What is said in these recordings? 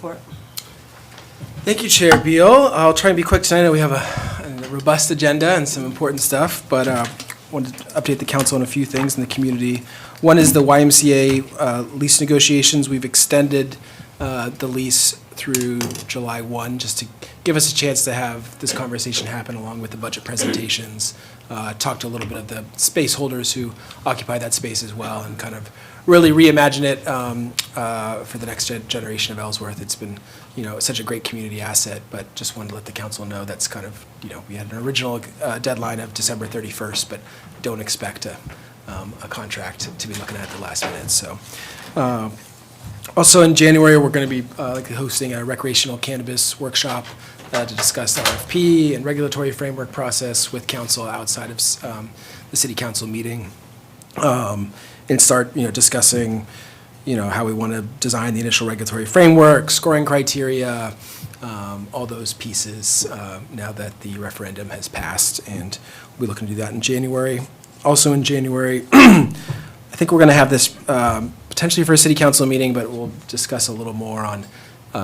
report. Thank you, Chair Beal. I'll try and be quick tonight. I know we have a robust agenda and some important stuff, but wanted to update the council on a few things in the community. One is the YMCA lease negotiations. We've extended the lease through July 1, just to give us a chance to have this conversation happen along with the budget presentations. Talked to a little bit of the space holders who occupy that space as well, and kind of really reimagine it for the next generation of Ellsworth. It's been, such a great community asset, but just wanted to let the council know that's kind of, we had an original deadline of December 31st, but don't expect a contract to be looking at the last minute. So. Also in January, we're going to be hosting a recreational cannabis workshop to discuss the RFP and regulatory framework process with council outside of the city council meeting, and start discussing how we want to design the initial regulatory framework, scoring criteria, all those pieces now that the referendum has passed, and we're looking to do that in January. Also in January, I think we're going to have this potentially for a city council meeting, but we'll discuss a little more on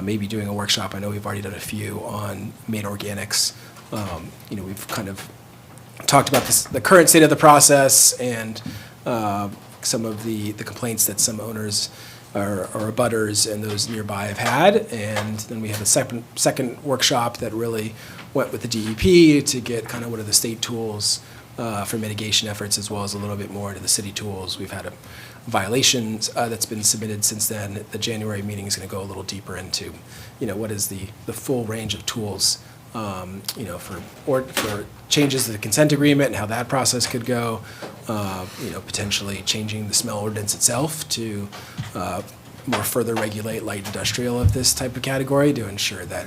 maybe doing a workshop. I know we've already done a few on Maine Organics. We've kind of talked about the current state of the process and some of the complaints that some owners or abutters and those nearby have had. And then we have a second workshop that really went with the DEP to get kind of what are the state tools for mitigation efforts, as well as a little bit more into the city tools. We've had a violations that's been submitted since then. The January meeting is going to go a little deeper into, what is the full range of tools, for changes to the consent agreement and how that process could go. Potentially changing the smell ordinance itself to more further regulate light industrial of this type of category to ensure that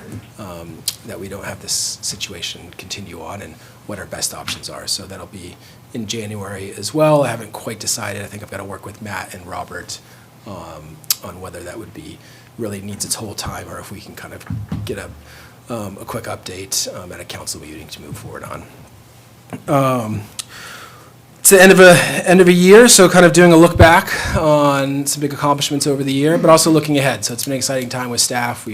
that we don't have this situation continue on, and what our best options are. So that'll be in January as well. I haven't quite decided. I think I've got to work with Matt and Robert on whether that would be really needs its whole time, or if we can kind of get a quick update at a council meeting to move forward on. It's the end of a year, so kind of doing a look back on some big accomplishments over the year, but also looking ahead. So it's been an exciting time with staff.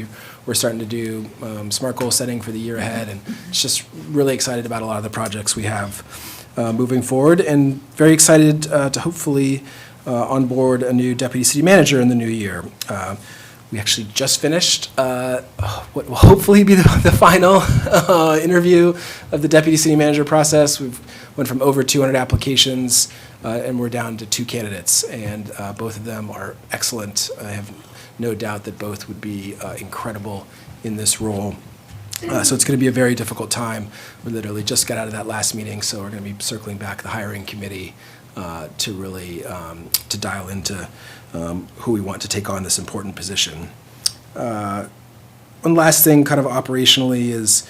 We're starting to do SMART goal setting for the year ahead, and it's just really excited about a lot of the projects we have moving forward, and very excited to hopefully onboard a new deputy city manager in the new year. We actually just finished what will hopefully be the final interview of the deputy city manager process. We've went from over 200 applications, and we're down to 2 candidates, and both of them are excellent. I have no doubt that both would be incredible in this role. So it's going to be a very difficult time. We literally just got out of that last meeting, so we're going to be circling back the hiring committee to really to dial into who we want to take on this important position. One last thing kind of operationally is,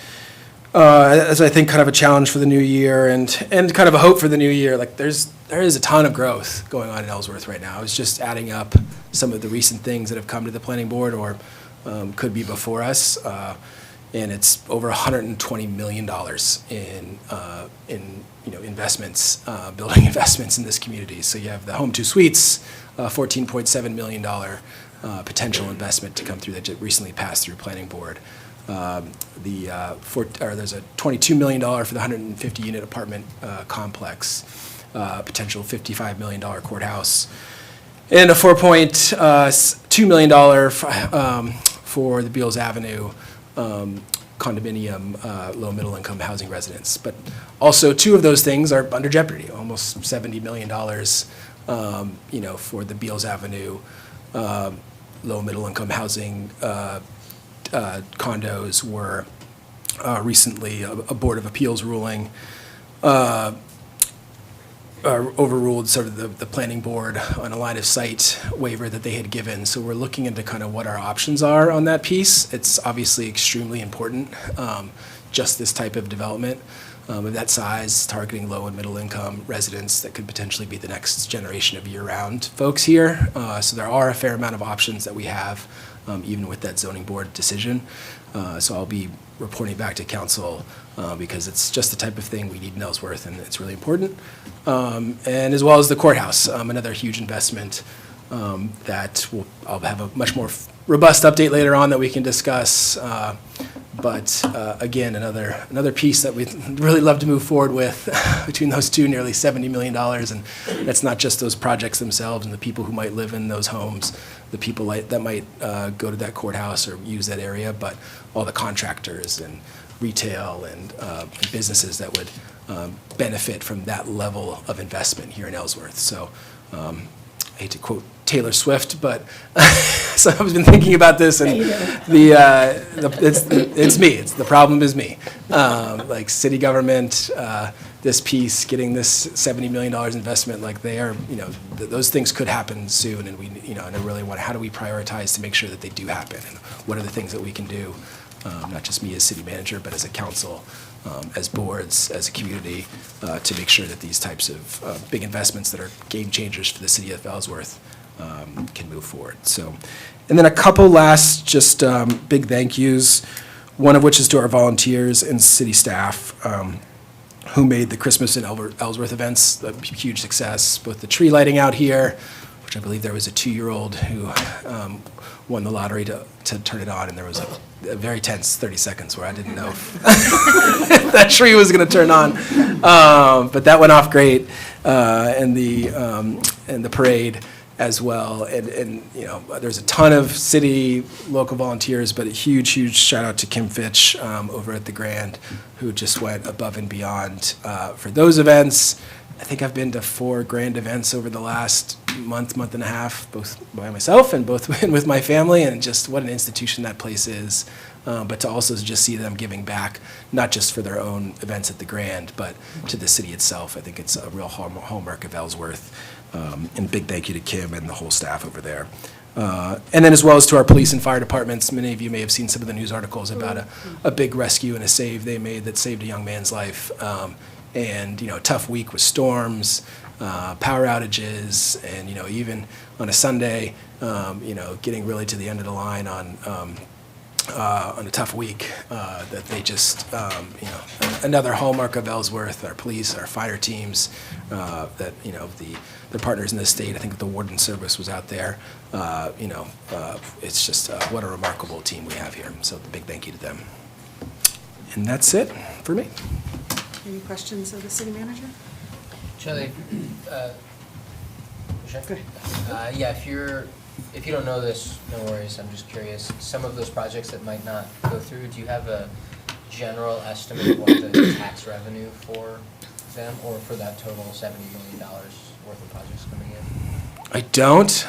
as I think kind of a challenge for the new year and kind of a hope for the new year, like there is a ton of growth going on in Ellsworth right now. It's just adding up some of the recent things that have come to the planning board or could be before us. And it's over $120 million in investments, building investments in this community. So you have the Home 2 Suites, $14.7 million potential investment to come through that recently passed through planning board. There's a $22 million for the 150 unit apartment complex, potential $55 million courthouse, and a $4.2 million for the Beals Avenue condominium low middle income housing residents. But also 2 of those things are under jeopardy, almost $70 million for the Beals Avenue low middle income housing condos were recently a Board of Appeals ruling overruled sort of the planning board on a line of sight waiver that they had given. So we're looking into kind of what our options are on that piece. It's obviously extremely important, just this type of development of that size, targeting low and middle income residents that could potentially be the next generation of year-round folks here. So there are a fair amount of options that we have, even with that zoning board decision. So I'll be reporting back to council because it's just the type of thing we need in Ellsworth, and it's really important. And as well as the courthouse, another huge investment that I'll have a much more robust update later on that we can discuss. But again, another piece that we'd really love to move forward with between those two, nearly $70 million. And that's not just those projects themselves and the people who might live in those homes, the people that might go to that courthouse or use that area, but all the contractors and retail and businesses that would benefit from that level of investment here in Ellsworth. So I hate to quote Taylor Swift, but so I've been thinking about this, and it's me. The problem is me. Like city government, this piece, getting this $70 million investment, like they are, those things could happen soon, and and I really want. How do we prioritize to make sure that they do happen, and what are the things that we can do, not just me as city manager, but as a council, as boards, as a community, to make sure that these types of big investments that are game changers for the city of Ellsworth can move forward. So, and then a couple last just big thank yous, one of which is to our volunteers and city staff who made the Christmas and Ellsworth events a huge success. Both the tree lighting out here, which I believe there was a 2-year-old who won the lottery to turn it on, and there was a very tense 30 seconds where I didn't know if that tree was going to turn on. But that went off great, and the parade as well. And there's a ton of city, local volunteers, but a huge shout out to Kim Fitch over at the Grand, who just went above and beyond for those events. I think I've been to 4 Grand events over the last month and a half, both by myself and both with my family, and just what an institution that place is. But to also just see them giving back, not just for their own events at the Grand, but to the city itself. I think it's a real hallmark of Ellsworth. And big thank you to Kim and the whole staff over there. And then as well as to our police and fire departments. Many of you may have seen some of the news articles about a big rescue and a save they made that saved a young man's life. And a tough week with storms, power outages, and even on a Sunday, getting really to the end of the line on a tough week, that they just, another hallmark of Ellsworth, our police, our fire teams, that, the partners in the state. I think the warden service was out there. It's just what a remarkable team we have here. So a big thank you to them. And that's it for me. Any questions of the city manager? Charlie, Go ahead. yeah, if you don't know this, no worries, I'm just curious. Some of those projects that might not go through, do you have a general estimate of what the tax revenue for them, or for that total $70 million worth of projects coming in? I don't.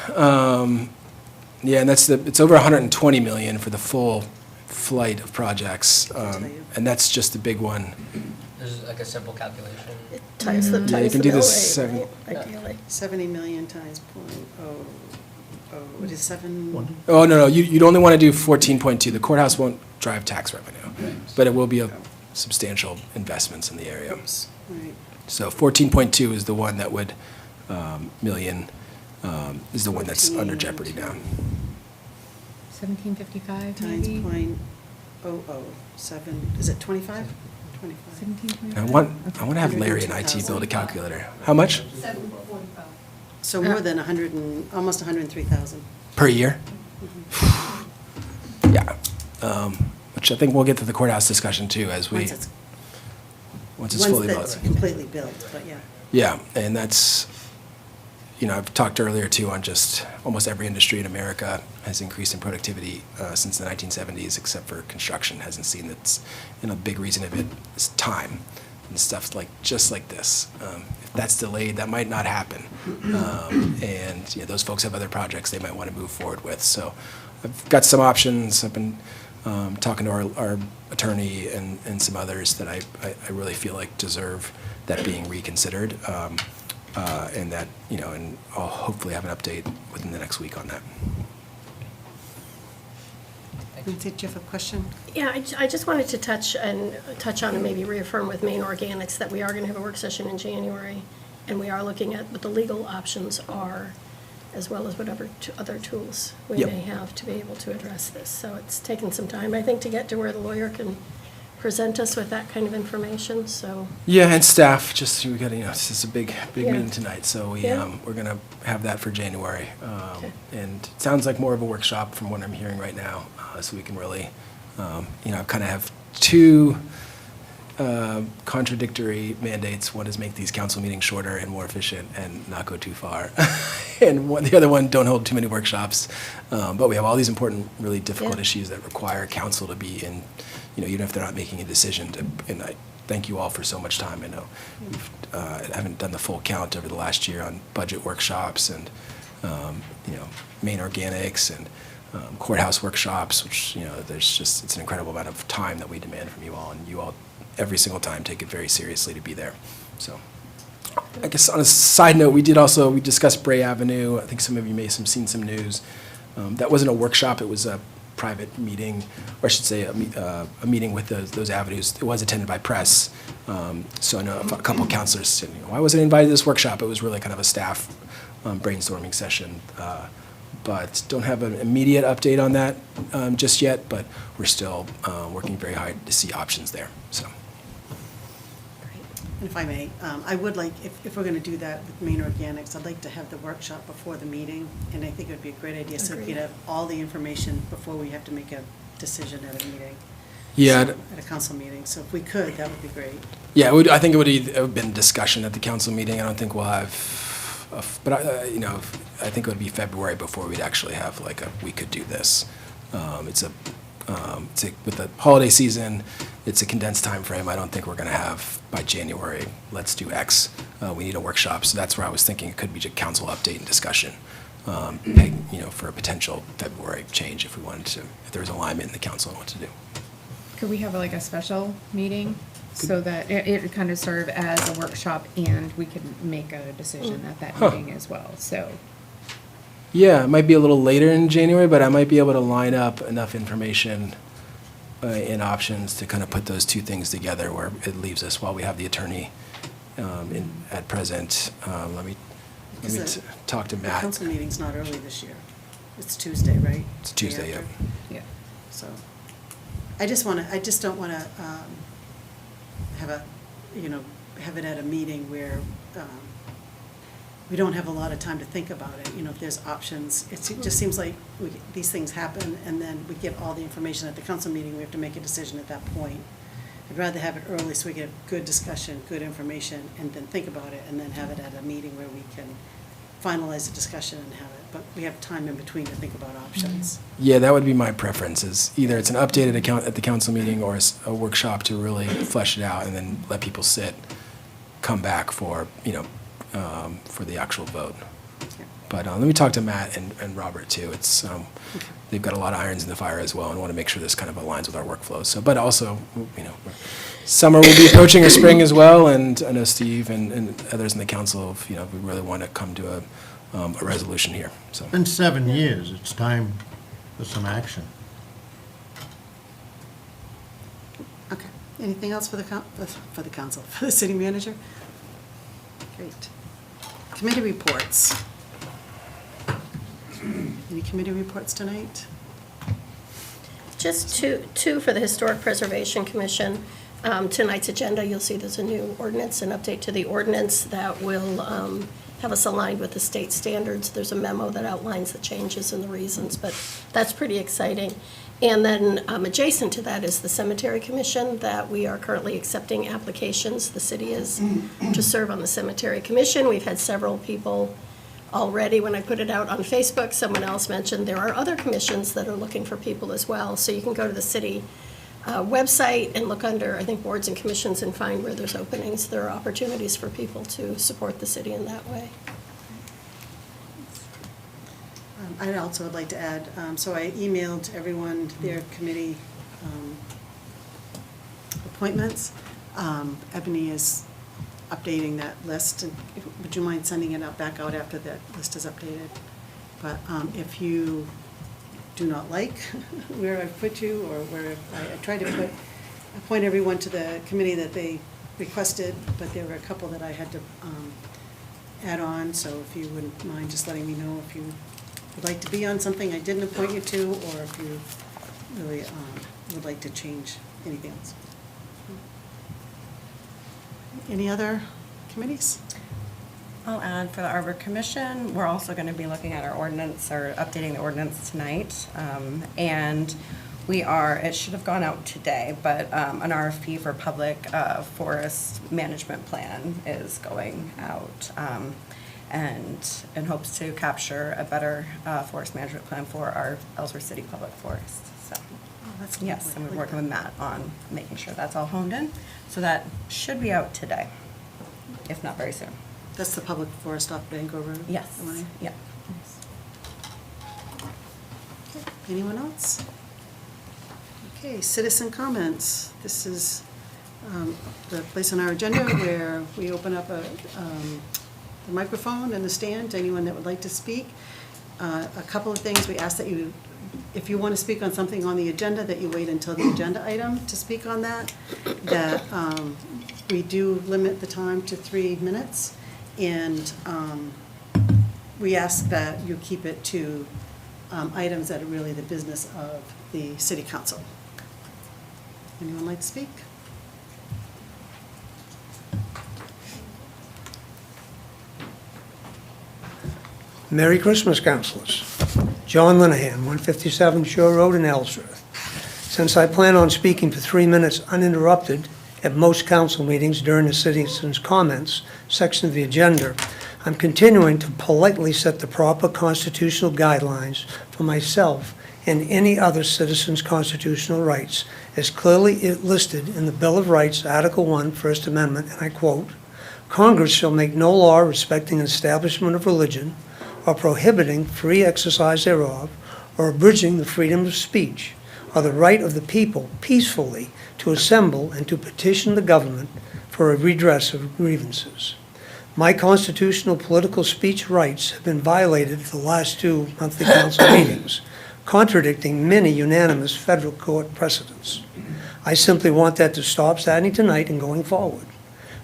Yeah, and it's over 120 million for the full flight of projects, and that's just the big one. There's like a simple calculation. Times the Yeah, you can do mill this rate, seven. right, ideally. 70 million times what is 7? Oh, no, you'd only want to do 14.2. The courthouse won't drive tax revenue, but it will be a substantial investments in the area. Oops, right. So 14.2 is the one that would, million, is the one that's under jeopardy now. 1755 Times maybe? .007, is it 25? 25. 1725? I want to have Larry in IT build a calculator. How much? So more than 100 and, almost 103,000. Per year? Yeah. Which I think we'll get to the courthouse discussion too as we, once it's fully built. Once it's completely built, but yeah. Yeah, and that's, I've talked earlier too on just almost every industry in America has increased in productivity since the 1970s, except for construction hasn't seen it. And a big reason of it is time and stuff just like this. If that's delayed, that might not happen. And those folks have other projects they might want to move forward with. So I've got some options. I've been talking to our attorney and some others that I really feel like deserve that being reconsidered. And that, and I'll hopefully have an update within the next week on that. Nancy, do you have a question? Yeah, I just wanted to touch on and maybe reaffirm with Maine Organics that we are going to have a work session in January, and we are looking at what the legal options are, as well as whatever other tools we Yep. may have to be able to address this. So it's taken some time, I think, to get to where the lawyer can present us with that kind of information, so. Yeah, and staff, just, we got, this is a big Yeah. meeting tonight, so Yeah. we're gonna have that for January. Okay. And it sounds like more of a workshop from what I'm hearing right now, so we can really, kind of have two contradictory mandates. One is make these council meetings shorter and more efficient and not go too far. And the other one, don't hold too many workshops. But we have all these important, really difficult Yeah. issues that require council to be in, even if they're not making a decision. And I thank you all for so much time. I know I haven't done the full count over the last year on budget workshops and, main organics and courthouse workshops, which, it's an incredible amount of time that we demand from you all. And you all, every single time, take it very seriously to be there. So I guess on a side note, we discussed Bray Avenue. I think some of you may have seen some news. That wasn't a workshop, it was a private meeting, or I should say a meeting with those avenues. It was attended by press. So I know a couple of councilors said, why wasn't I invited to this workshop? It was really kind of a staff brainstorming session. But don't have an immediate update on that just yet, but we're still working very hard to see options there, so. And if I may, I would like, if we're going to do that with Maine Organics, I'd like to have the workshop before the meeting, and I think it would be a great idea, so we Agreed. could have all the information before we have to make a decision at a meeting. Yeah. So, at a council meeting, so if we could, that would be great. Yeah, I think it would have been discussion at the council meeting. I don't think we'll have, but I think it would be February before we'd actually have we could do this. With the holiday season, it's a condensed time frame. I don't think we're going to have by January, let's do X. We need a workshop, so that's where I was thinking it could be a council update and discussion, for a potential February change if we wanted to, if there was alignment in the council on what to do. Could we have a special meeting so that it would kind of serve as a workshop and we could make a decision at that Huh. meeting as well, so. Yeah, it might be a little later in January, but I might be able to line up enough information and options to kind of put those two things together where it leaves us while we have the attorney at present. Let me Because talk to The Matt. council meeting's not early this year. It's Tuesday, right? It's Tuesday, Day yeah. after. Yeah. So, I just don't want to have it at a meeting where we don't have a lot of time to think about it. If there's options, it just seems like these things happen, and then we get all the information at the council meeting, we have to make a decision at that point. I'd rather have it early so we get good discussion, good information, and then think about it, and then have it at a meeting where we can finalize the discussion and have it. But we have time in between to think about options. Yeah, that would be my preference, is either it's an updated account at the council meeting or a workshop to really flesh it out and then let people come back for the actual vote. Yeah. But let me talk to Matt and Robert too. They've got a lot of irons in the fire as well, and want to make sure this kind of aligns with our workflows. So, but also, summer will be approaching, or spring as well, and I know Steve and others in the council, we really want to come to a resolution here. So, Been 7 years, it's time for some action. Okay. Anything else for the council, for the city manager? Great. Committee reports. Any committee reports tonight? Just two for the Historic Preservation Commission. Tonight's agenda, you'll see there's a new ordinance, an update to the ordinance that will have us aligned with the state standards. There's a memo that outlines the changes and the reasons, but that's pretty exciting. And then adjacent to that is the Cemetery Commission, that we are currently accepting applications. The city is to serve on the Cemetery Commission. We've had several people already. When I put it out on Facebook, someone else mentioned there are other commissions that are looking for people as well. So you can go to the city website and look under, I think, boards and commissions, and find where there's openings. There are opportunities for people to support the city in that way. I also would like to add, so I emailed everyone their committee appointments. Ebony is updating that list, and would you mind sending it back out after that list is updated? But if you do not like where I've put you, or where I tried to appoint everyone to the committee that they requested, but there were a couple that I had to add on, so if you wouldn't mind just letting me know if you would like to be on something I didn't appoint you to, or if you really would like to change anything else. Any other committees? I'll add for the Arbor Commission, we're also going to be looking at our ordinance or updating the ordinance tonight. And we are, it should have gone out today, but an RFP for public forest management plan is going out. And in hopes to capture a better forest management plan for our Ellsworth City Public Forest. So, That's yes, lovely. and I we're like working with Matt on making sure that's all honed in. So that should be out today, if not very soon. That's the public forest off Bangor Road? Yes, Am I- yeah. Anyone else? Okay, citizen comments. This is the place on our agenda where we open up a microphone and a stand to anyone that would like to speak. A couple of things, we ask that you, if you want to speak on something on the agenda, that you wait until the agenda item to speak on that. That we do limit the time to 3 minutes, and we ask that you keep it to items that are really the business of the city council. Anyone like to speak? Merry Christmas, councilors. John Linehan, 157 Shore Road in Ellsworth. Since I plan on speaking for 3 minutes uninterrupted at most council meetings during the citizens' comments section of the agenda, I'm continuing to politely set the proper constitutional guidelines for myself and any other citizen's constitutional rights as clearly listed in the Bill of Rights, Article 1, First Amendment, and I quote, "Congress shall make no law respecting an establishment of religion or prohibiting free exercise thereof, or abridging the freedom of speech, or the right of the people peacefully to assemble and to petition the government for a redress of grievances." My constitutional political speech rights have been violated at the last 2 monthly council meetings, contradicting many unanimous federal court precedents. I simply want that to stop starting tonight and going forward.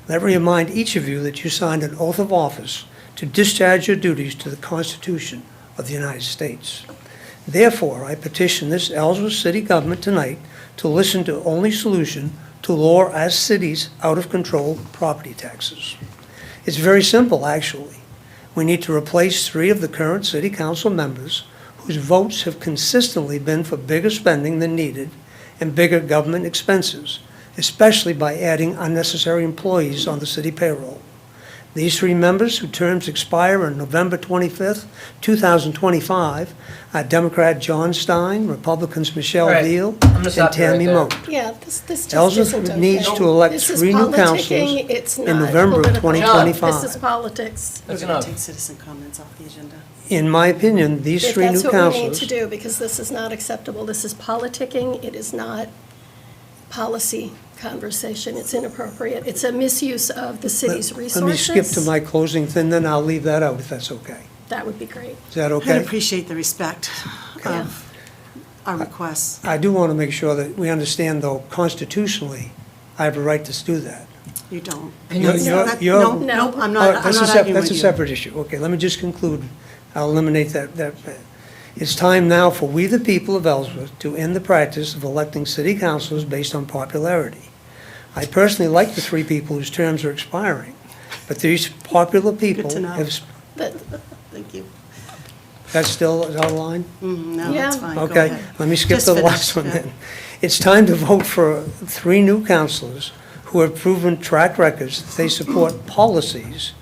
Let me remind each of you that you signed an oath of office to discharge your duties to the Constitution of the United States. Therefore, I petition this Ellsworth City government tonight to listen to only solution to lower our city's out-of-control property taxes. It's very simple, actually. We need to replace 3 of the current city council members whose votes have consistently been for bigger spending than needed and bigger government expenses, especially by adding unnecessary employees on the city payroll. These 3 members, whose terms expire on November 25th, 2025, are Democrat John Stein, Republicans Michelle All right, Veal, I'm gonna and stop you right Tammy there. Moat. Yeah, this just Ellsworth isn't okay. needs to elect This is 3 new councilors politicking, it's in not November of political. 2025. This is politics. We're That's going enough. to take citizen comments off the agenda. In my opinion, these If 3 new that's what we need councilors... to do, because this is not acceptable. This is politicking, it is not policy conversation. It's inappropriate. It's a misuse of the city's resources. Let me skip to my closing thing, then I'll leave that out if that's okay. That would be great. Is that I okay? appreciate the respect of our requests. I do want to make sure that we understand, though, constitutionally, I have a right to do that. You don't. And You're- That- you're- No, No. no, I'm not That's arguing That's with a you. separate issue. Okay, let me just conclude. I'll eliminate that. It's time now for we, the people of Ellsworth, to end the practice of electing city councilors based on popularity. I personally like the 3 people whose terms are expiring, but these popular people to know. have, But, Thank you. that's still out of line? No, Yeah. that's fine. Go Okay, ahead. let me skip Just to the finish, last one yeah. then. It's time to vote for 3 new councilors who have proven track records that they support policies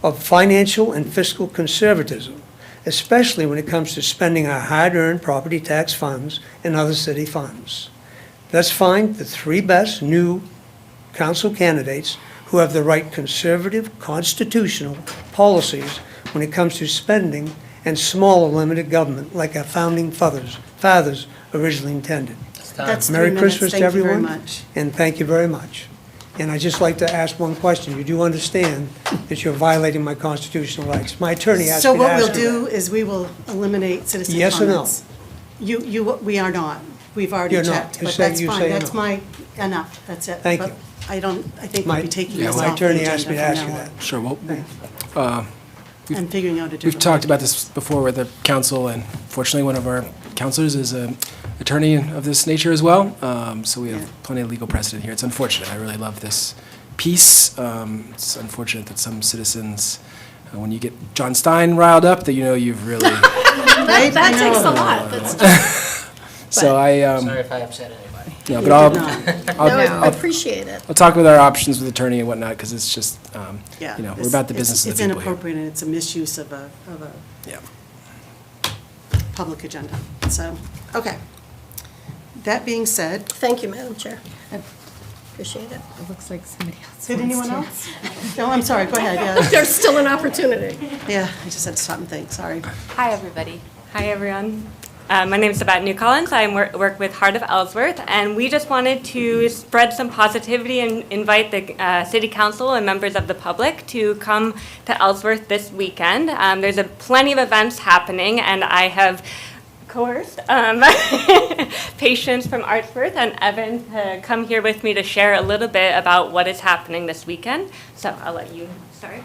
of financial and fiscal conservatism, especially when it comes to spending our hard-earned property tax funds and other city funds. Let's find the 3 best new council candidates who have the right conservative constitutional policies when it comes to spending and smaller limited government like our founding fathers originally intended. It's time. That's Merry 3 minutes. Christmas to Thank you very everyone. much. And thank you very much. And I'd just like to ask one question. You do understand that you're violating my constitutional rights. My attorney asked So me to what ask we'll you do that. is we will eliminate citizen Yes or no? comments. We are not. We've already You're not. checked, You but say- that's you fine. say That's no. my, enough, that's it. Thank But you. I think we'll My be taking this my off the attorney agenda asked from me to ask you now that. Sure, well, on. And figuring out a different. we've talked way. about this before with the council, and fortunately, one of our councilors is a attorney of this nature as well. So we Yeah. have plenty of legal precedent here. It's unfortunate. I really love this piece. It's unfortunate that some citizens, when you get John Stein riled up, that you know you've really. That takes a lot. That's just, So I. Sorry if I upset anybody. No, You but I'll, did not. no, I I'll appreciate it. I'll talk with our options with attorney and whatnot, because it's just, Yeah, you know, we're it's- about the business of It's the people here. inappropriate, and it's a misuse of a Yeah. public agenda. So, okay. That being said, Thank you, Madam Chair. Appreciate it. It looks like somebody else did wants anyone to. else? No, I'm sorry, go ahead, yeah. There's still an opportunity. Yeah, I just had to stop and think, sorry. Hi, everybody. Hi, everyone. My name is Sabat New Collins. I work with Heart of Ellsworth, and we just wanted to spread some positivity and invite the City Council and members of the public to come to Ellsworth this weekend. There's plenty of events happening, and I have coerced Patience from Artsworth and Evan to come here with me to share a little bit about what is happening this weekend. So I'll let you start.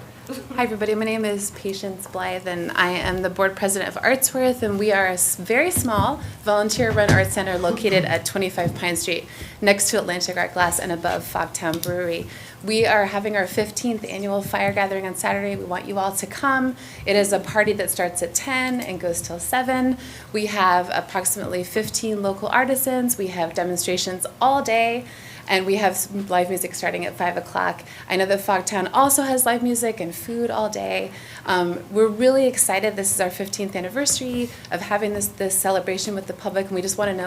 Hi, everybody. My name is Patience Blythe, and I am the board president of Artsworth, and we are a very small volunteer-run art center located at 25 Pine Street, next to Atlantic Art Glass and above Fogtown Brewery. We are having our 15th annual fire gathering on Saturday. We want you all to come. It is a party that starts at 10 and goes till 7. We have approximately 15 local artisans. We have demonstrations all day. And we have some live music starting at 5 o'clock. I know that Fogtown also has live music and food all day. We're really excited. This is our 15th anniversary of having this celebration with the public, and we just want you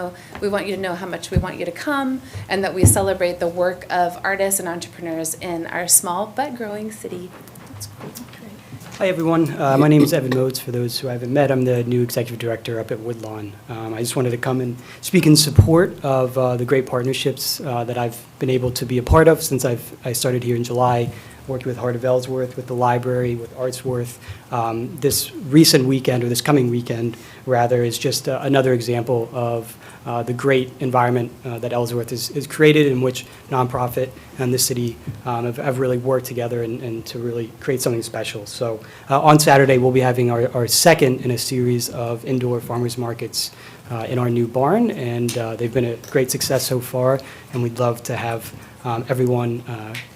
to know how much we want you to come, and that we celebrate the work of artists and entrepreneurs in our small but growing city. Hi, everyone. My name is Evan Modes. For those who I haven't met, I'm the new executive director up at Woodlawn. I just wanted to come and speak in support of the great partnerships that I've been able to be a part of since I started here in July. Worked with Heart of Ellsworth, with the library, with Artsworth. This recent weekend, or this coming weekend, rather, is just another example of the great environment that Ellsworth is created, in which nonprofit and the city have really worked together and to really create something special. So on Saturday, we'll be having our second in a series of indoor farmers markets in our new barn, and they've been a great success so far, and we'd love to have everyone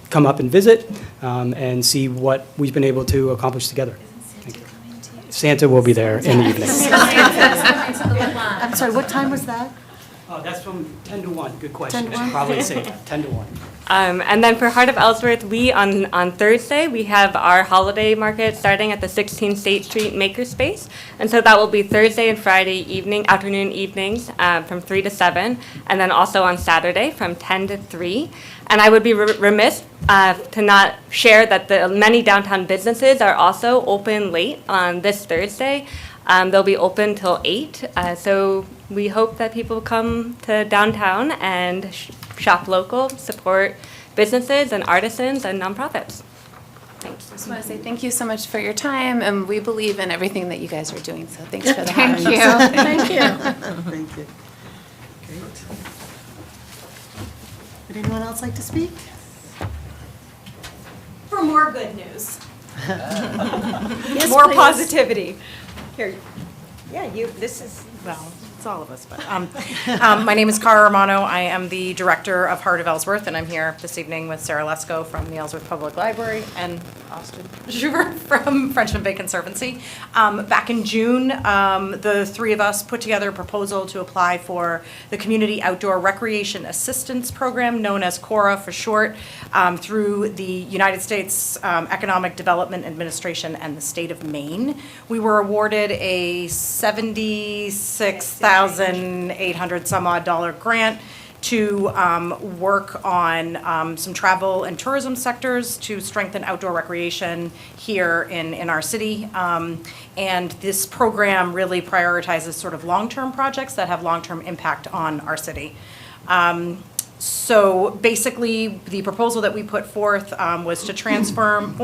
come up and visit and see what we've been able to accomplish together. Thank you. Santa will be there in the evening. I'm sorry, what time was that? That's from 10 to 1. Good question. 10 to I 1? should probably say that. 10 to 1. And then for Heart of Ellsworth, we, on Thursday, we have our holiday market starting at the 16 State Street Makerspace. And so that will be Thursday and Friday afternoon evenings from 3 to 7. And then also on Saturday from 10 to 3. And I would be remiss to not share that the many downtown businesses are also open late on this Thursday. They'll be open till 8. So we hope that people come to downtown and shop local, support businesses and artisans and nonprofits. Thanks. I just want to say thank you so much for your time, and we believe in everything that you guys are doing, so thanks for the Thank having you. us. Thank you. Thank you. Great. Would anyone else like to speak? For more good news, Yes, more please. positivity. Here, yeah, this is, well, it's all of us, but, my name is Cara Romano. I am the director of Heart of Ellsworth, and I'm here this evening with Sarah Lesko from the Ellsworth Public Library and Austin Schubert from Frenchman Bay Conservancy. Back in June, the three of us put together a proposal to apply for the Community Outdoor Recreation Assistance Program, known as CORA for short, through the United States Economic Development Administration and the state of Maine. We were awarded a $76,800 some odd grant to work on some travel and tourism sectors to strengthen outdoor recreation here in our city. And this program really prioritizes sort of long-term projects that have long-term impact on our city. So basically, the proposal that we put forth was to transform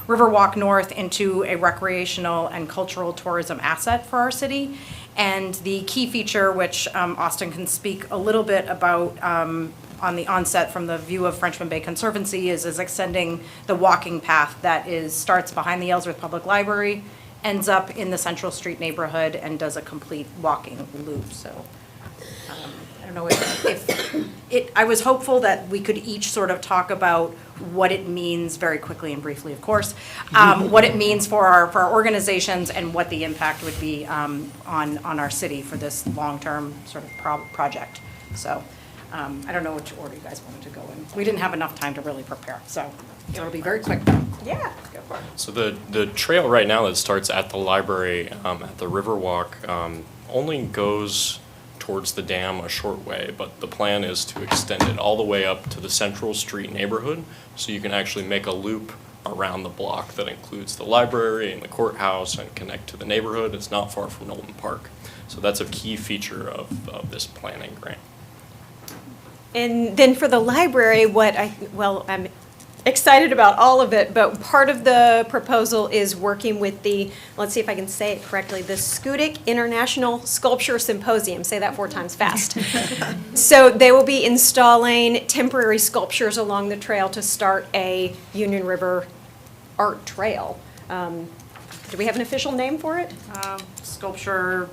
Riverwalk North into a recreational and cultural tourism asset for our city. And the key feature, which Austin can speak a little bit about on the onset from the view of Frenchman Bay Conservancy, is extending the walking path that starts behind the Ellsworth Public Library, ends up in the Central Street neighborhood, and does a complete walking loop. So don't know if I was hopeful that we could each sort of talk about what it means, very quickly and briefly, of course, what it means for our organizations and what the impact would be on our city for this long-term sort of project. So I don't know which order you guys wanted to go in. We didn't have enough time to really prepare, so it'll be very quick. Yeah, go for it. So the trail right now that starts at the library, at the Riverwalk, only goes towards the dam a short way, but the plan is to extend it all the way up to the Central Street neighborhood, so you can actually make a loop around the block that includes the library and the courthouse and connect to the neighborhood. It's not far from Knowlton Park. So that's a key feature of this planning grant. And then for the library, I'm excited about all of it, but part of the proposal is working with the, let's see if I can say it correctly, the Schoodic International Sculpture Symposium. Say that 4 times fast. So they will be installing temporary sculptures along the trail to start a Union River art trail. Do we have an official name for it? Sculpture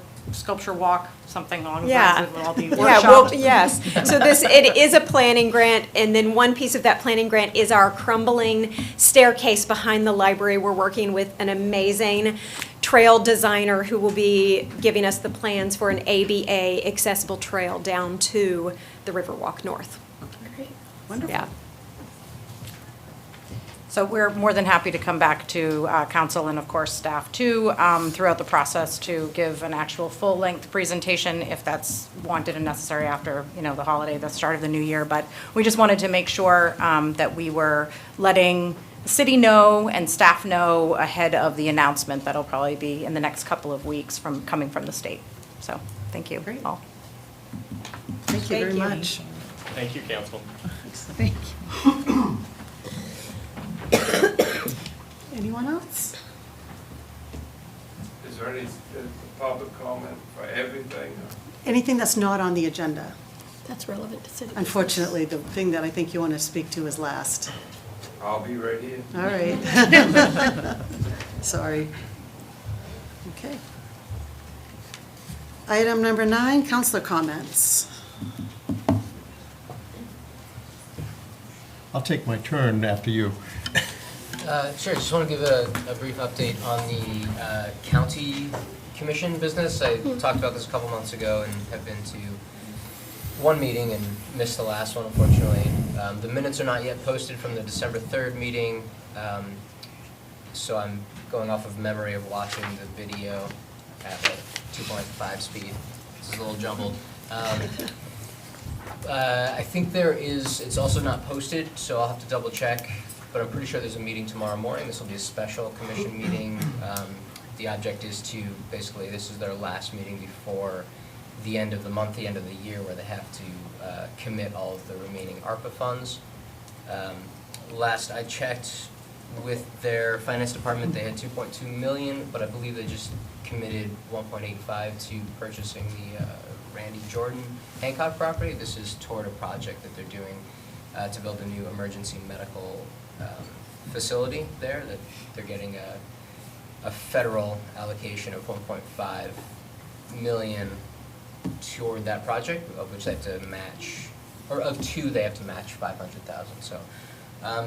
walk, something along those Yeah. lines. It will all be Yeah, well, workshopped. yes. So it is a planning grant, and then one piece of that planning grant is our crumbling staircase behind the library. We're working with an amazing trail designer who will be giving us the plans for an ABA accessible trail down to the Riverwalk North. Great, wonderful. Yeah. So we're more than happy to come back to council and, of course, staff too, throughout the process to give an actual full-length presentation if that's wanted and necessary after, the holiday, the start of the new year. But we just wanted to make sure that we were letting the city know and staff know ahead of the announcement that'll probably be in the next couple of weeks coming from the state. So, thank you all. Thank you very much. Thank you, council. Thank you. Anyone else? Is there any public comment for everything? Anything that's not on the agenda? That's relevant to city. Unfortunately, the thing that I think you want to speak to is last. I'll be right here. All right. Sorry. Okay. Item number 9, councilor comments. I'll take my turn after you. Sure, just want to give a brief update on the county commission business. I talked about this a couple months ago and have been to one meeting and missed the last one, unfortunately. The minutes are not yet posted from the December 3rd meeting, so I'm going off of memory of watching the video at like 2.5 speed. This is a little jumbled. I think it's also not posted, so I'll have to double check. But I'm pretty sure there's a meeting tomorrow morning. This will be a special commission meeting. The object is to, basically, this is their last meeting before the end of the month, the end of the year, where they have to commit all of the remaining ARPA funds. Last I checked with their finance department, they had 2.2 million, but I believe they just committed 1.85 to purchasing the Randy Jordan Hancock property. This is toward a project that they're doing to build a new emergency medical facility there, that they're getting a federal allocation of 1.5 million toward that project, of which they have to match, or of 2 they have to match 500,000. So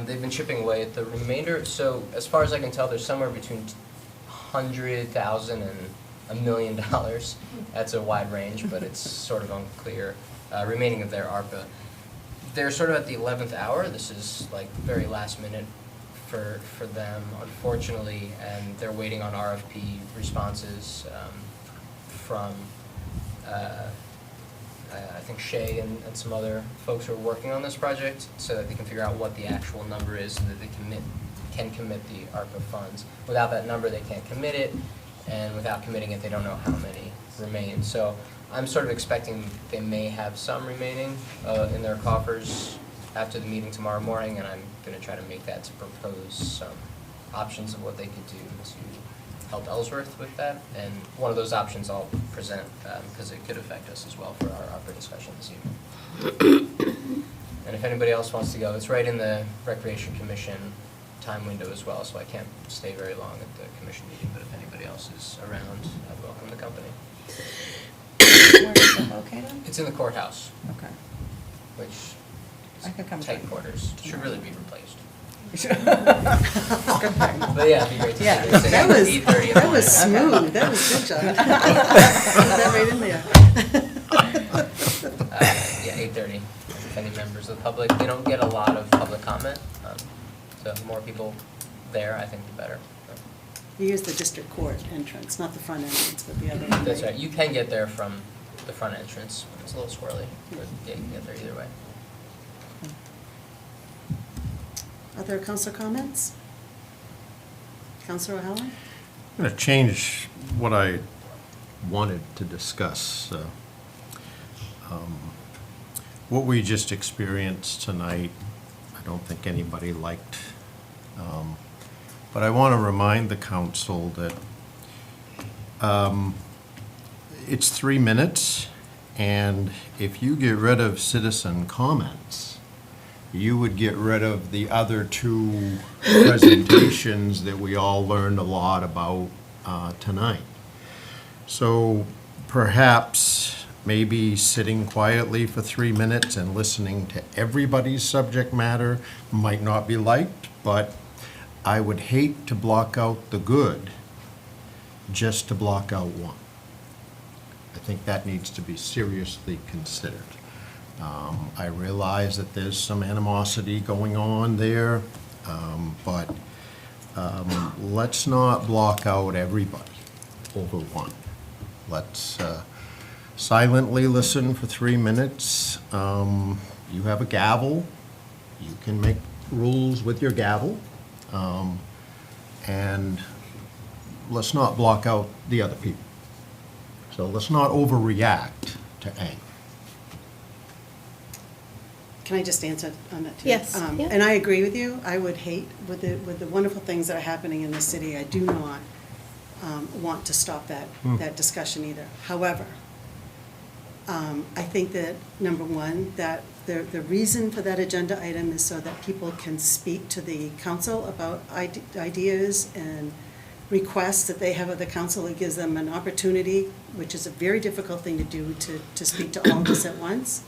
they've been chipping away at the remainder. So as far as I can tell, there's somewhere between 100,000 and $1 million. That's a wide range, but it's sort of unclear. Remaining of their ARPA. They're sort of at the 11th hour. This is like very last minute for them, unfortunately, and they're waiting on RFP responses from I think Shay and some other folks who are working on this project, so that they can figure out what the actual number is, so that they can commit the ARPA funds. Without that number, they can't commit it, and without committing it, they don't know how many remain. So I'm sort of expecting they may have some remaining in their coffers after the meeting tomorrow morning, and I'm going to try to make that to propose some options of what they could do to help Ellsworth with that. And one of those options I'll present because it could affect us as well for our ARPA discussion this evening. And if anybody else wants to go, it's right in the Recreation Commission time window as well, so I can't stay very long at the commission meeting, but if anybody else is around, I'd welcome the company. located? It's in the courthouse, Okay. which I could come is tight join. quarters, should really be replaced. Good But yeah, it'd be great to see. Yeah. They're sitting That at was, 8:30 in the that was morning. smooth, that was good, John. Put that right in there. Yeah, 8:30. If any members of the public, they don't get a lot of public comment, so the more people there, I think the better. You use the district court entrance, not the front entrance, but the other one. That's right, you can get there from the front entrance, it's a little squirrely, but yeah, you can get there either way. Other council comments? Councilor O'Halloran? I'm going to change what I wanted to discuss. What we just experienced tonight, I don't think anybody liked. But I want to remind the council that it's 3 minutes, and if you get rid of citizen comments, you would get rid of the other two presentations that we all learned a lot about tonight. So perhaps maybe sitting quietly for 3 minutes and listening to everybody's subject matter might not be liked, but I would hate to block out the good just to block out one. I think that needs to be seriously considered. I realize that there's some animosity going on there, but let's not block out everybody over one. Let's silently listen for 3 minutes. You have a gavel. You can make rules with your gavel. And let's not block out the other people. So let's not overreact to anger. Can I just answer on that too? Yes, yeah. And I agree with you. I would hate, with the wonderful things that are happening in the city, I do not want to stop that discussion either. However, I think that, number one, that the reason for that agenda item is so that people can speak to the council about ideas and requests that they have of the council. It gives them an opportunity, which is a very difficult thing to do, to speak to all of us at once.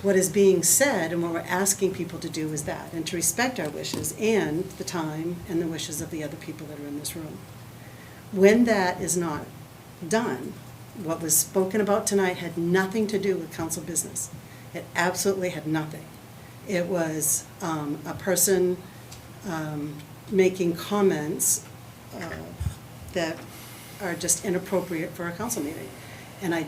What is being said and what we're asking people to do is that, and to respect our wishes and the time and the wishes of the other people that are in this room. When that is not done, what was spoken about tonight had nothing to do with council business. It absolutely had nothing. It was a person making comments that are just inappropriate for a council meeting. And I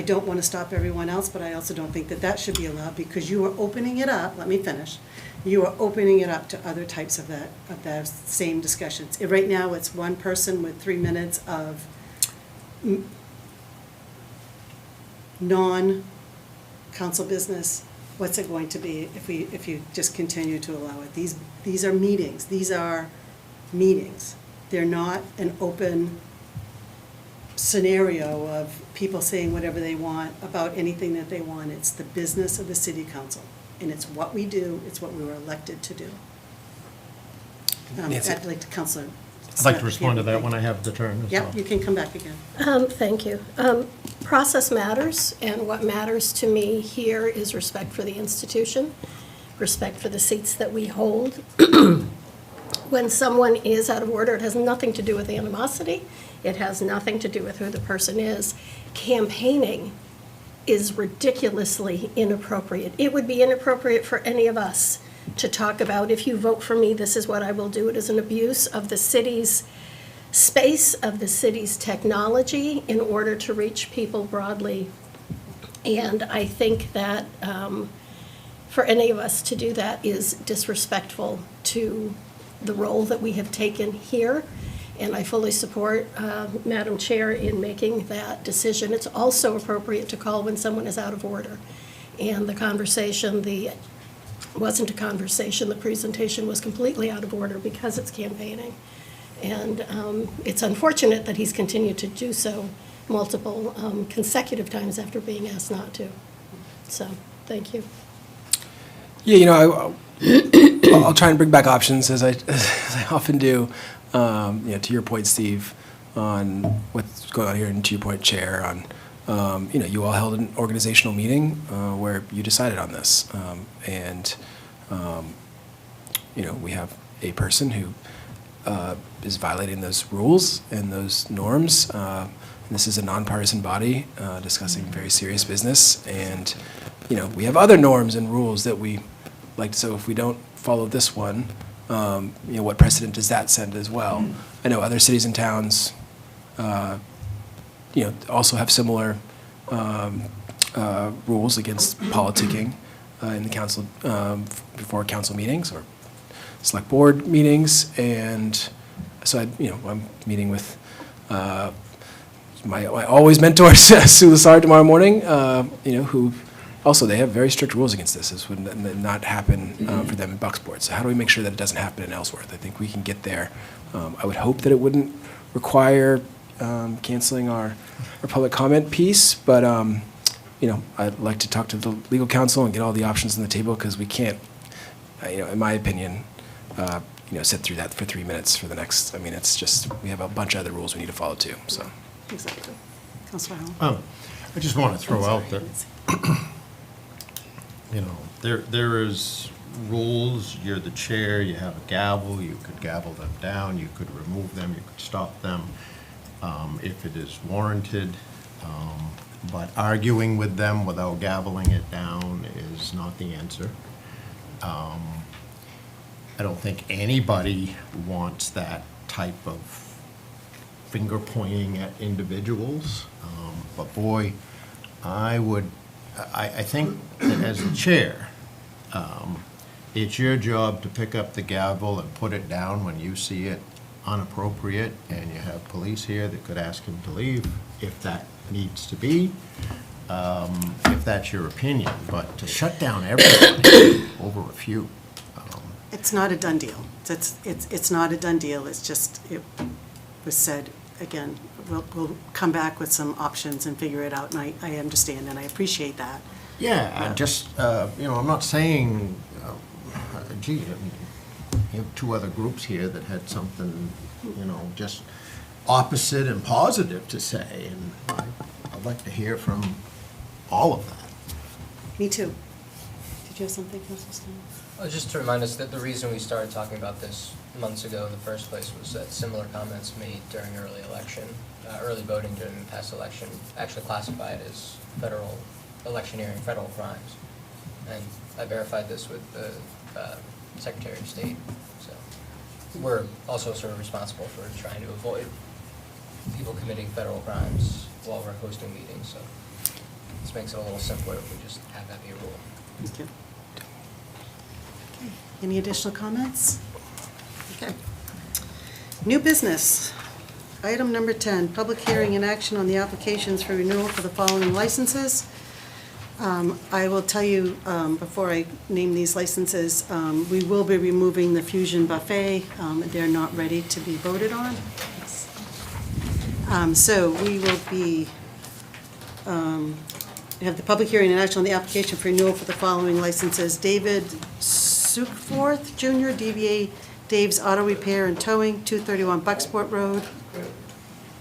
don't want to stop everyone else, but I also don't think that that should be allowed, because you are opening it up, let me finish, you are opening it up to other types of that same discussions. Right now, it's one person with 3 minutes of non-council business. What's it going to be if you just continue to allow it? These are meetings. These are meetings. They're not an open scenario of people saying whatever they want about anything that they want. It's the business of the city council, and it's what we do, it's what we were elected to do. Nancy. I'd like to, Councilor. I'd like to respond to that when I have the turn as well. Yep, you can come back again. Thank you. Process matters, and what matters to me here is respect for the institution, respect for the seats that we hold. When someone is out of order, it has nothing to do with animosity. It has nothing to do with who the person is. Campaigning is ridiculously inappropriate. It would be inappropriate for any of us to talk about, if you vote for me, this is what I will do. It is an abuse of the city's space, of the city's technology, in order to reach people broadly. And I think that for any of us to do that is disrespectful to the role that we have taken here. And I fully support Madam Chair in making that decision. It's also appropriate to call when someone is out of order. And the conversation, wasn't a conversation, the presentation was completely out of order because it's campaigning. And it's unfortunate that he's continued to do so multiple consecutive times after being asked not to. So, thank you. Yeah, I'll try and bring back options as I often do. To your point, Steve, on what's going on here, and to your point, Chair, on you all held an organizational meeting where you decided on this. We have a person who is violating those rules and those norms. This is a nonpartisan body discussing very serious business. And, we have other norms and rules that we like. So if we don't follow this one, what precedent does that send as well? I know other cities and towns, also have similar rules against politicking in the council, before council meetings or select board meetings. And so I'm meeting with my always mentor, Sue Lassard, tomorrow morning, who also, they have very strict rules against this. This would not happen for them in Bucksport. So how do we make sure that it doesn't happen in Ellsworth? I think we can get there. I would hope that it wouldn't require canceling our public comment piece, but I'd like to talk to the legal counsel and get all the options on the table, because we can't, in my opinion, sit through that for 3 minutes for the next. It's just, we have a bunch of other rules we need to follow too. So Exactly. Councilor Howell. I just want to throw out that, there is rules. You're the chair, you have a gavel, you could gavel them down, you could remove them, you could stop them if it is warranted. But arguing with them without gaveling it down is not the answer. I don't think anybody wants that type of finger pointing at individuals. But boy, I think that as the chair, it's your job to pick up the gavel and put it down when you see it inappropriate, and you have police here that could ask him to leave if that needs to be, if that's your opinion. But to shut down everybody over a few. It's not a done deal. It's not a done deal. It's just, it was said, again, we'll come back with some options and figure it out, and I understand and I appreciate that. Yeah, I'm not saying, you have two other groups here that had something, just opposite and positive to say, and I'd like to hear from all of that. Me too. Did you have something, Councilor Stein? Just to remind us that the reason we started talking about this months ago in the first place was that similar comments made during early voting during the past election actually classified as federal electioneering, federal crimes. And I verified this with the Secretary of State. So we're also sort of responsible for trying to avoid people committing federal crimes while we're hosting meetings. So this makes it a little simpler if we just have that be a rule. Thank you. Okay. Any additional comments? Okay. New business. Item number 10, public hearing and action on the applications for renewal for the following licenses. I will tell you, before I name these licenses, we will be removing the Fusion Buffet. They're not ready to be voted on. So we will be, have the public hearing and action on the application for renewal for the following licenses. David Sukeforth Jr., DBA Dave's Auto Repair and Towing, 231 Bucksport Road.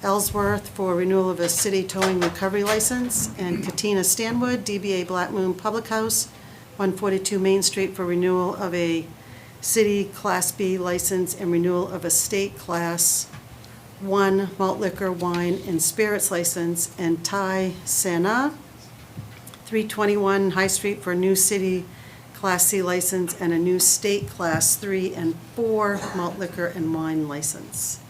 Ellsworth for renewal of a city towing recovery license, and Katina Stanwood, DBA Black Moon Public House, 142 Main Street for renewal of a city Class B license and renewal of a state Class 1 malt liquor, wine, and spirits license, and Thai Sana, 321 High Street for a new city Class C license and a new state Class 3 and 4 malt liquor and wine license.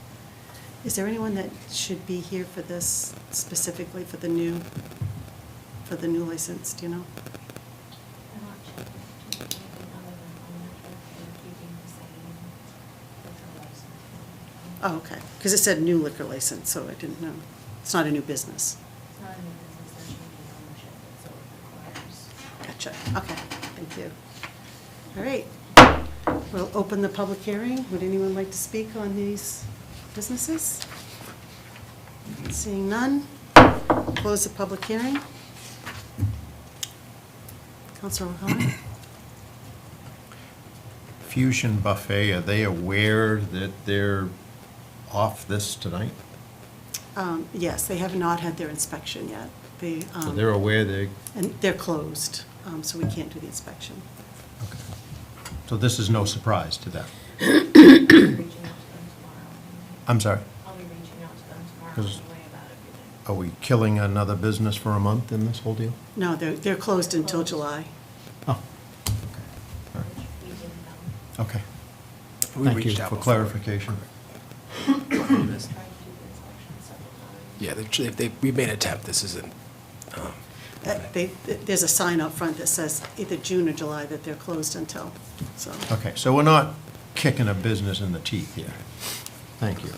Is there anyone that should be here for this specifically for the new license? Do you know? Oh, okay. Because it said new liquor license, so I didn't know. It's not a new business. It's not a new business, there should be ownership, so it requires. Gotcha. Okay. Thank you. All right. We'll open the public hearing. Would anyone like to speak on these businesses? Seeing none, close the public hearing. Councilor O'Connor? Fusion Buffet, are they aware that they're off this tonight? Yes, they have not had their inspection yet. They, So they're aware they, and they're closed, so we can't do the inspection. so this is no surprise to them? Reaching out to them tomorrow. I'm sorry? I'll be reaching out to them tomorrow on Is- the way about everything. Are we killing another business for a month in this whole deal? No, they're closed until July. Oh, We didn't know. okay. We Thank you reached out for before. clarification. Tried to do the inspection several times. Yeah, we made an attempt. This isn't, There's a sign out front that says either June or July that they're closed until, so. Okay, so we're not kicking a business in the teeth here. Thank you.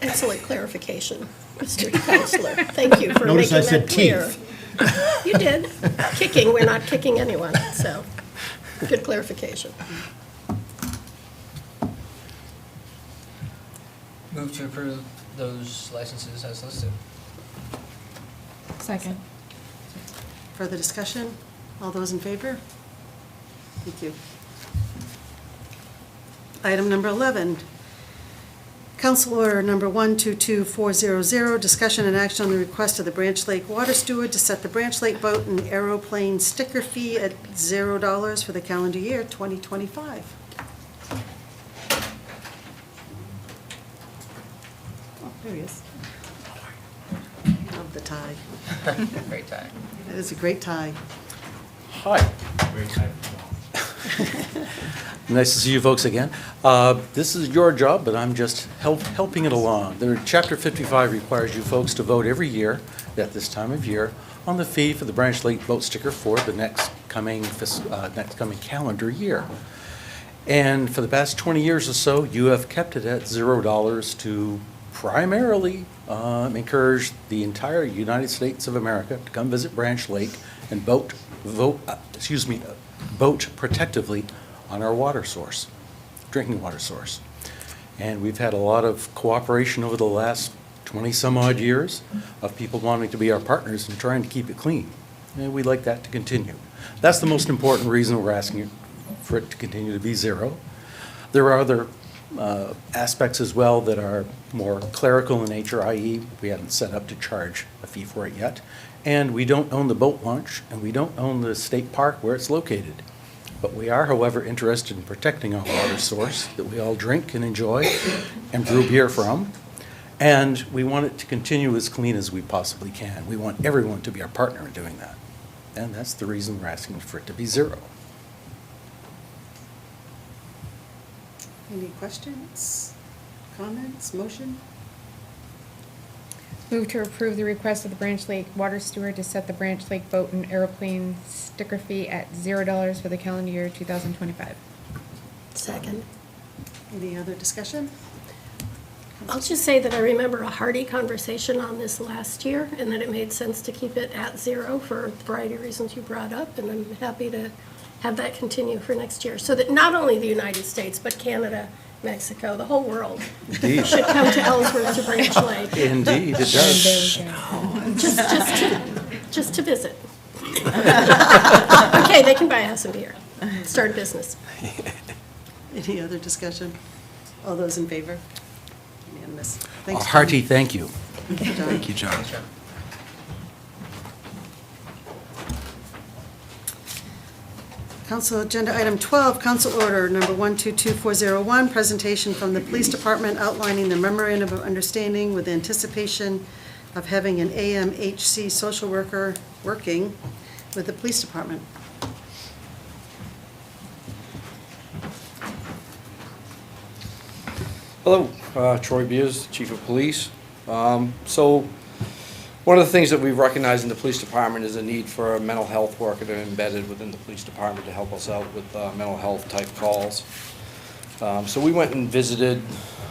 Excellent clarification, Mr. Councilor. Thank you for Notice making I said that clear. teeth. You did. Kicking, we're not kicking anyone, so good clarification. Move to approve those licenses as listed. Second. Further discussion? All those in favor? Thank you. Item number 11, Council Order Number 122400, discussion and action on the request of the Branch Lake Water Steward to set the Branch Lake Boat and Aeroplane sticker fee at $0 for the calendar year 2025. Oh, there he is. Love the tie. Great tie. It is a great tie. Hi. Nice to see you folks again. This is your job, but I'm just helping it along. Chapter 55 requires you folks to vote every year at this time of year on the fee for the Branch Lake Boat Sticker for the next coming calendar year. And for the past 20 years or so, you have kept it at $0 to primarily encourage the entire United States of America to come visit Branch Lake and boat protectively on our water source, drinking water source. And we've had a lot of cooperation over the last 20-some-odd years of people wanting to be our partners and trying to keep it clean. And we'd like that to continue. That's the most important reason we're asking for it to continue to be $0. There are other aspects as well that are more clerical in nature, i.e. we haven't set up to charge a fee for it yet. And we don't own the boat launch, and we don't own the state park where it's located. But we are, however, interested in protecting our water source that we all drink and enjoy and brew beer from. And we want it to continue as clean as we possibly can. We want everyone to be our partner in doing that. And that's the reason we're asking for it to be $0. Any questions, comments, motion? Move to approve the request of the Branch Lake Water Steward to set the Branch Lake Boat and Aeroplane sticker fee at $0 for the calendar year 2025. Second. Any other discussion? I'll just say that I remember a hearty conversation on this last year, and that it made sense to keep it at $0 for a variety of reasons you brought up, and I'm happy to have that continue for next year, so that not only the United States, but Canada, Mexico, the whole world Indeed. should come to Ellsworth to Branch Lake. Indeed, it does. Just to visit. Okay, they can buy a house and beer, start a business. Any other discussion? All those in favor? Unanimous. A Thanks, John. hearty thank you. thank you, John. Council Agenda Item 12, Council Order Number 122401, presentation from the Police Department outlining the memorandum of understanding with anticipation of having an AMHC social worker working with the Police Department. Hello, Troy Beers, Chief of Police. So, one of the things that we've recognized in the police department is a need for a mental health worker to embedded within the police department to help us out with mental health type calls. So we went and visited,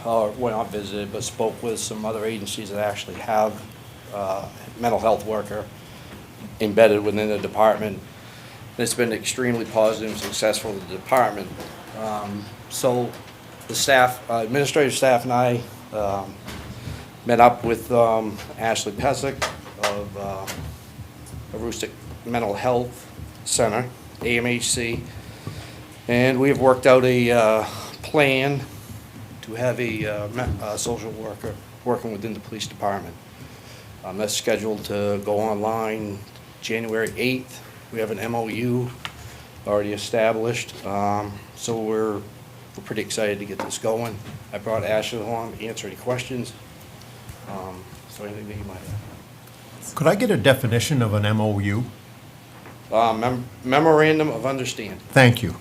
well not visited, but spoke with some other agencies that actually have mental health worker embedded within the department. And it's been extremely positive and successful in the department. So the staff, administrative staff and I met up with Ashley Pesic of Aroostook Mental Health Center, AMHC, and we have worked out a plan to have a social worker working within the police department. That's scheduled to go online January 8th. We have an MOU already established, so we're pretty excited to get this going. I brought Ashley along to answer any questions, so anything that you might have. Could I get a definition of an MOU? Memorandum of Understanding. Thank you.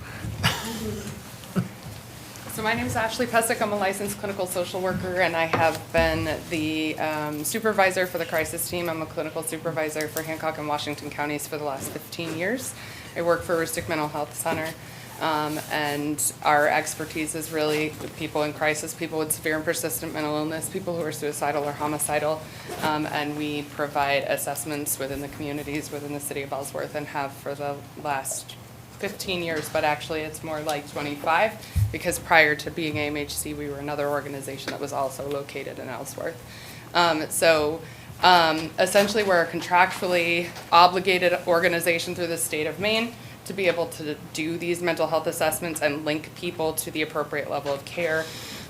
So my name is Ashley Pesic. I'm a licensed clinical social worker, and I have been the supervisor for the crisis team. I'm a clinical supervisor for Hancock and Washington counties for the last 15 years. I work for Rustic Mental Health Center, and our expertise is really people in crisis, people with severe and persistent mental illness, people who are suicidal or homicidal, and we provide assessments within the communities within the city of Ellsworth and have for the last 15 years, but actually it's more like 25, because prior to being AMHC, we were another organization that was also located in Ellsworth. Essentially, we're a contractually obligated organization through the state of Maine to be able to do these mental health assessments and link people to the appropriate level of care.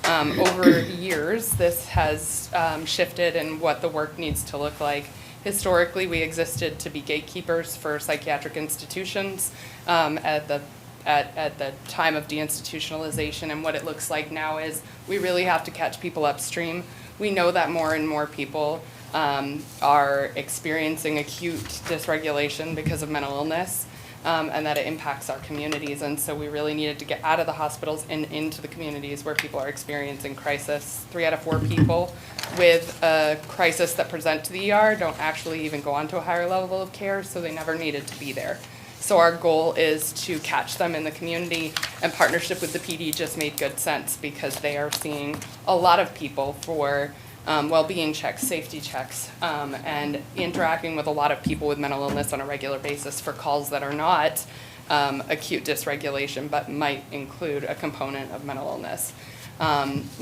Over years, this has shifted in what the work needs to look like. Historically, we existed to be gatekeepers for psychiatric institutions at the time of deinstitutionalization, and what it looks like now is we really have to catch people upstream. We know that more and more people are experiencing acute dysregulation because of mental illness, and that it impacts our communities, and so we really needed to get out of the hospitals and into the communities where people are experiencing crisis. 3 out of 4 people with a crisis that present to the ER don't actually even go on to a higher level of care, so they never needed to be there. So our goal is to catch them in the community, and partnership with the PD just made good sense because they are seeing a lot of people for well-being checks, safety checks, and interacting with a lot of people with mental illness on a regular basis for calls that are not acute dysregulation, but might include a component of mental illness.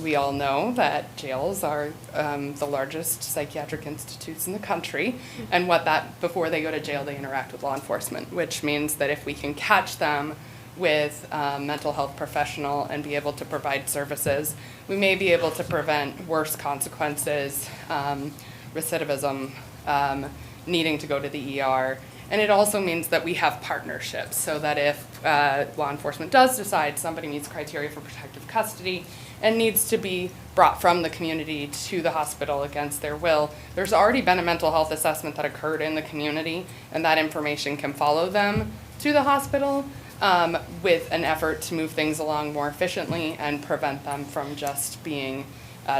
We all know that jails are the largest psychiatric institutes in the country, and before they go to jail, they interact with law enforcement, which means that if we can catch them with a mental health professional and be able to provide services, we may be able to prevent worse consequences, recidivism, needing to go to the ER. And it also means that we have partnerships, so that if law enforcement does decide somebody meets criteria for protective custody and needs to be brought from the community to the hospital against their will, there's already been a mental health assessment that occurred in the community, and that information can follow them to the hospital with an effort to move things along more efficiently and prevent them from just being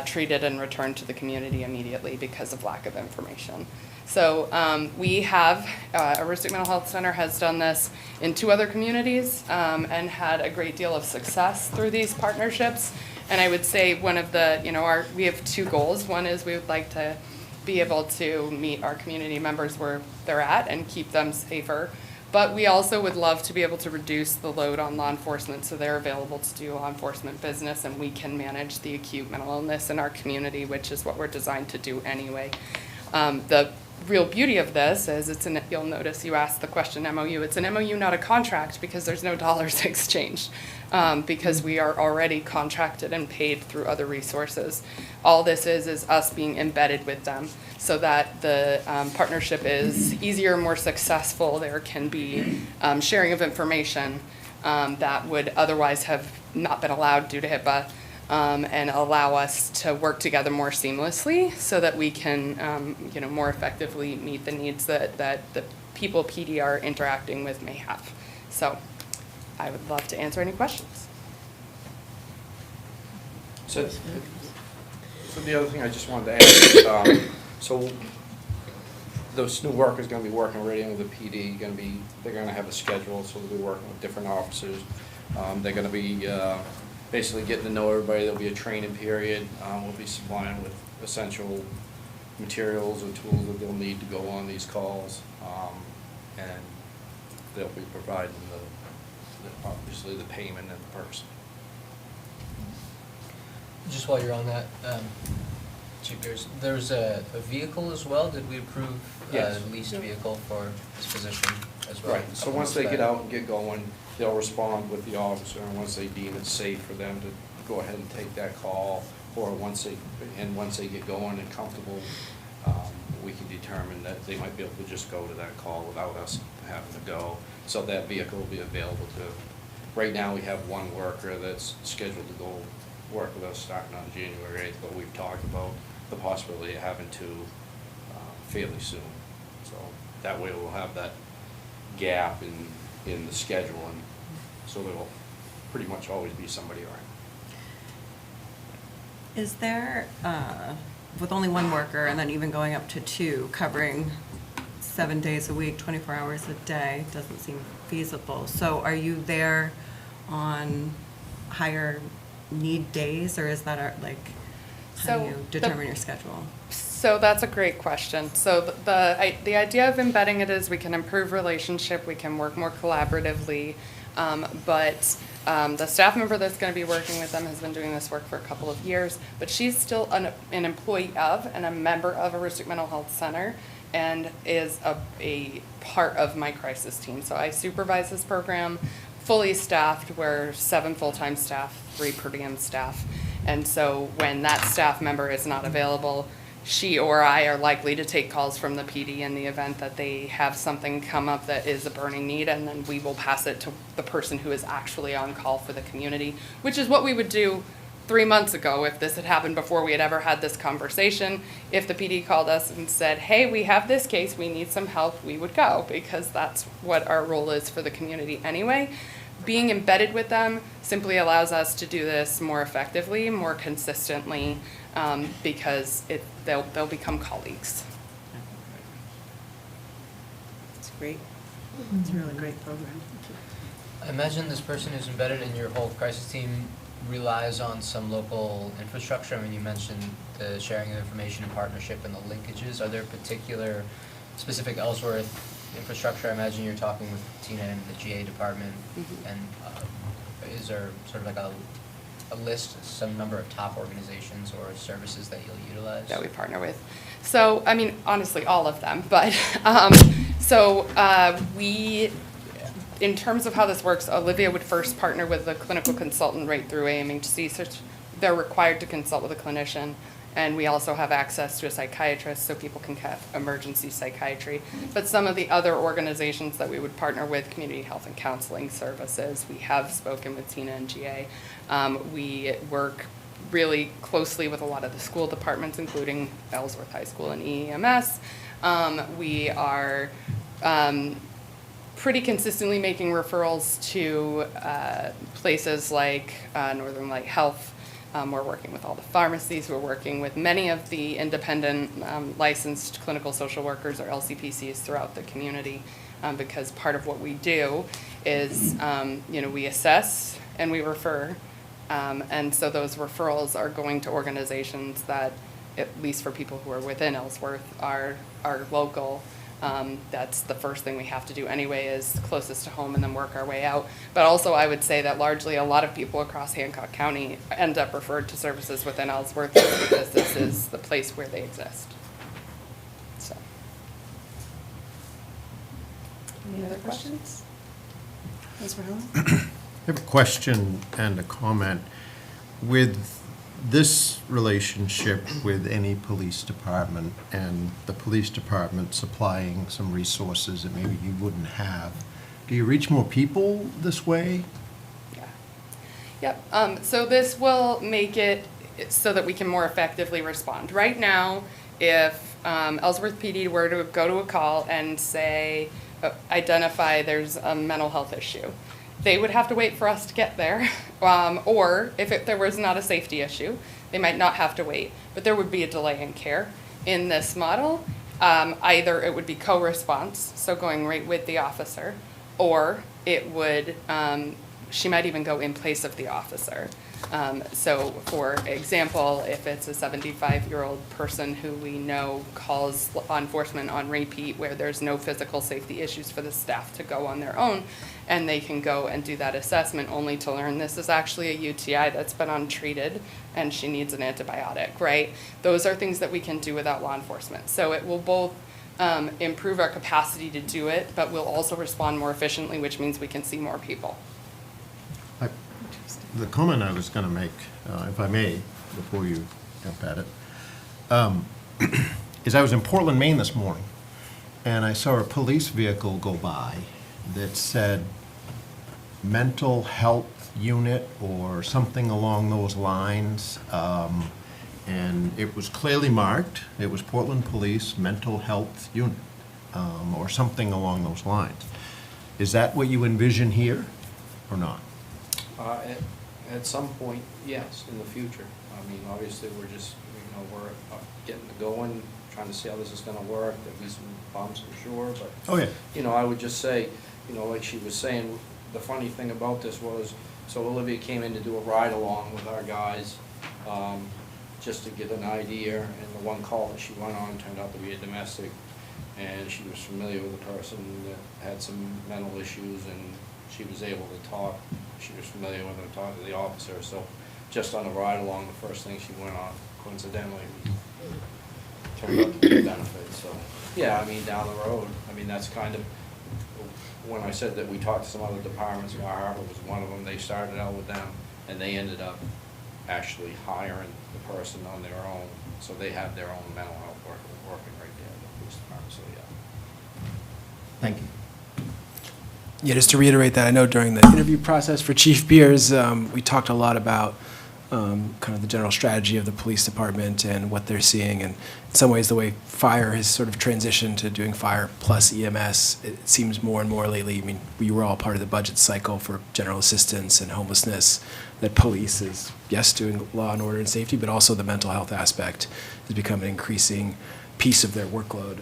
treated and returned to the community immediately because of lack of information. So we have, Rustic Mental Health Center has done this in 2 other communities and had a great deal of success through these partnerships. And I would say one of the, we have 2 goals. One is we would like to be able to meet our community members where they're at and keep them safer. But we also would love to be able to reduce the load on law enforcement so they're available to do law enforcement business, and we can manage the acute mental illness in our community, which is what we're designed to do anyway. The real beauty of this is you'll notice you asked the question MOU. It's an MOU, not a contract, because there's no dollars exchanged, because we are already contracted and paid through other resources. All this is us being embedded with them so that the partnership is easier, more successful. There can be sharing of information that would otherwise have not been allowed due to HIPAA, and allow us to work together more seamlessly so that we can, more effectively meet the needs that the people PD are interacting with may have. So I would love to answer any questions. So the other thing I just wanted to add is, so those new workers are going to be working already with the PD. They're going to have a schedule, so they'll be working with different officers. They're going to be basically getting to know everybody. There'll be a training period. We'll be supplying with essential materials or tools that they'll need to go on these calls, and they'll be providing obviously the payment and the person. Just while you're on that, Chief, there's a vehicle as well. Did we approve Yes. a leased vehicle for this position as well? Right, so once they get out and get going, they'll respond with the officer, and once they deem it safe for them to go ahead and take that call, or once they get going and comfortable, we can determine that they might be able to just go to that call without us having to go. So that vehicle will be available to, right now we have one worker that's scheduled to go work with us starting on January 8th, but we've talked about the possibility of having two fairly soon. So that way we'll have that gap in the schedule, and so there will pretty much always be somebody around. Is there, with only one worker and then even going up to two, covering 7 days a week, 24 hours a day, doesn't seem feasible. So are you there on higher need days, or is that like, how do you determine your schedule? So that's a great question. So the idea of embedding it is we can improve relationship, we can work more collaboratively, but the staff member that's going to be working with them has been doing this work for a couple of years, but she's still an employee of and a member of a Aroostook Mental Health Center and is a part of my crisis team. So I supervise this program, fully staffed. We're 7 full-time staff, 3 per diem staff. And so when that staff member is not available, she or I are likely to take calls from the PD in the event that they have something come up that is a burning need, and then we will pass it to the person who is actually on call for the community, which is what we would do 3 months ago if this had happened before we had ever had this conversation. If the PD called us and said, hey, we have this case, we need some help, we would go, because that's what our role is for the community anyway. Being embedded with them simply allows us to do this more effectively, more consistently, because they'll become colleagues. It's great. It's a really great program. I imagine this person who's embedded in your whole crisis team relies on some local infrastructure. I mean, you mentioned the sharing of information and partnership and the linkages. Are there particular specific Ellsworth infrastructure? I imagine you're talking with Tina and the GA department, and is there sort of like a list, some number of top organizations or services that you'll utilize? That we partner with. So, I mean, honestly, all of them, but, we, in terms of how this works, Olivia would first partner with the clinical consultant right through AMHC, so they're required to consult with a clinician. And we also have access to a psychiatrist so people can have emergency psychiatry. But some of the other organizations that we would partner with, community health and counseling services, we have spoken with Tina and GA. We work really closely with a lot of the school departments, including Ellsworth High School and EEMS. We are pretty consistently making referrals to places like Northern Light Health. We're working with all the pharmacies. We're working with many of the independent licensed clinical social workers or LCPCs throughout the community, because part of what we do is, we assess and we refer. And so those referrals are going to organizations that, at least for people who are within Ellsworth, are local. That's the first thing we have to do anyway, is closest to home and then work our way out. But also I would say that largely a lot of people across Hancock County end up referred to services within Ellsworth because this is the place where they exist. So. Any other questions? Councilor Helen? I have a question and a comment. With this relationship with any police department and the police department supplying some resources that maybe you wouldn't have, do you reach more people this way? Yep, so this will make it so that we can more effectively respond. Right now, if Ellsworth PD were to go to a call and say, identify there's a mental health issue, they would have to wait for us to get there. Or if there was not a safety issue, they might not have to wait, but there would be a delay in care. In this model, either it would be co-response, so going right with the officer, or it would, she might even go in place of the officer. So for example, if it's a 75-year-old person who we know calls law enforcement on repeat where there's no physical safety issues for the staff to go on their own, and they can go and do that assessment only to learn this is actually a UTI that's been untreated and she needs an antibiotic, right? Those are things that we can do without law enforcement. So it will both improve our capacity to do it, but we'll also respond more efficiently, which means we can see more people. The comment I was going to make, if I may, before you jump at it, is I was in Portland, Maine this morning, and I saw a police vehicle go by that said mental health unit or something along those lines. And it was clearly marked. It was Portland Police Mental Health Unit, or something along those lines. Is that what you envision here, or not? At some point, yes, in the future. I mean, obviously, we're just, we're getting it going, trying to see how this is gonna work. There'll be some bumps, I'm sure, but. Oh, yeah. I would just say, like she was saying, the funny thing about this was, so Olivia came in to do a ride-along with our guys, just to get an idea, and the one call that she went on turned out to be a domestic, and she was familiar with a person that had some mental issues, and she was able to talk. She was familiar with her, talk to the officer, so just on the ride-along, the first thing she went on, coincidentally, turned out to be a benefit, so, yeah, I mean, down the road, I mean, that's kind of, when I said that we talked to some other departments, ARPA was one of them, they started out with them, and they ended up actually hiring the person on their own, so they have their own mental health worker working right there at the police department, so yeah. Thank you. Yeah, just to reiterate that, I know during the interview process for Chief Beers, we talked a lot about kind of the general strategy of the police department and what they're seeing. And in some ways, the way fire has sort of transitioned to doing fire plus EMS, it seems more and more lately, I mean, we were all part of the budget cycle for general assistance and homelessness, that police is, yes, doing law and order and safety, but also the mental health aspect has become an increasing piece of their workload.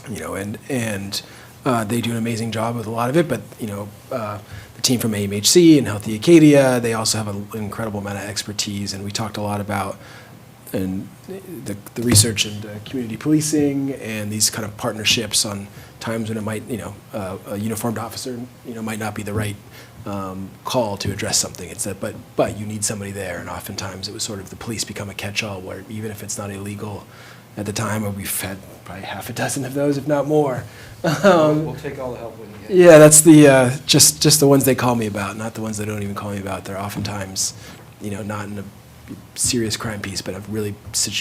They do an amazing job with a lot of it, but, the team from AMHC and Healthy Acadia, they also have an incredible amount of expertise, and we talked a lot about the research into community policing and these kind of partnerships on times when it might, a uniformed officer, might not be the right call to address something. It's that, but you need somebody there, and oftentimes it was sort of the police become a catch-all where even if it's not illegal at the time, we've had probably half a dozen of those, if not more. We'll take all the help we can get. Yeah, that's the just the ones they call me about, not the ones they don't even call me about. They're oftentimes, not in a serious crime piece, but a really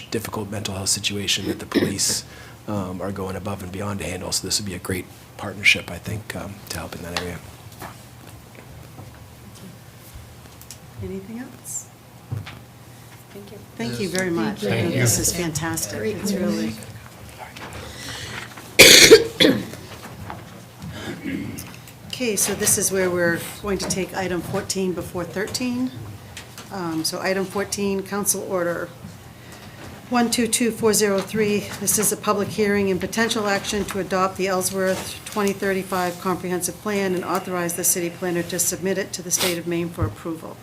difficult mental health situation that the police are going above and beyond to handle. So this would be a great partnership, I think, to help in that area. Anything else? Thank you. Thank you very much. Thank you. This is fantastic. It's really. Okay, so this is where we're going to take item 14 before 13. So item 14, council order 122403. This is a public hearing and potential action to adopt the Ellsworth 2035 comprehensive plan and authorize the city planner to submit it to the state of Maine for approval.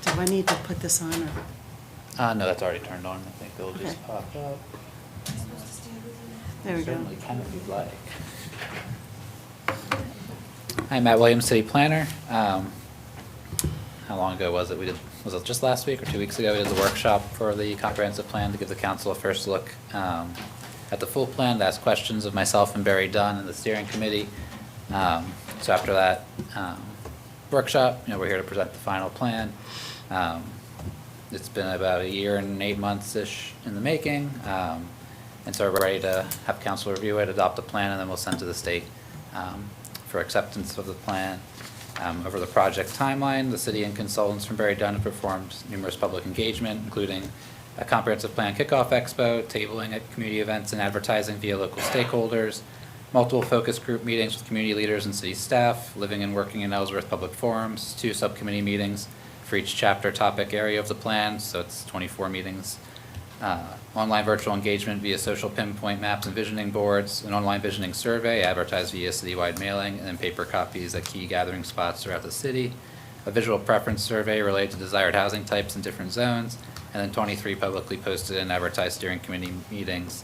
Do I need to put this on, or? No, that's already turned on. I think it'll just Okay. pop up. There we go. Certainly can if you'd like. Hi, Matt Williams, City Planner. How long ago was it? Was it just last week or 2 weeks ago? We did the workshop for the comprehensive plan to give the council a first look at the full plan, to ask questions of myself and Barry Dunn and the steering committee. So after that workshop, we're here to present the final plan. It's been about 1 year and 8 months-ish in the making. And so we're ready to have council review it, adopt the plan, and then we'll send to the state for acceptance of the plan. Over the project timeline, the city and consultants from Barry Dunn have performed numerous public engagement, including a comprehensive plan kickoff expo, tabling at community events and advertising via local stakeholders, multiple focus group meetings with community leaders and city staff, living and working in Ellsworth public forums, 2 subcommittee meetings for each chapter topic area of the plan, so it's 24 meetings. Online virtual engagement via social pinpoint maps and visioning boards, an online visioning survey advertised via citywide mailing, and then paper copies at key gathering spots throughout the city, a visual preference survey related to desired housing types in different zones, and then 23 publicly posted and advertised steering committee meetings,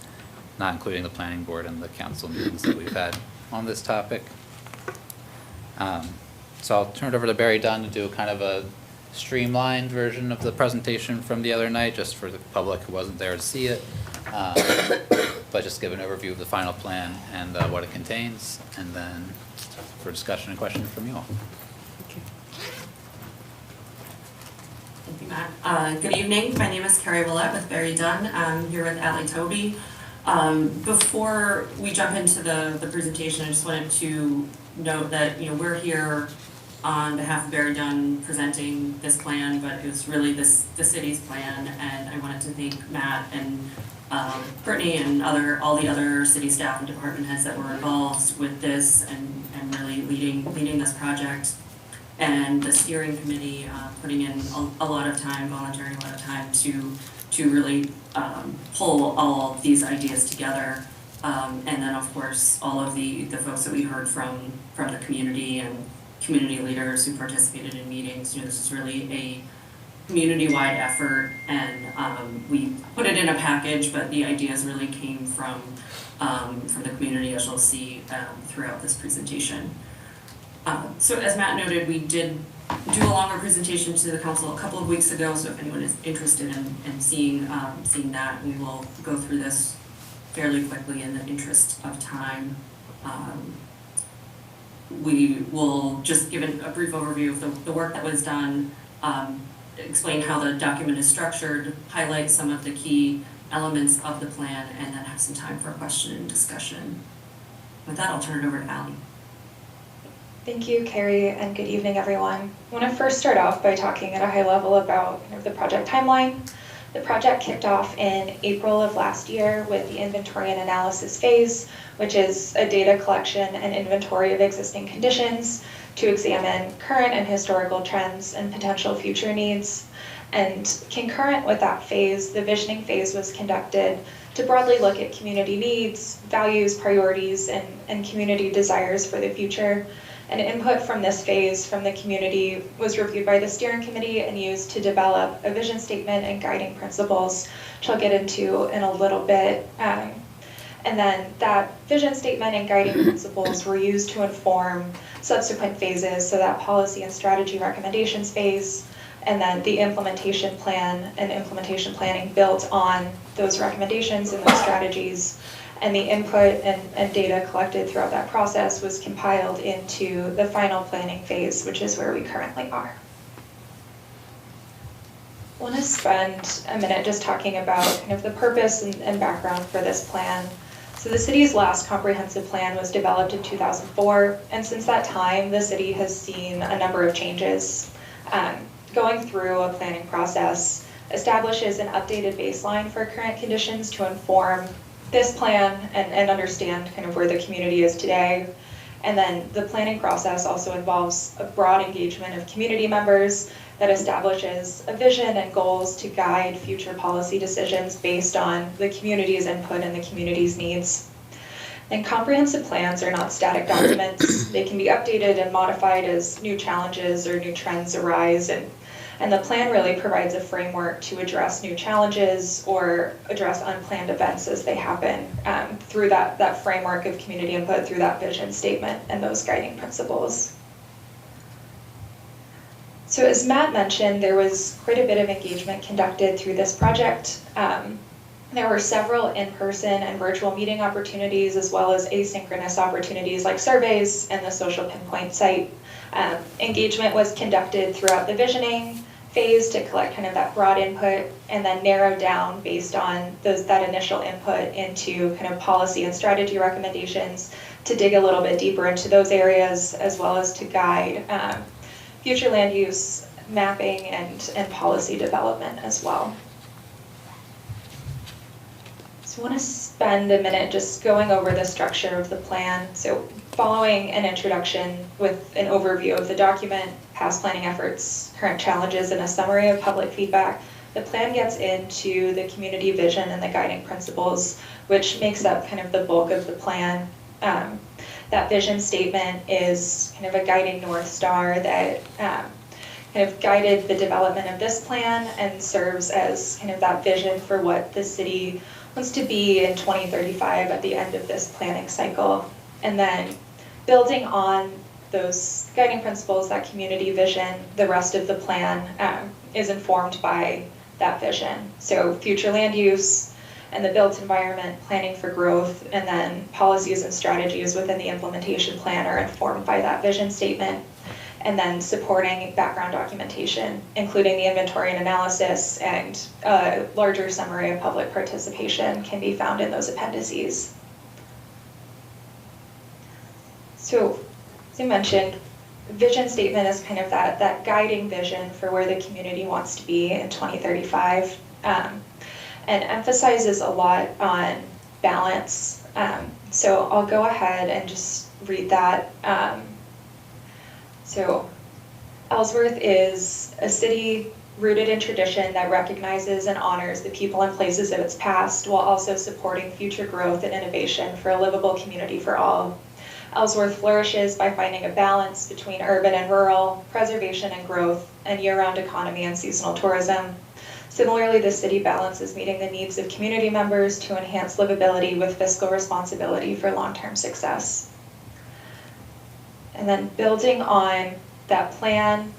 not including the planning board and the council meetings that we've had on this topic. So I'll turn it over to Barry Dunn to do kind of a streamlined version of the presentation from the other night, just for the public who wasn't there to see it, but just give an overview of the final plan and what it contains, and then for discussion and questions from you all. Thank you, Matt. Good evening. My name is Carrie Willett with Barry Dunn. I'm here with Ally Toby. Before we jump into the presentation, I just wanted to note that, we're here on behalf of Barry Dunn presenting this plan, but it was really the city's plan, and I wanted to thank Matt and Brittany and all the other city staff and department heads that were involved with this and really leading this project. And the steering committee putting in a lot of time, volunteering a lot of time to really pull all of these ideas together. And then, of course, all of the folks that we heard from the community and community leaders who participated in meetings. This is really a community-wide effort, and we put it in a package, but the ideas really came from the community, as you'll see throughout this presentation. So as Matt noted, we did do a longer presentation to the council a couple of weeks ago, so if anyone is interested in seeing that, we will go through this fairly quickly in the interest of time. We will just give a brief overview of the work that was done, explain how the document is structured, highlight some of the key elements of the plan, and then have some time for question and discussion. With that, I'll turn it over to Ally. Thank you, Carrie, and good evening, everyone. I want to first start off by talking at a high level about the project timeline. The project kicked off in April of last year with the inventory and analysis phase, which is a data collection and inventory of existing conditions to examine current and historical trends and potential future needs. And concurrent with that phase, the visioning phase was conducted to broadly look at community needs, values, priorities, and community desires for the future. And input from this phase from the community was reviewed by the steering committee and used to develop a vision statement and guiding principles, which I'll get into in a little bit. And then that vision statement and guiding principles were used to inform subsequent phases, so that policy and strategy recommendations phase, and then the implementation plan and implementation planning built on those recommendations and those strategies. And the input and data collected throughout that process was compiled into the final planning phase, which is where we currently are. I want to spend a minute just talking about the purpose and background for this plan. So the city's last comprehensive plan was developed in 2004, and since that time, the city has seen a number of changes. Going through a planning process establishes an updated baseline for current conditions to inform this plan and understand where the community is today. And then the planning process also involves a broad engagement of community members that establishes a vision and goals to guide future policy decisions based on the community's input and the community's needs. And comprehensive plans are not static documents. They can be updated and modified as new challenges or new trends arise, and the plan really provides a framework to address new challenges or address unplanned events as they happen through that framework of community input, through that vision statement and those guiding principles. So as Matt mentioned, there was quite a bit of engagement conducted through this project. There were several in-person and virtual meeting opportunities, as well as asynchronous opportunities like surveys and the social pinpoint site. Engagement was conducted throughout the visioning phase to collect that broad input and then narrow down based on that initial input into policy and strategy recommendations to dig a little bit deeper into those areas, as well as to guide future land use mapping and policy development as well. So I want to spend a minute just going over the structure of the plan. So following an introduction with an overview of the document, past planning efforts, current challenges, and a summary of public feedback, the plan gets into the community vision and the guiding principles, which makes up the bulk of the plan. That vision statement is a guiding North Star that guided the development of this plan and serves as that vision for what the city wants to be in 2035 at the end of this planning cycle. And then building on those guiding principles, that community vision, the rest of the plan is informed by that vision. So future land use and the built environment, planning for growth, and then policies and strategies within the implementation plan are informed by that vision statement. and then supporting background documentation, including the inventory and analysis, and a larger summary of public participation can be found in those appendices. So, as I mentioned, vision statement is kind of that guiding vision for where the community wants to be in 2035, and emphasizes a lot on balance. So I'll go ahead and just read that. So Ellsworth is a city rooted in tradition that recognizes and honors the people and places of its past, while also supporting future growth and innovation for a livable community for all. Ellsworth flourishes by finding a balance between urban and rural, preservation and growth, and year-round economy and seasonal tourism. Similarly, the city balances meeting the needs of community members to enhance livability with fiscal responsibility for long-term success. And then building on that plan,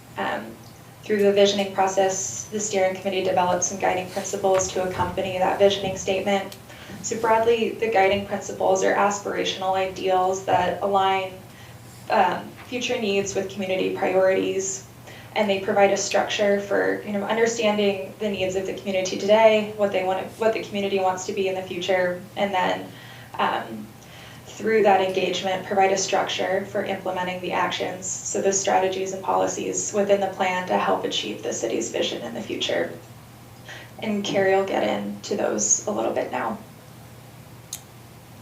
through the visioning process, the steering committee developed some guiding principles to accompany that visioning statement. So broadly, the guiding principles are aspirational ideals that align future needs with community priorities, and they provide a structure for understanding the needs of the community today, what the community wants to be in the future, and then through that engagement, provide a structure for implementing the actions, so the strategies and policies within the plan to help achieve the city's vision in the future. And Carrie will get into those a little bit now.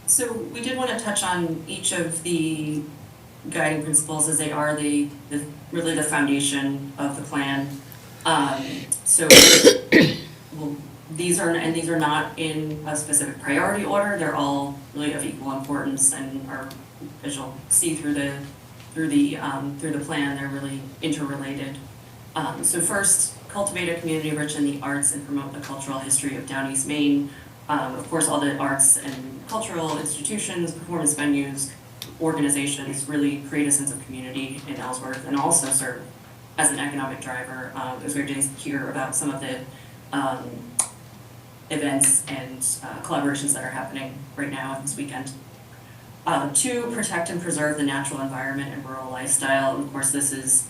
So we did want to touch on each of the guiding principles, as they are really the foundation of the plan. These are not in a specific priority order. They're all really of equal importance, and are, as you'll see through the plan, they're really interrelated. So first, cultivate a community rich in the arts and promote the cultural history of Down East Maine. Of course, all the arts and cultural institutions, performance venues, organizations really create a sense of community in Ellsworth, and also serve as an economic driver. It was great to hear about some of the events and collaborations that are happening right now this weekend. 2, protect and preserve the natural environment and rural lifestyle. And of course, this is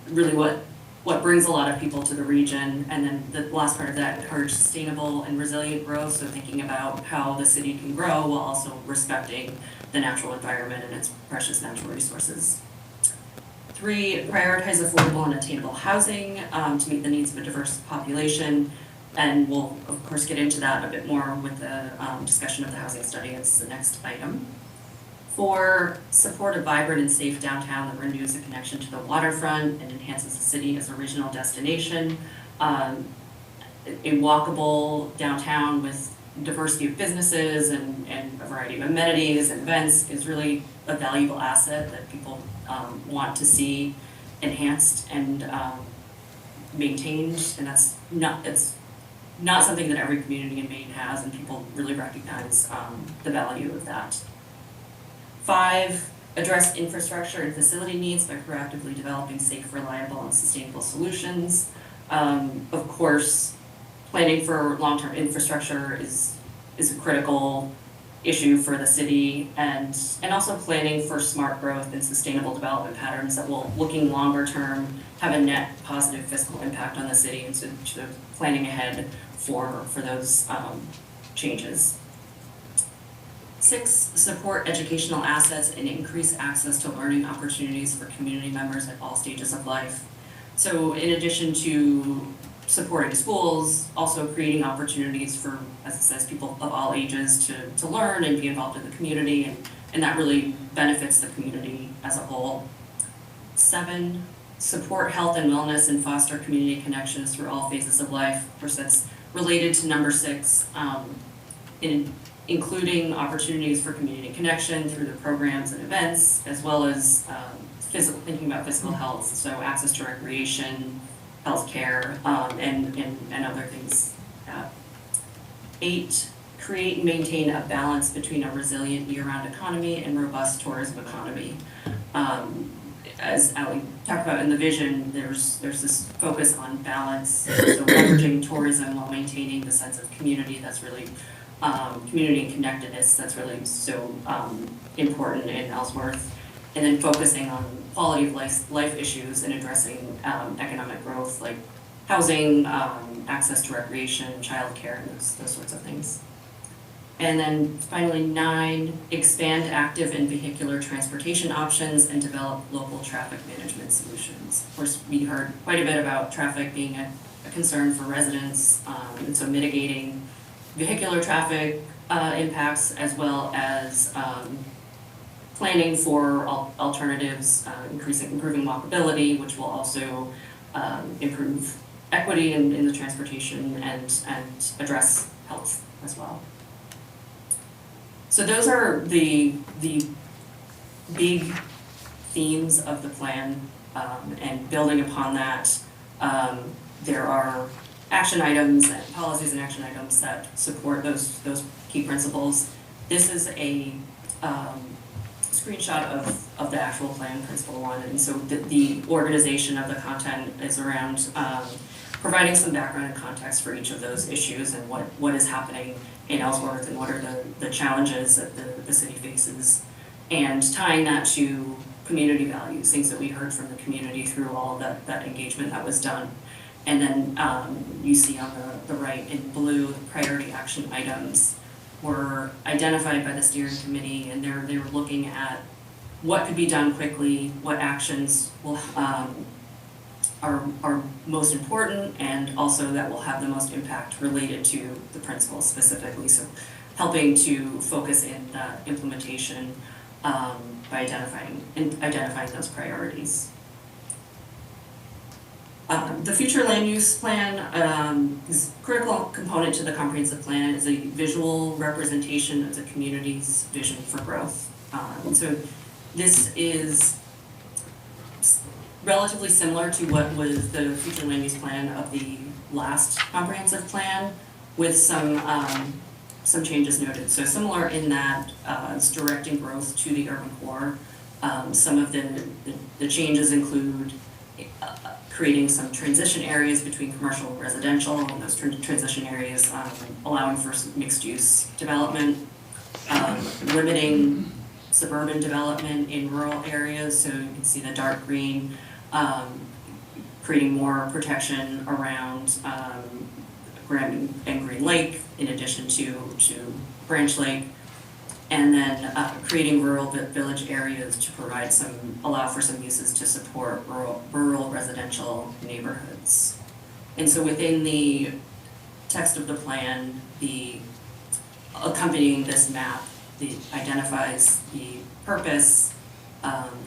really what brings a lot of people to the region. And then the last part of that, encourage sustainable and resilient growth. So thinking about how the city can grow while also respecting the natural environment and its precious natural resources. 3, prioritize affordable and attainable housing to meet the needs of a diverse population. And we'll, of course, get into that a bit more with the discussion of the housing study as the next item. 4, support a vibrant and safe downtown that renews the connection to the waterfront and enhances the city as a regional destination. A walkable downtown with diversity of businesses and a variety of amenities and events is really a valuable asset that people want to see enhanced and maintained, and it's not something that every community in Maine has, and people really recognize the value of that. 5, address infrastructure and facility needs by proactively developing safe, reliable, and sustainable solutions. Of course, planning for long-term infrastructure is a critical issue for the city, and also planning for smart growth and sustainable development patterns that will, looking longer term, have a net positive fiscal impact on the city, and so planning ahead for those changes. 6, support educational assets and increase access to learning opportunities for community members at all stages of life. So in addition to supporting schools, also creating opportunities for, as it says, people of all ages to learn and be involved in the community, and that really benefits the community as a whole. 7, support health and wellness and foster community connections through all phases of life. Of course, that's related to number 6, in including opportunities for community connection through the programs and events, as well as thinking about physical health, so access to recreation, healthcare, and other things. 8, create and maintain a balance between a resilient year-round economy and robust tourism economy. As Ali talked about in the vision, there's this focus on balance, so leveraging tourism while maintaining the sense of community that's really community and connectedness that's really so important in Ellsworth. and then focusing on quality of life issues and addressing economic growth like housing, access to recreation, childcare, and those sorts of things. And then finally, 9, expand active and vehicular transportation options and develop local traffic management solutions. Of course, we heard quite a bit about traffic being a concern for residents, and so mitigating vehicular traffic impacts as well as planning for alternatives, improving walkability, which will also improve equity in the transportation and address health as well. So those are the big themes of the plan, and building upon that, there are action items and policies and action items that support those key principles. This is a screenshot of the actual plan, Principle 1, and so the organization of the content is around providing some background and context for each of those issues and what is happening in Ellsworth and what are the challenges that the city faces, and tying that to community values, things that we heard from the community through all of that engagement that was done. And then you see on the right in blue, the priority action items were identified by the steering committee, and they were looking at what could be done quickly, what actions will are most important, and also that will have the most impact related to the principles specifically. So helping to focus in the implementation by identifying those priorities. The future land use plan is a critical component to the comprehensive plan. It is a visual representation of the community's vision for growth. So this is relatively similar to what was the future land use plan of the last comprehensive plan, with some changes noted. So similar in that it's directing growth to the urban core. Some of the changes include creating some transition areas between commercial and residential, and those transition areas allowing for mixed use development, limiting suburban development in rural areas, so you can see the dark green, creating more protection around Grand and Green Lake in addition to Branch Lake, and then creating rural village areas to provide allow for some uses to support rural residential neighborhoods. And so within the text of the plan, accompanying this map, identifies the purpose,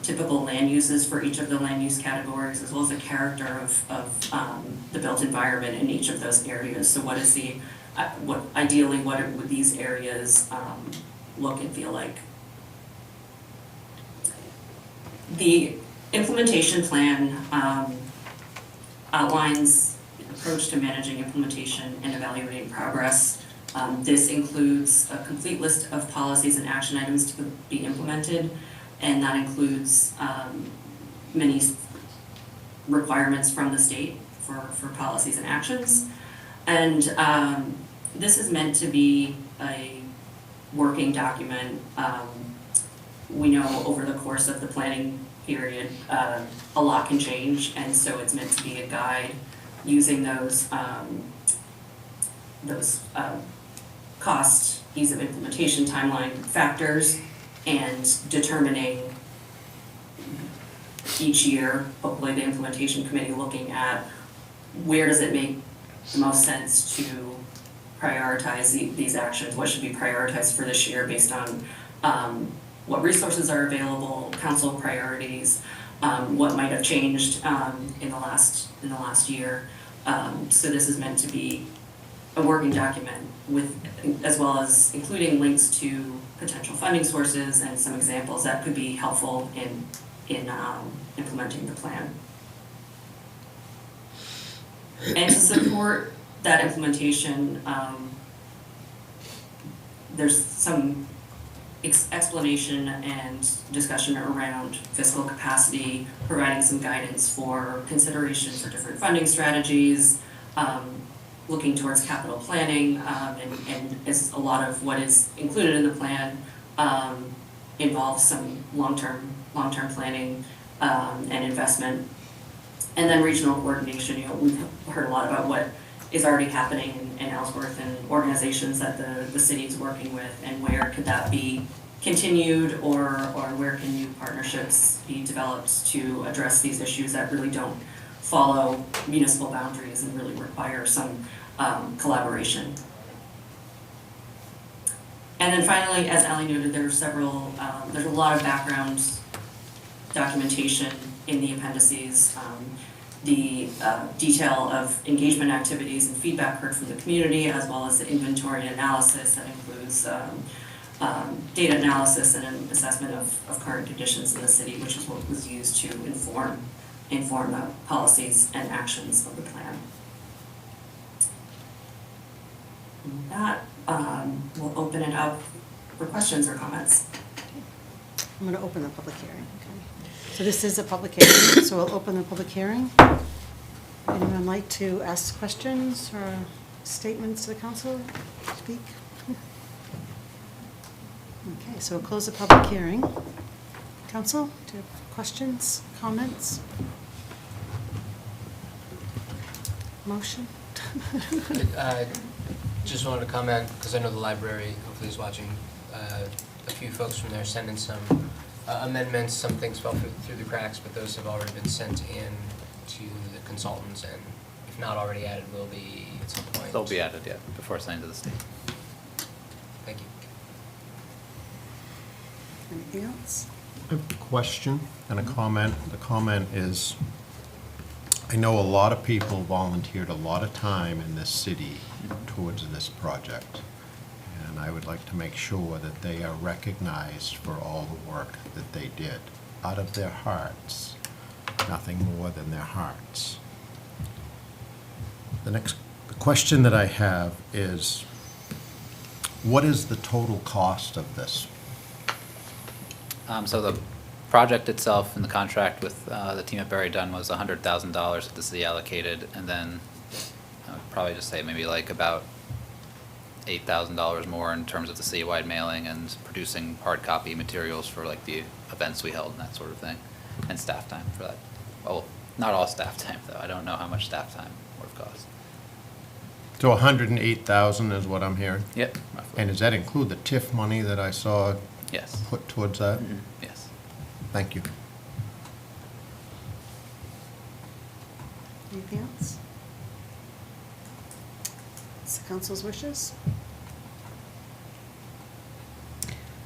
typical land uses for each of the land use categories, as well as the character of the built environment in each of those areas. So what is ideally what would these areas look and feel like? The implementation plan outlines the approach to managing implementation and evaluating progress. This includes a complete list of policies and action items to be implemented, and that includes many requirements from the state for policies and actions. And this is meant to be a working document. We know over the course of the planning period, a lot can change, and so it's meant to be a guide using those cost, ease of implementation, timeline factors, and determining each year, hopefully the implementation committee looking at where does it make the most sense to prioritize these actions, what should be prioritized for this year based on what resources are available, council priorities, what might have changed in the last year. So this is meant to be a working document as well as including links to potential funding sources and some examples that could be helpful in implementing the plan. And to support that implementation, there's some explanation and discussion around fiscal capacity, providing some guidance for consideration for different funding strategies, looking towards capital planning, and as a lot of what is included in the plan involves some long-term long-term planning, and investment. And then regional coordination, we've heard a lot about what is already happening in Ellsworth and organizations that the city is working with, and where could that be continued, or where can new partnerships be developed to address these issues that really don't follow municipal boundaries and really require some collaboration. And then finally, as Ally noted, there's a lot of background documentation in the appendices. The detail of engagement activities and feedback heard from the community, as well as the inventory and analysis that includes data analysis and an assessment of current conditions in the city, which is what was used to inform the policies and actions of the plan. And with that, we'll open it up for questions or comments. I'm going to open the public hearing. Okay. So this is a public hearing, so we'll open the public hearing. Anyone like to ask questions or statements to the council? Speak? Okay, so we'll close the public hearing. Council, do you have questions, comments? Motion? Just wanted to comment, because I know the library hopefully is watching, a few folks from there sent in some amendments. Some things fell through the cracks, but those have already been sent in to the consultants, and if not already added, will be at some point. They'll be added, yeah, before sending to the state. Thank you. Anything else? I have a question and a comment. The comment is, I know a lot of people volunteered a lot of time in this city towards this project, and I would like to make sure that they are recognized for all the work that they did out of their hearts, nothing more than their hearts. The question that I have is, what is the total cost of this? So the project itself and the contract with the team at Barry Dunn was $100,000 that the city allocated, and then I would probably just say maybe like about $8,000 more in terms of the citywide mailing and producing hard copy materials for like the events we held and that sort of thing, and staff time for that. Well, not all staff time though. I don't know how much staff time would have cost. So 108,000 is what I'm hearing? Yep, roughly. And does that include the TIF money that I saw Yes. put towards that? Mm-hmm. Yes. Thank you. Anything else? It's the council's wishes.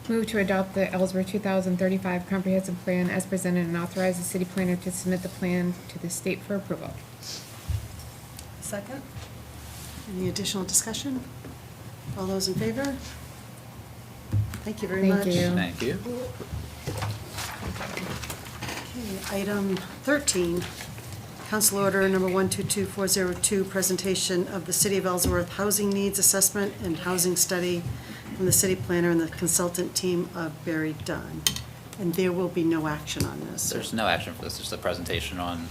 Move to adopt the Ellsworth 2035 comprehensive plan as presented and authorize the city planner to submit the plan to the state for approval. Second. Any additional discussion? All those in favor? Thank you very much. Thank you. Thank you. Okay, item 13, Council Order Number 122402, presentation of the City of Ellsworth Housing Needs Assessment and Housing Study from the city planner and the consultant team of Barry Dunn. And there will be no action on this. There's no action for this, just a presentation on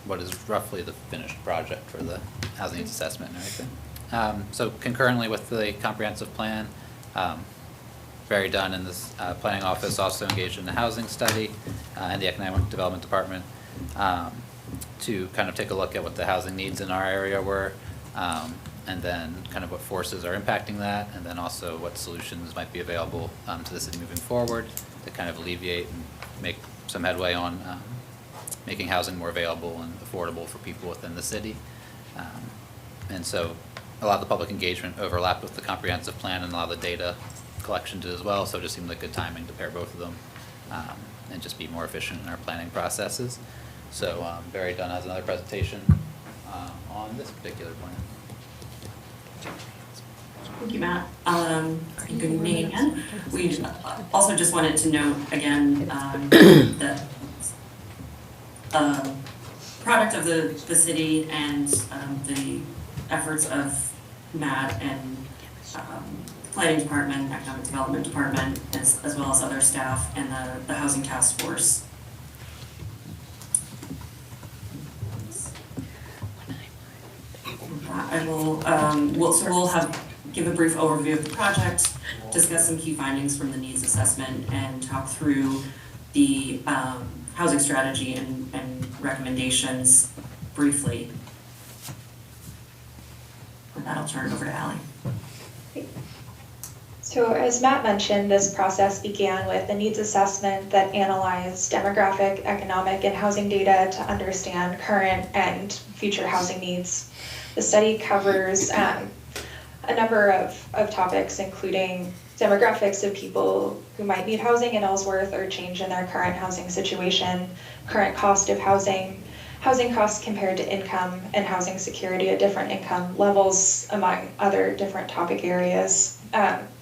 what is roughly the finished project for the housing needs assessment and everything. So concurrently with the comprehensive plan, Barry Dunn in this planning office also engaged in the housing study and the economic development department to kind of take a look at what the housing needs in our area were, and then kind of what forces are impacting that, and then also what solutions might be available to the city moving forward to kind of alleviate and make some headway on making housing more available and affordable for people within the city. And so a lot of the public engagement overlapped with the comprehensive plan, and a lot of the data collection did as well, so it just seemed like good timing to pair both of them and just be more efficient in our planning processes. So Barry Dunn has another presentation on this particular plan. Thank you, Matt. Good evening again. We also just wanted to note again that product of the city and the efforts of Matt and planning department, economic development department, as well as other staff and the housing task force. I will, we'll give a brief overview of the project, discuss some key findings from the needs assessment, and talk through the housing strategy and recommendations briefly. With that, I'll turn it over to Ally. So as Matt mentioned, this process began with a needs assessment that analyzed demographic, economic, and housing data to understand current and future housing needs. The study covers a number of topics, including demographics of people who might need housing in Ellsworth or change in their current housing situation, current cost of housing, housing costs compared to income, and housing security at different income levels, among other different topic areas.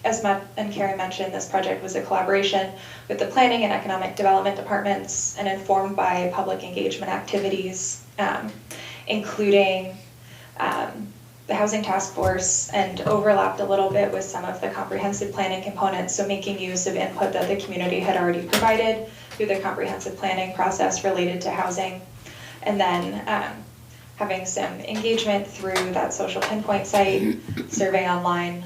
As Matt and Carrie mentioned, this project was a collaboration with the Planning and Economic Development departments and informed by public engagement activities, including the Housing Task Force, and overlapped a little bit with some of the comprehensive planning components, so making use of input that the community had already provided through the comprehensive planning process related to housing, and then having some engagement through that social pinpoint site, survey online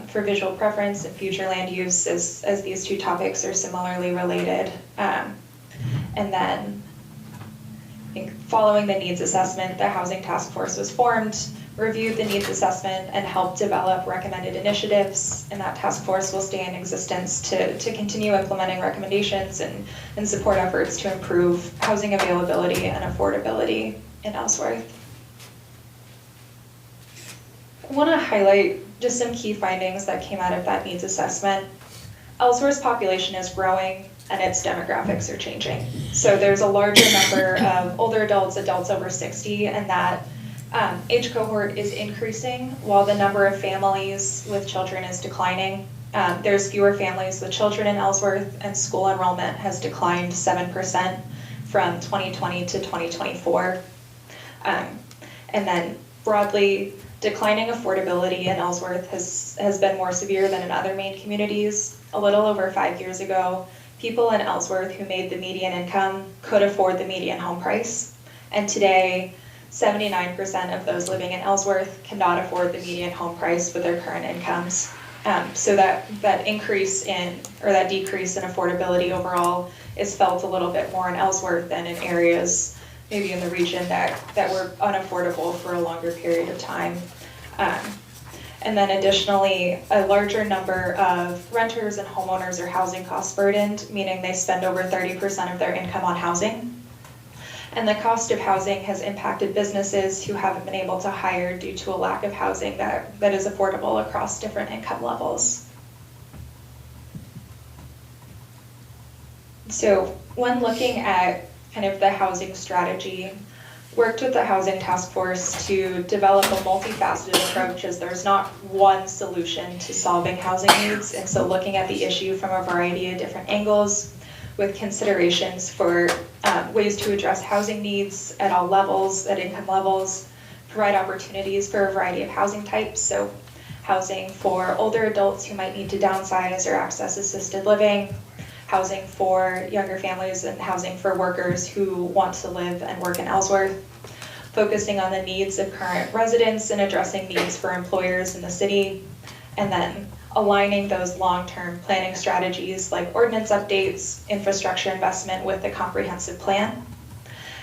for visual preference and future land use, as these two topics are similarly related. And then I think following the needs assessment, the Housing Task Force was formed, reviewed the needs assessment, and helped develop recommended initiatives. And that task force will stay in existence to continue implementing recommendations and support efforts to improve housing availability and affordability in Ellsworth. I want to highlight just some key findings that came out of that needs assessment. Ellsworth's population is growing and its demographics are changing. So there's a larger number of older adults, adults over 60, and that age cohort is increasing while the number of families with children is declining. There's fewer families with children in Ellsworth, and school enrollment has declined 7% from 2020 to 2024. And then broadly, declining affordability in Ellsworth has been more severe than in other main communities. A little over 5 years ago, people in Ellsworth who made the median income could afford the median home price. And today, 79% of those living in Ellsworth cannot afford the median home price with their current incomes. So that increase in, or that decrease in affordability overall is felt a little bit more in Ellsworth than in areas maybe in the region that were unaffordable for a longer period of time. And then additionally, a larger number of renters and homeowners are housing cost burdened, meaning they spend over 30% of their income on housing. And the cost of housing has impacted businesses who haven't been able to hire due to a lack of housing that is affordable across different income levels. So when looking at kind of the housing strategy, worked with the Housing Task Force to develop a multifaceted approach, as there's not one solution to solving housing needs. And so looking at the issue from a variety of different angles with considerations for ways to address housing needs at all levels, at income levels, provide opportunities for a variety of housing types. So housing for older adults who might need to downsize or access assisted living, housing for younger families, and housing for workers who want to live and work in Ellsworth, focusing on the needs of current residents and addressing needs for employers in the city, and then aligning those long-term planning strategies like ordinance updates, infrastructure investment with the comprehensive plan.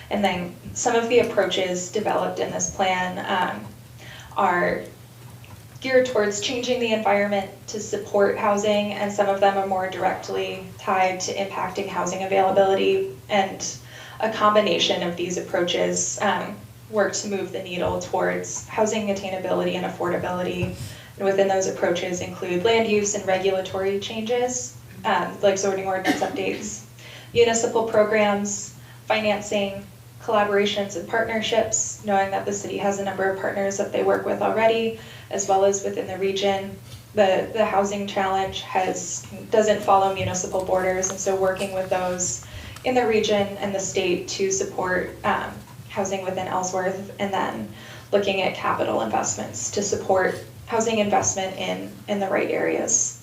And then some of the approaches developed in this plan are geared towards changing the environment to support housing, and some of them are more directly tied to impacting housing availability. And a combination of these approaches work to move the needle towards housing attainability and affordability. And within those approaches include land use and regulatory changes, like zoning ordinance updates, municipal programs, financing, collaborations and partnerships, knowing that the city has a number of partners that they work with already, as well as within the region. The housing challenge doesn't follow municipal borders, and so working with those in the region and the state to support housing within Ellsworth, and then looking at capital investments to support housing investment in the right areas.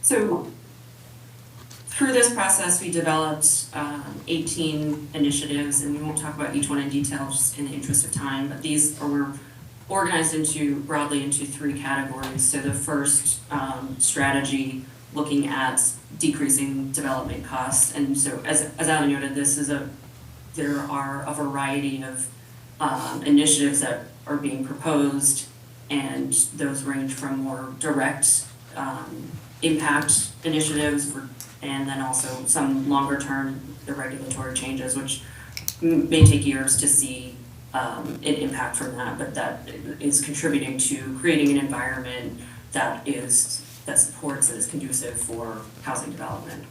So through this process, we developed 18 initiatives, and we won't talk about each one in detail just in the interest of time, but these were organized broadly into 3 categories. So the first strategy looking at decreasing development costs. And so as Alan noted, there are a variety of initiatives that are being proposed, and those range from more direct impact initiatives, and then also some longer term, the regulatory changes, which may take years to see an impact from that, but that is contributing to creating an environment that supports and is conducive for housing development.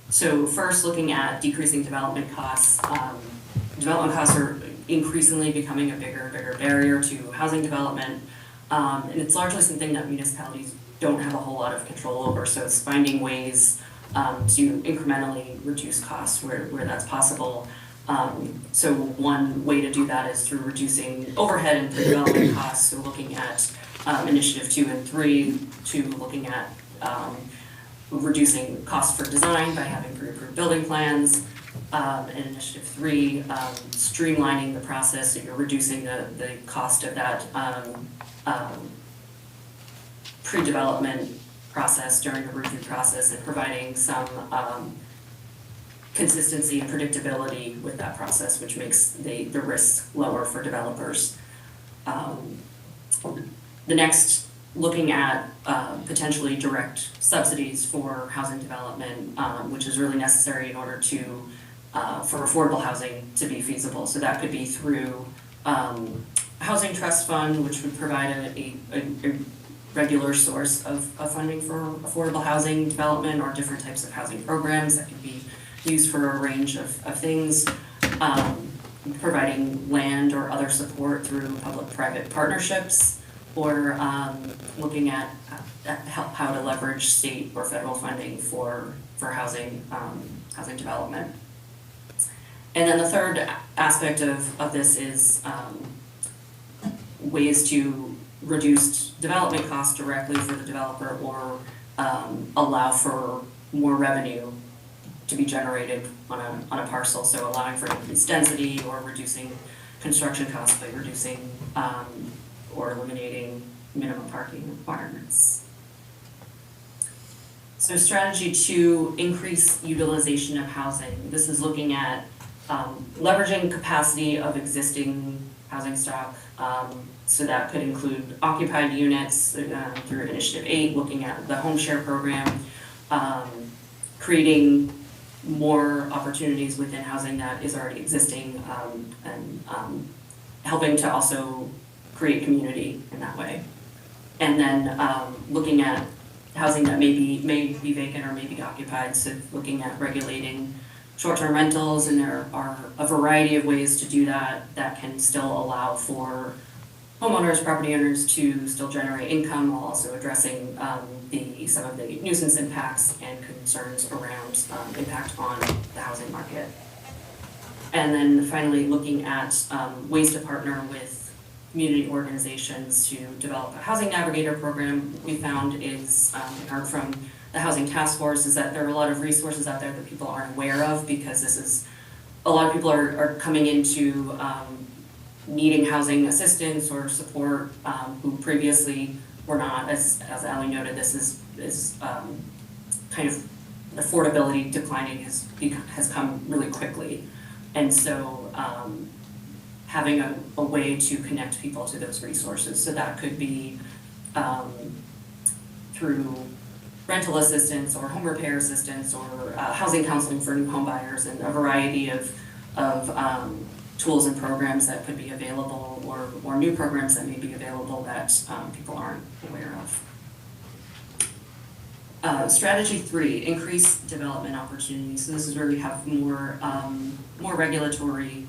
So first, looking at decreasing development costs. Development costs are increasingly becoming a bigger and bigger barrier to housing development, and it's largely something that municipalities don't have a whole lot of control over. So it's finding ways to incrementally reduce costs where that's possible. So one way to do that is through reducing overhead and pre-development costs. So looking at initiative 2 and 3, to looking at reducing costs for design by having pre-approved building plans. And initiative 3, streamlining the process, so you're reducing the cost of that pre-development process during the review process, and providing some consistency and predictability with that process, which makes the risk lower for developers. The next, looking at potentially direct subsidies for housing development, which is really necessary in order to for affordable housing to be feasible. So that could be through housing trust fund, which would provide a regular source of funding for affordable housing development, or different types of housing programs that can be used for a range of things. Providing land or other support through public-private partnerships, or looking at how to leverage state or federal funding for housing development. And then the third aspect of this is ways to reduce development costs directly for the developer, or allow for more revenue to be generated on a parcel. So allowing for increased density, or reducing construction costs by reducing or eliminating minimum parking requirements. So strategy 2, increase utilization of housing. This is looking at leveraging capacity of existing housing stock. So that could include occupied units through initiative 8, looking at the home share program, creating more opportunities within housing that is already existing, and helping to also create community in that way. And then looking at housing that may be vacant or may be occupied, so looking at regulating short-term rentals, and there are a variety of ways to do that can still allow for homeowners, property owners to still generate income, while also addressing some of the nuisance impacts and concerns around impact on the housing market. And then finally, looking at ways to partner with community organizations to develop a housing navigator program. We found is, we heard from the Housing Task Force, is that there are a lot of resources out there that people aren't aware of, because a lot of people are coming into needing housing assistance or support who previously were not. As Ally noted, this is kind of affordability declining has come really quickly, and so having a way to connect people to those resources. So that could be through rental assistance or home repair assistance, or housing counseling for new home buyers, and a variety of tools and programs that could be available, or new programs that may be available that people aren't aware of. Strategy 3, increase development opportunities. So this is where we have more regulatory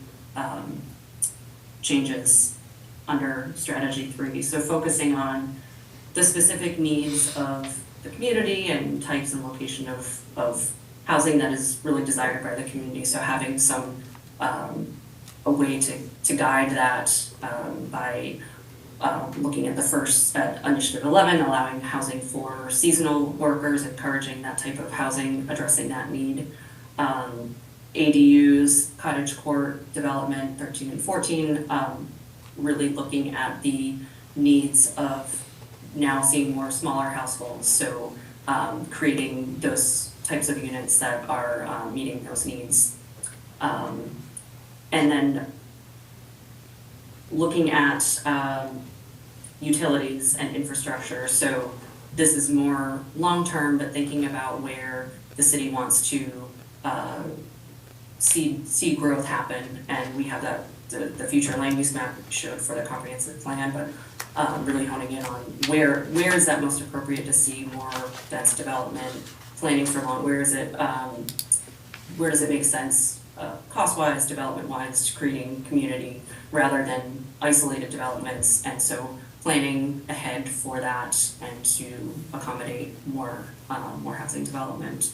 changes under strategy 3. So focusing on the specific needs of the community and types and location of housing that is really desired by the community. So having some a way to guide that by looking at initiative 11, allowing housing for seasonal workers, encouraging that type of housing, addressing that need. ADUs, cottage court development, 13 and 14, really looking at the needs of now seeing more smaller households. So creating those types of units that are meeting those needs. And then looking at utilities and infrastructure. So this is more long-term, but thinking about where the city wants to see growth happen. And we have that, the future land use map showed for the comprehensive plan, but really honing in on where is that most appropriate to see more dense development, planning for where does it make sense cost-wise, development-wise, creating community rather than isolated developments. And so planning ahead for that and to accommodate more housing development.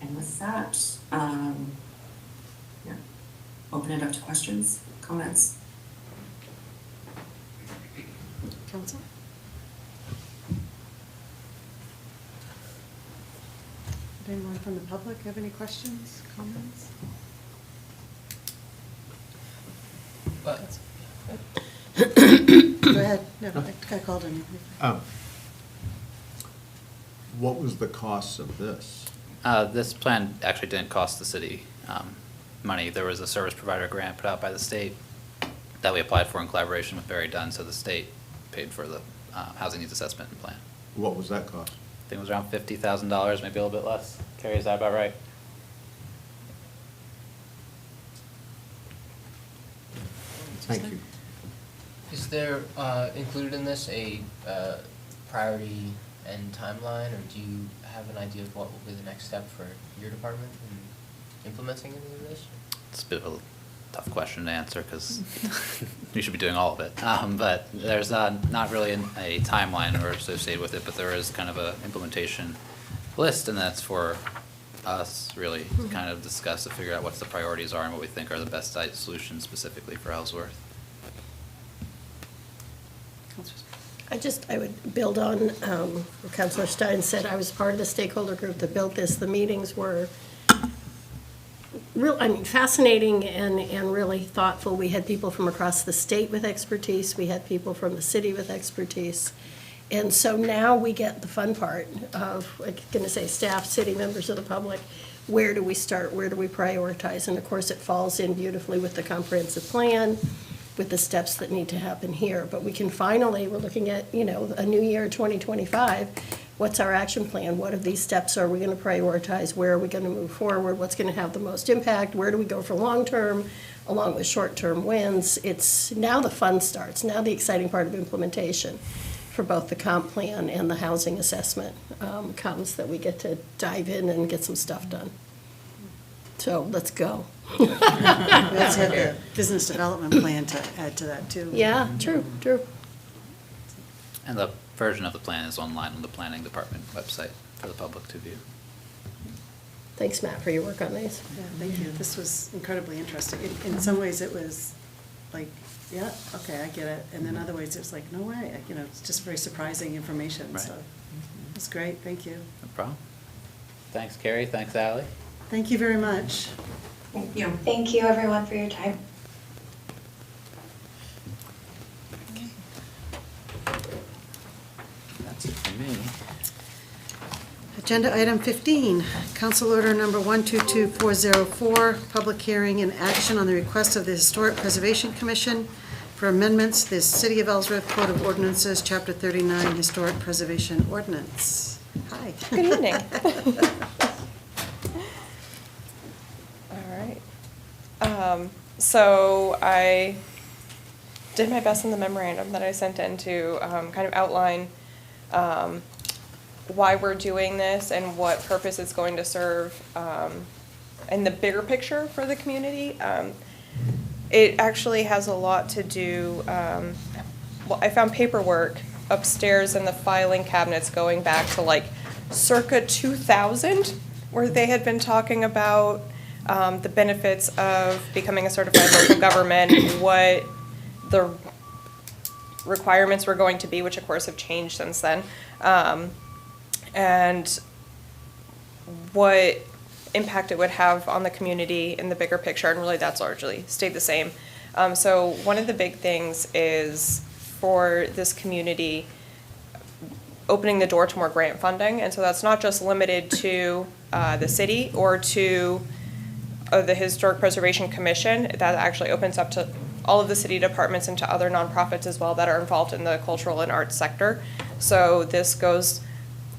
And with that, open it up to questions, comments. Council? Would anyone from the public have any questions, comments? Go ahead. No, I called on you. What was the cost of this? This plan actually didn't cost the city money. There was a service provider grant put out by the state that we applied for in collaboration with Barry Dunn, so the state paid for the housing needs assessment and plan. What was that cost? I think it was around $50,000, maybe a little bit less. Carrie, is that about right? Thank you. Is there, included in this, a priority and timeline, or do you have an idea of what will be the next step for your department in implementing any of this? It's a bit of a tough question to answer because you should be doing all of it. But there's not really a timeline or associated with it, but there is kind of a implementation list, and that's for us really to kind of discuss to figure out what the priorities are and what we think are the best solutions specifically for Ellsworth. I would build on what Councilor Stein said. I was part of the stakeholder group that built this. The meetings were fascinating and really thoughtful. We had people from across the state with expertise. We had people from the city with expertise. And so now we get the fun part of, I'm going to say, staff, city members of the public. Where do we start? Where do we prioritize? And of course, it falls in beautifully with the comprehensive plan, with the steps that need to happen here. But we can finally, we're looking at, a new year, 2025. What's our action plan? What of these steps are we going to prioritize? Where are we going to move forward? What's going to have the most impact? Where do we go for long-term, along with short-term wins? It's now the fun starts. Now the exciting part of implementation for both the comp plan and the housing assessment comes, that we get to dive in and get some stuff done. So let's go. We also have the business development plan to add to that too. Yeah, true. And the version of the plan is online on the planning department website for the public to view. Thanks, Matt, for your work on these. Yeah, thank you. This was incredibly interesting. In some ways, it was like, yeah, okay, I get it. And then other ways, it was like, no way. It's just very surprising information. Right. So it's great. Thank you. No problem. Thanks, Carrie. Thanks, Ally. Thank you very much. Thank you. Thank you, everyone, for your time. That's it for me. Agenda item 15, Council Order number 122404, public hearing and action on the request of the Historic Preservation Commission for amendments to the City of Ellsworth Code of Ordinances, Chapter 39, Historic Preservation Ordinance. Hi. Good evening. All right. So I did my best in the memorandum that I sent in to kind of outline why we're doing this and what purpose it's going to serve in the bigger picture for the community. It actually has a lot to do, well, I found paperwork upstairs in the filing cabinets going back to like circa 2000, where they had been talking about the benefits of becoming a certified local government, what the requirements were going to be, which of course have changed since then, and what impact it would have on the community in the bigger picture, and really that's largely stayed the same. So one of the big things is for this community, opening the door to more grant funding. And so that's not just limited to the city or to the Historic Preservation Commission. That actually opens up to all of the city departments and to other nonprofits as well that are involved in the cultural and arts sector. So this goes,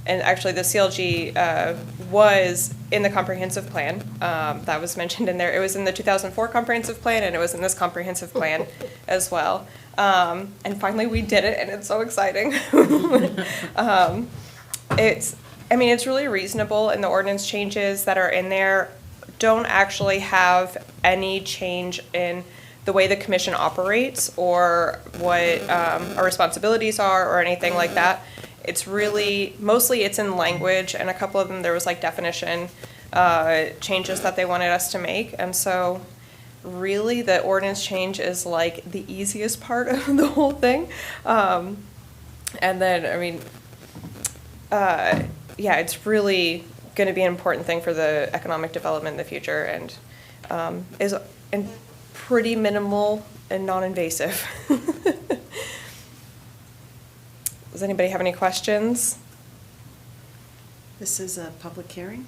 and actually the CLG was in the comprehensive plan. That was mentioned in there. It was in the 2004 comprehensive plan, and it was in this comprehensive plan as well. And finally we did it, and it's so exciting. It's really reasonable, and the ordinance changes that are in there don't actually have any change in the way the commission operates or what our responsibilities are or anything like that. It's really, mostly it's in language, and a couple of them there was like definition changes that they wanted us to make. And so really the ordinance change is like the easiest part of the whole thing. And then, it's really going to be an important thing for the economic development in the future, and is pretty minimal and non-invasive. Does anybody have any questions? This is a public hearing,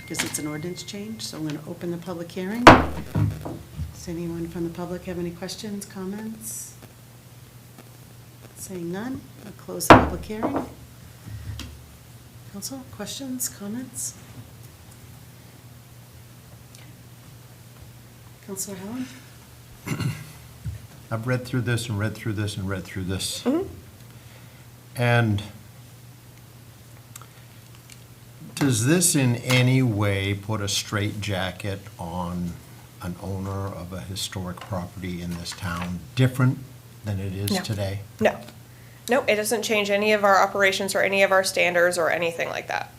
because it's an ordinance change, so I'm going to open the public hearing. Does anyone from the public have any questions, comments? Saying none, I'll close the public hearing. Council, questions, comments? Councilor Helen? I've read through this and read through this and read through this. And does this in any way put a straitjacket on an owner of a historic property in this town different than it is today? No. No, it doesn't change any of our operations or any of our standards or anything like that.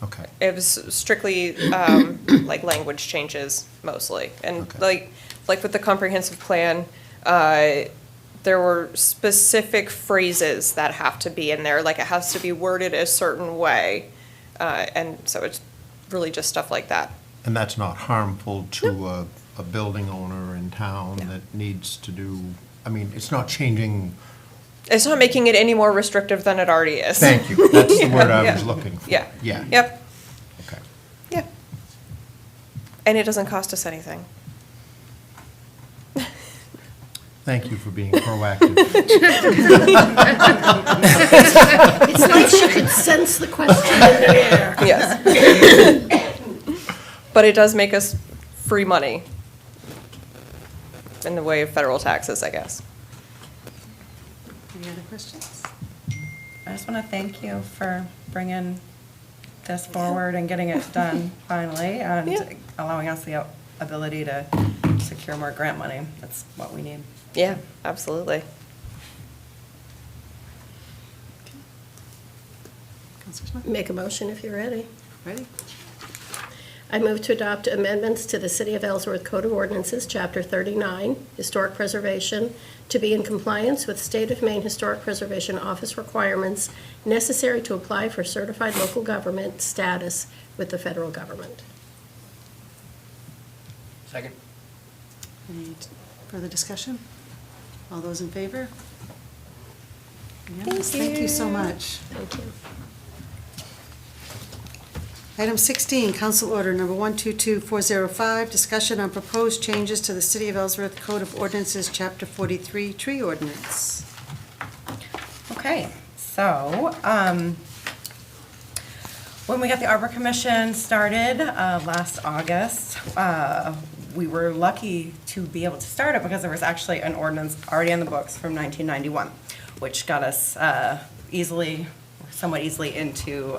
Okay. It was strictly like language changes mostly. And like with the comprehensive plan, there were specific phrases that have to be in there. Like it has to be worded a certain way. And so it's really just stuff like that. And that's not harmful to a building owner in town that needs to do, it's not changing. It's not making it any more restrictive than it already is. Thank you. That's the word I was looking for. Yeah. Yeah. Yep. Okay. Yeah. And it doesn't cost us anything. Thank you for being proactive. It's like she could sense the question in the air. Yes. But it does make us free money in the way of federal taxes, I guess. Any other questions? I just want to thank you for bringing this forward and getting it done finally, and allowing us the ability to secure more grant money. That's what we need. Yeah, absolutely. Make a motion if you're ready. Ready? I move to adopt amendments to the City of Ellsworth Code of Ordinances, Chapter 39, Historic Preservation, to be in compliance with State of Maine Historic Preservation Office requirements necessary to apply for certified local government status with the federal government. Second. Any further discussion? All those in favor? Unanimous. Thank you so much. Thank you. Item 16, Council Order Number 122405, discussion on proposed changes to the City of Ellsworth Code of Ordinances, Chapter 43, Tree Ordinance. Okay, so when we got the ARPA Commission started last August, we were lucky to be able to start it because there was actually an ordinance already on the books from 1991, which got us somewhat easily into,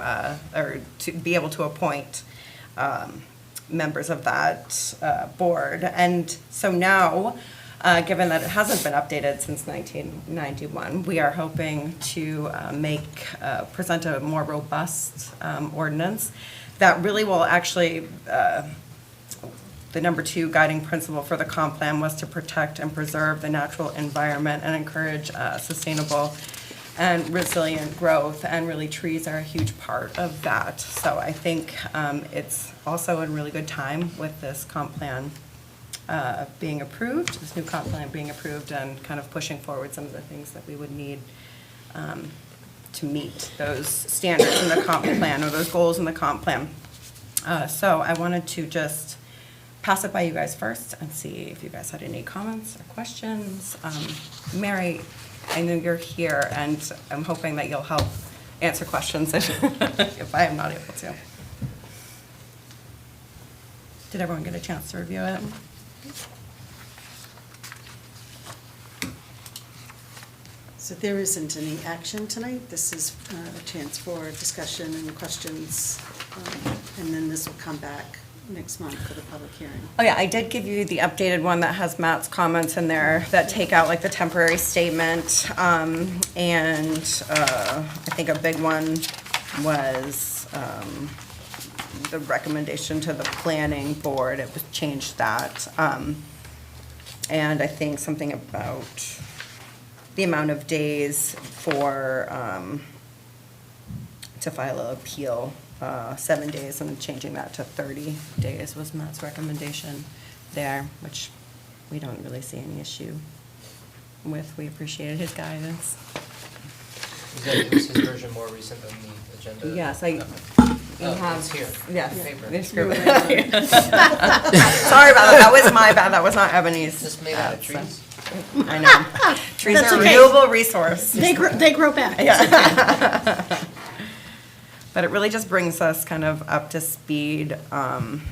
or to be able to appoint members of that board. And so now, given that it hasn't been updated since 1991, we are hoping to present a more robust ordinance that really will actually, the number 2 guiding principle for the comp plan was to protect and preserve the natural environment and encourage sustainable and resilient growth, and really trees are a huge part of that. So I think it's also a really good time with this comp plan being approved, this new comp plan being approved, and kind of pushing forward some of the things that we would need to meet those standards in the comp plan, or those goals in the comp plan. So I wanted to just pass it by you guys first and see if you guys had any comments or questions. Mary, I know you're here, and I'm hoping that you'll help answer questions if I am not able to. Did everyone get a chance to review it? So there isn't any action tonight. This is a chance for discussion and questions, and then this will come back next month for the public hearing. Oh, yeah, I did give you the updated one that has Matt's comments in there that take out like the temporary statement. And I think a big one was the recommendation to the planning board. It was changed that. And I think something about the amount of days for, to file an appeal, 7 days, and changing that to 30 days was Matt's recommendation there, which we don't really see any issue with. We appreciated his guidance. Is his version more recent than the agenda? Yes, you have. It's here. Yes. Paper. They scribbled it. Sorry about that. That was my bad. That was not Ebony's. Just made out of trees. I know. Trees That's are a okay. renewable resource. They grow back. Yeah. But it really just brings us kind of up to speed and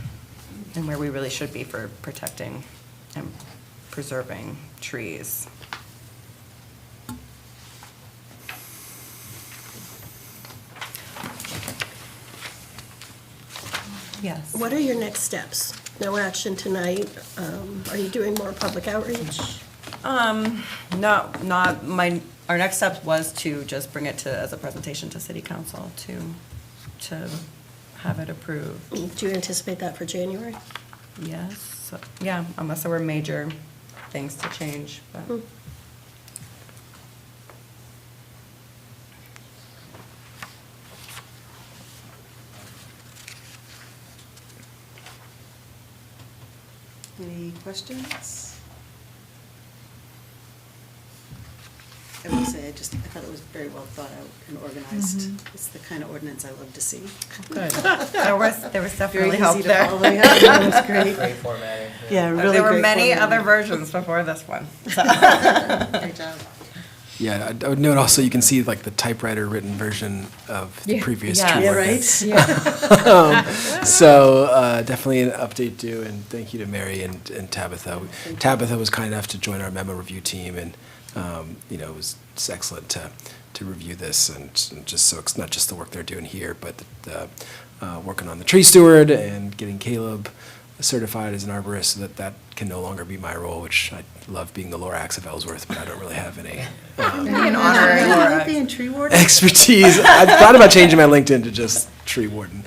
where we really should be for protecting and preserving trees. Yes. What are your next steps? No action tonight. Are you doing more public outreach? No, not my, our next step was to just bring it to, as a presentation to city council to have it approved. Do you anticipate that for January? Yes, yeah, unless there were major things to change, but. Any questions? I will say, I thought it was very well thought out and organized. It's the kind of ordinance I love to see. Good. There was definitely Very help easy to there. follow. Yeah, that was great. Great formatting. Yeah, really There were great many formatting. other versions before this one. Great job. Yeah, I would note also, you can see like the typewriter written version of the previous Yeah. tree Yeah, ordinance. right? So definitely an update due, and thank you to Mary and Tabitha. Tabitha was kind enough to join our memo review team, and it was excellent to review this, and just so it's not just the work they're doing here, but working on the tree steward and getting Caleb certified as an arborist, so that can no longer be my role, which I love being the Lorax of Ellsworth, but I don't really have any An honorary You like Lorax. being tree warden? expertise. I thought about changing my LinkedIn to just tree warden.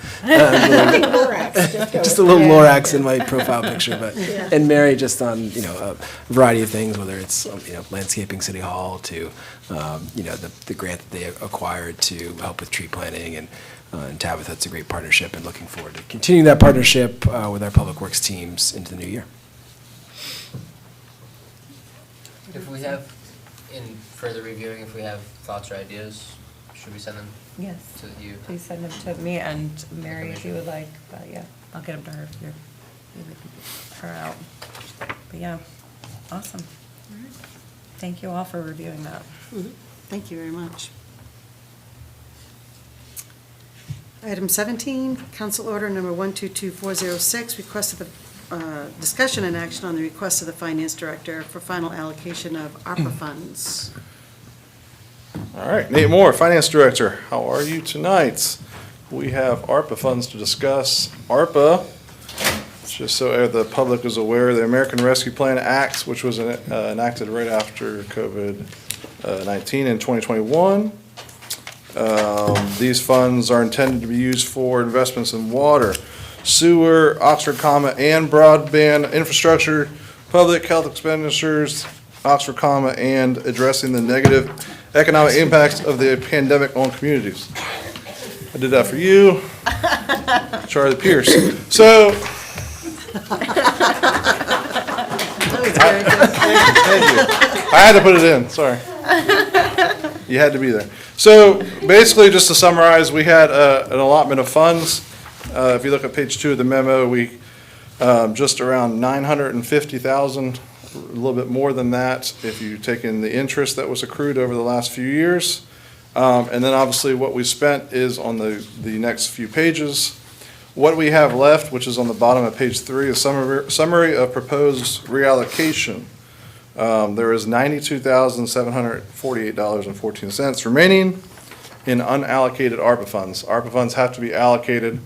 Just a little Lorax in my profile picture, but, Yeah. and Mary just on, a variety of things, whether it's, landscaping City Hall to, the grant that they acquired to help with tree planting, and Tabitha, it's a great partnership, and looking forward to continuing that partnership with our public works teams into the new year. If we have, in further reviewing, if we have thoughts or ideas, should we send them Yes. to you? Please send them to me and Mary if you would like, but yeah, I'll get them to her if you're, her out. But yeah, awesome. Thank you all for reviewing that. Thank you very much. Item 17, Council Order Number 122406, request of the discussion and action on the request of the Finance Director for final allocation of ARPA funds. All right, Nate Moore, Finance Director. How are you tonight? We have ARPA funds to discuss. ARPA, just so the public is aware, the American Rescue Plan Act, which was enacted right after COVID-19 in 2021. These funds are intended to be used for investments in water, sewer, Oxford, and broadband infrastructure, public health expenditures, Oxford, and addressing the negative economic impacts of the pandemic on communities. I did that for you, Charlie Pierce. So, thank you. I had to put it in, sorry. You had to be there. So basically, just to summarize, we had an allotment of funds. If you look at page 2 of the memo, we just around 950,000, a little bit more than that if you take in the interest that was accrued over the last few years. And then obviously what we spent is on the next few pages. What we have left, which is on the bottom of page 3, is summary of proposed reallocation. There is $92,748.14 remaining in unallocated ARPA funds. ARPA funds have to be allocated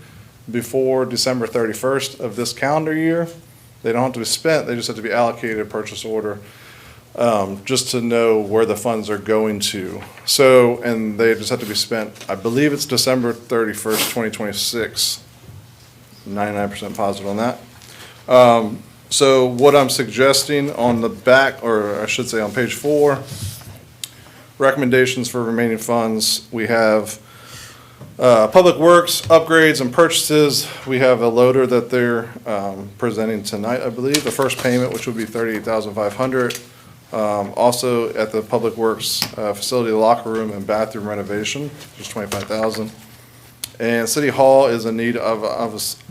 before December 31st of this calendar year. They don't have to be spent, they just have to be allocated purchase order, just to know where the funds are going to. So, and they just have to be spent, I believe it's December 31st, 2026. 99% positive on that. So what I'm suggesting on the back, or I should say on page 4, recommendations for remaining funds, we have Public Works, upgrades and purchases. We have a loader that they're presenting tonight, I believe. The first payment, which would be $38,500. Also at the Public Works facility, locker room and bathroom renovation, just $25,000. And City Hall is in need of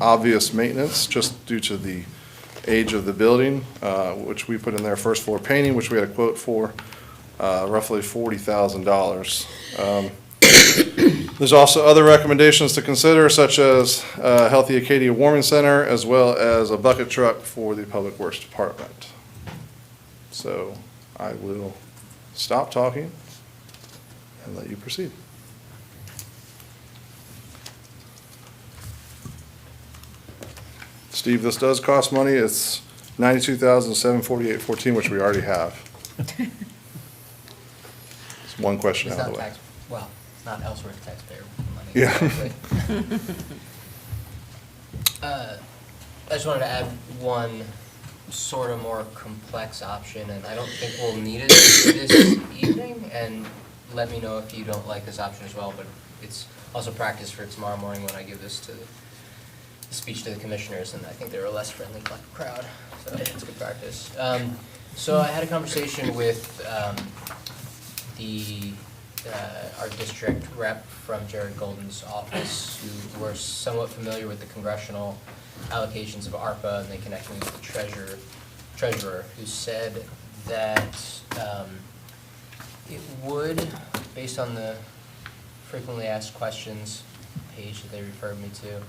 obvious maintenance, just due to the age of the building, which we put in there, first floor painting, which we had a quote for, roughly $40,000. There's also other recommendations to consider, such as Healthy Acadia Warming Center, as well as a bucket truck for the Public Works Department. So I will stop talking and let you proceed. Steve, this does cost money. It's $92,748.14, which we already have. It's one question It's out of not the way. tax, well, it's not Ellsworth taxpayer money. Yeah. I just wanted to add one sort of more complex option, and I don't think we'll need it this evening, and let me know if you don't like this option as well, but it's also practice for tomorrow morning when I give this to the speech to the commissioners, and I think they're a less friendly crowd, so it's good practice. So I had a conversation with our district rep from Jared Golden's office, who were somewhat familiar with the congressional allocations of ARPA, and they connected me with the treasurer, who said that it would, based on the frequently asked questions page that they referred me to,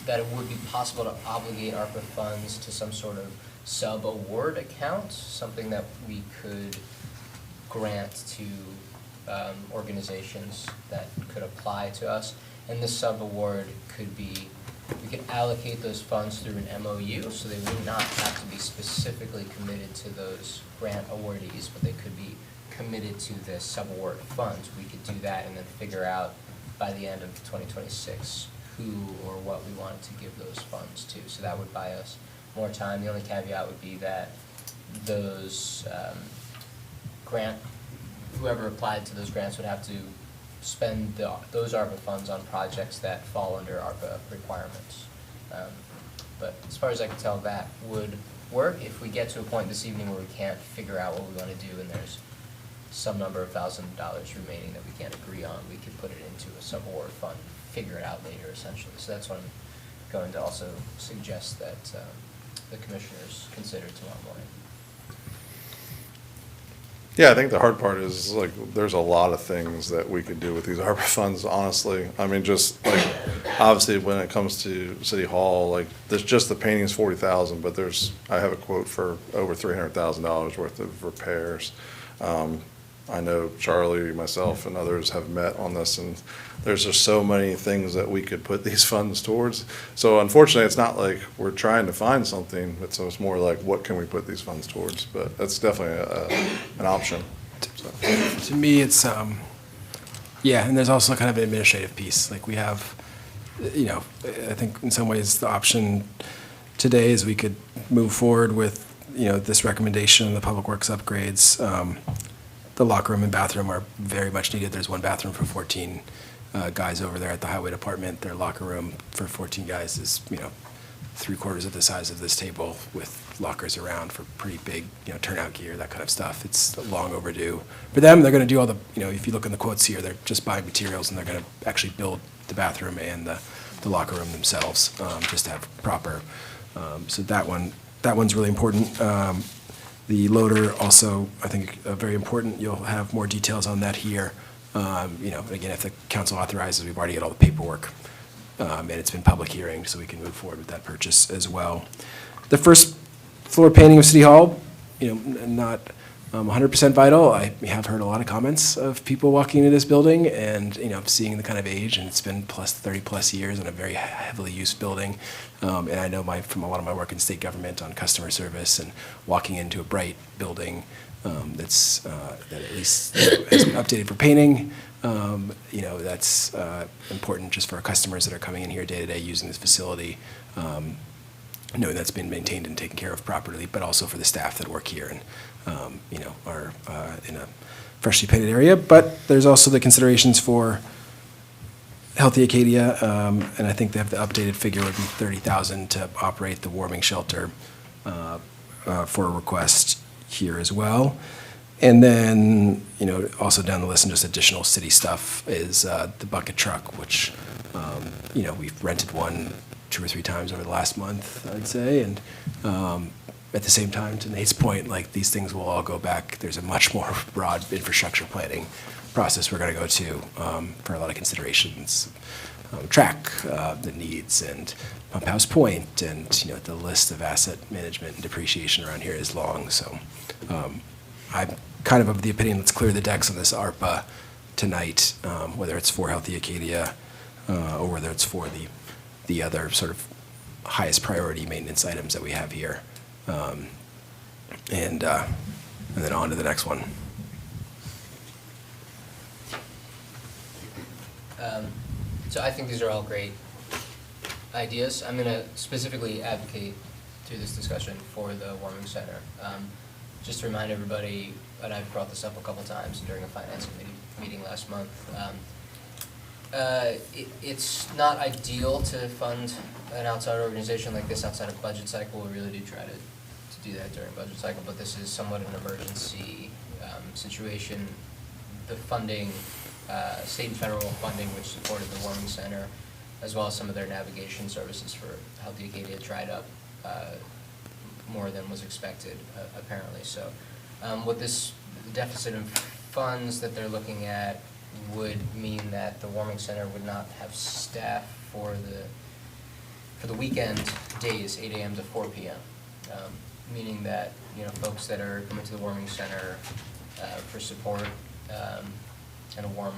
that it would be possible to obligate ARPA funds to some sort of sub-award account, something that we could grant to organizations that could apply to us. And this sub-award could be, we could allocate those funds through an MOU, so they would not have to be specifically committed to those grant awardees, but they could be committed to the sub-award funds. We could do that and then figure out by the end of 2026 who or what we wanted to give those funds to. So that would buy us more time. The only caveat would be that those whoever applied to those grants would have to spend those ARPA funds on projects that fall under ARPA requirements. But as far as I can tell, that would work. If we get to a point this evening where we can't figure out what we want to do and there's some number of $1,000 remaining that we can't agree on, we could put it into a sub-award fund, figure it out later essentially. So that's what I'm going to also suggest that the commissioners consider tomorrow morning. Yeah, I think the hard part is, like, there's a lot of things that we could do with these ARPA funds, honestly. I mean, just, like, obviously, when it comes to City Hall, like, there's just the painting's $40,000, but I have a quote for over $300,000 worth of repairs. I know Charlie, myself, and others have met on this, and there's just so many things that we could put these funds towards. So unfortunately, it's not like we're trying to find something, so it's more like, what can we put these funds towards? But that's definitely an option. So. To me, it's, yeah, and there's also kind of an administrative piece. Like we have, I think in some ways the option today is we could move forward with, this recommendation, the public works upgrades. The locker room and bathroom are very much needed. There's one bathroom for 14 guys over there at the highway department. Their locker room for 14 guys is, 3/4 of the size of this table with lockers around for pretty big, turnout gear, that kind of stuff. It's long overdue. For them, they're going to do all the, if you look in the quotes here, they're just buying materials and they're going to actually build the bathroom and the locker room themselves, just to have proper. So that one's really important. The loader also, I think, very important. You'll have more details on that here. Again, if the council authorizes, we've already got all the paperwork. And it's been public hearing, so we can move forward with that purchase as well. The first floor painting of City Hall, not 100% vital. I have heard a lot of comments of people walking into this building and, seeing the kind of age, and it's been 30+ years in a very heavily used building. And I know from a lot of my work in state government on customer service and walking into a bright building that at least has been updated for painting. That's important just for our customers that are coming in here day to day using this facility. Knowing that's been maintained and taken care of properly, but also for the staff that work here and, are in a freshly painted area. But there's also the considerations for Healthy Acadia, and I think they have the updated figure would be $30,000 to operate the warming shelter for a request here as well. And then, also down the list and just additional city stuff is the bucket truck, which, we've rented one 2 or 3 times over the last month, I'd say. And at the same time, to Nate's point, these things will all go back. There's a much more broad infrastructure planning process we're going to go to for a lot of considerations. Track the needs and Pump House Point, and the list of asset management and depreciation around here is long. So I'm kind of the opinion, let's clear the decks on this ARPA tonight, whether it's for Healthy Acadia or whether it's for the other sort of highest priority maintenance items that we have here. And then on to the next one. So I think these are all great ideas. I'm going to specifically advocate through this discussion for the warming center. Just to remind everybody, and I've brought this up a couple times during a finance committee meeting last month, it's not ideal to fund an outside organization like this outside of budget cycle. We really do try to do that during budget cycle, but this is somewhat an emergency situation. The funding, state and federal funding, which supported the warming center, as well as some of their navigation services for Healthy Acadia, dried up more than was expected, apparently. So what this deficit of funds that they're looking at would mean that the warming center would not have staff for the weekend days, 8 a.m. to 4 p.m., meaning that folks that are coming to the warming center for support and a warm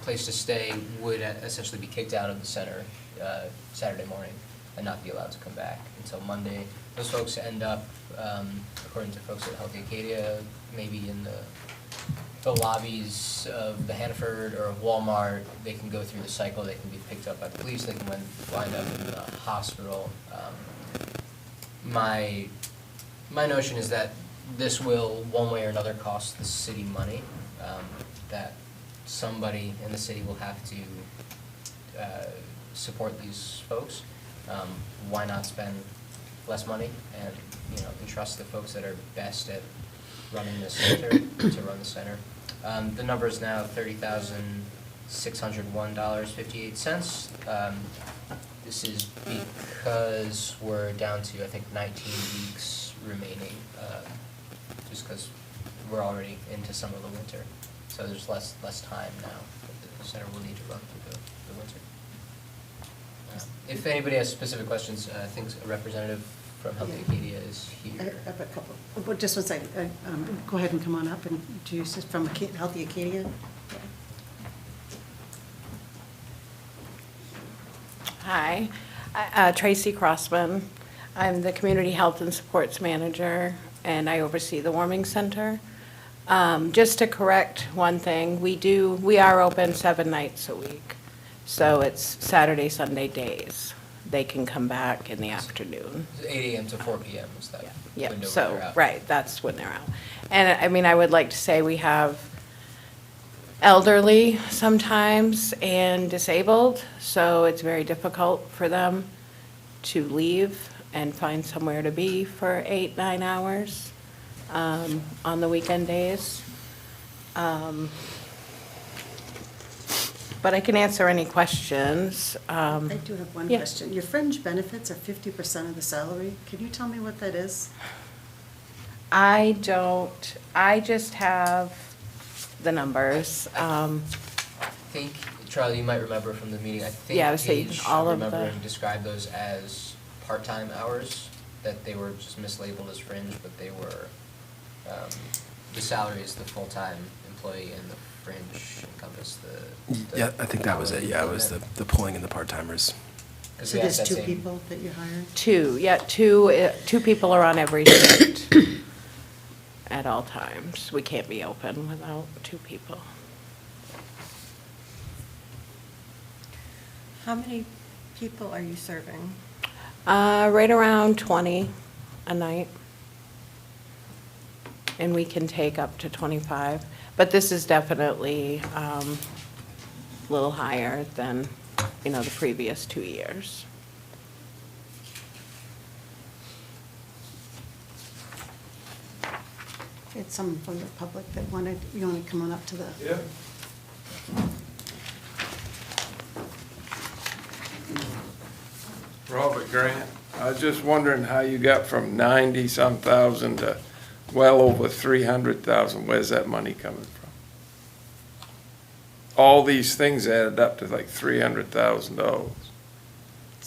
place to stay would essentially be kicked out of the center Saturday morning and not be allowed to come back until Monday. Those folks end up, according to folks at Healthy Acadia, maybe in the lobbies of the Hannaford or of Walmart. They can go through the cycle. They can be picked up by police. They can wind up in the hospital. My notion is that this will, one way or another, cost the city money. That somebody in the city will have to support these folks. Why not spend less money and entrust the folks that are best at running the center to run the center? The number is now $30,601.58. This is because we're down to, I think, 19 weeks remaining, just because we're already into some of the winter. So there's less time now that the center will need to run through the winter. If anybody has specific questions, I think a representative from Healthy Acadia is here. I have a couple. But just one second. Go ahead and come on up and introduce us from Healthy Acadia. Hi, Tracy Crossman. I'm the Community Health and Supports Manager, and I oversee the warming center. Just to correct one thing, we are open 7 nights a week. So it's Saturday, Sunday days. They can come back in the afternoon. 8 a.m. to 4 p.m. is that window Yeah, when so, they're out. right, that's when they're out. And I mean, I would like to say we have elderly sometimes and disabled, so it's very difficult for them to leave and find somewhere to be for 8, 9 hours on the weekend days. But I can answer any questions. I do have one Yeah. question. Your fringe benefits are 50% of the salary. Can you tell me what that is? I don't, I just have the numbers. I think, Charlie, you might remember from the meeting, I think Yeah, I was saying Paige, all I of the- remember him described those as part-time hours, that they were just mislabeled as fringe, but they were, the salary is the full-time employee and the fringe encompass the. Yeah, I think that was it. Yeah, it was the pulling and the part-timers. So there's two people that you hired? Two people are on every shift at all times. We can't be open without 2 people. How many people are you serving? Right around 20 a night. And we can take up to 25. But this is definitely a little higher than, the previous 2 years. It's someone from the public that you want to come on up to the. Yeah. Robert Grant, I was just wondering how you got from 90-some thousand to well over 300,000. Where's that money coming from? All these things added up to like $300,000.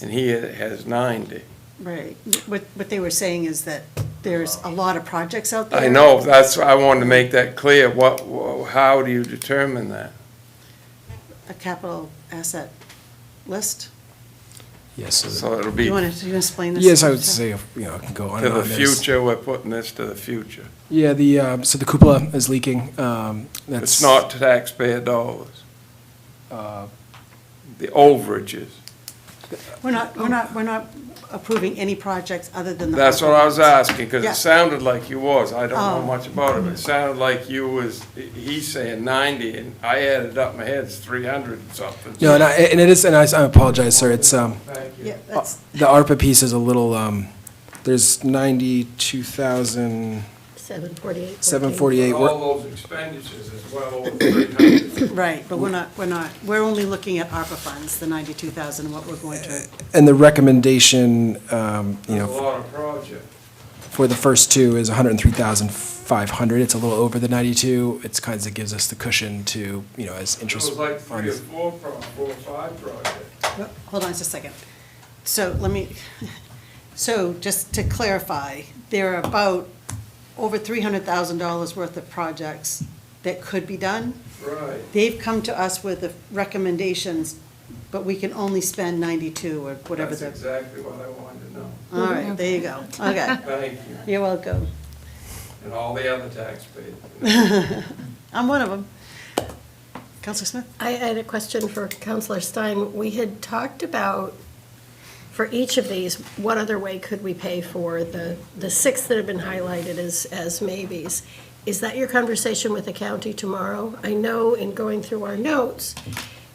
And he has 90. Right. What they were saying is that there's a lot of projects out there. I know, that's why I wanted to make that clear. How do you determine that? A capital asset list. Yes. So it'll be. You want to explain this? Yes, I would say, I can go on To and the on. There's- future, we're putting this to the future. Yeah, so the cupola is leaking. It's not taxpayer dollars. The overages. We're not approving any projects other than the. That's what I was asking, because Yeah. it sounded like you was. I don't know Oh. much about it, but it sounded like you was, he's saying 90, and I added up in my head, it's 300 and something. No, and it is, and I apologize, sir. It's, Thank you. Yeah, that's, the ARPA piece is a little, there's 92,000. 748. 748. All those expenditures is well over 300. right, but we're only looking at ARPA funds, the 92,000, what we're going to. And the recommendation, That's a lot of projects. for the first 2 is 103,500. It's a little over the 92. It's kind of gives us the cushion to, as It interest. was like on- 3 or 4 or 5 projects. Well, hold on just a second. So so just to clarify, there are about over $300,000 worth of projects that could be done. Right. They've come to us with the recommendations, but we can only spend 92 or whatever That's the. exactly what I wanted to know. All right, there you go. Okay. Thank you. You're welcome. And all the other taxpayers. I'm one of them. Counselor Smith? I had a question for Councilor Stein. We had talked about, for each of these, what other way could we pay for the 6 that have been highlighted as maybes? Is that your conversation with the county tomorrow? I know in going through our notes,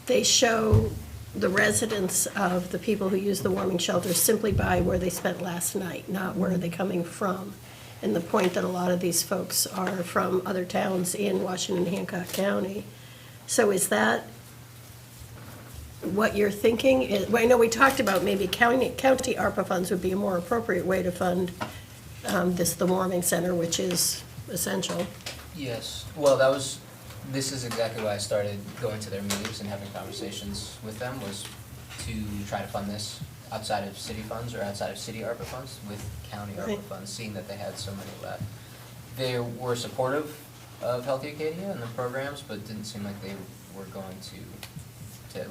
they show the residents of the people who use the warming shelters simply by where they spent last night, not where are they coming from. And the point that a lot of these folks are from other towns in Washington, Hancock County. So is that what you're thinking? I know we talked about maybe county ARPA funds would be a more appropriate way to fund the warming center, which is essential. Yes, well, this is exactly why I started going to their meetings and having conversations with them, was to try to fund this outside of city funds or outside of city ARPA funds with county ARPA Right. funds, seeing that they had so many left. They were supportive of Healthy Acadia and the programs, but it didn't seem like they were going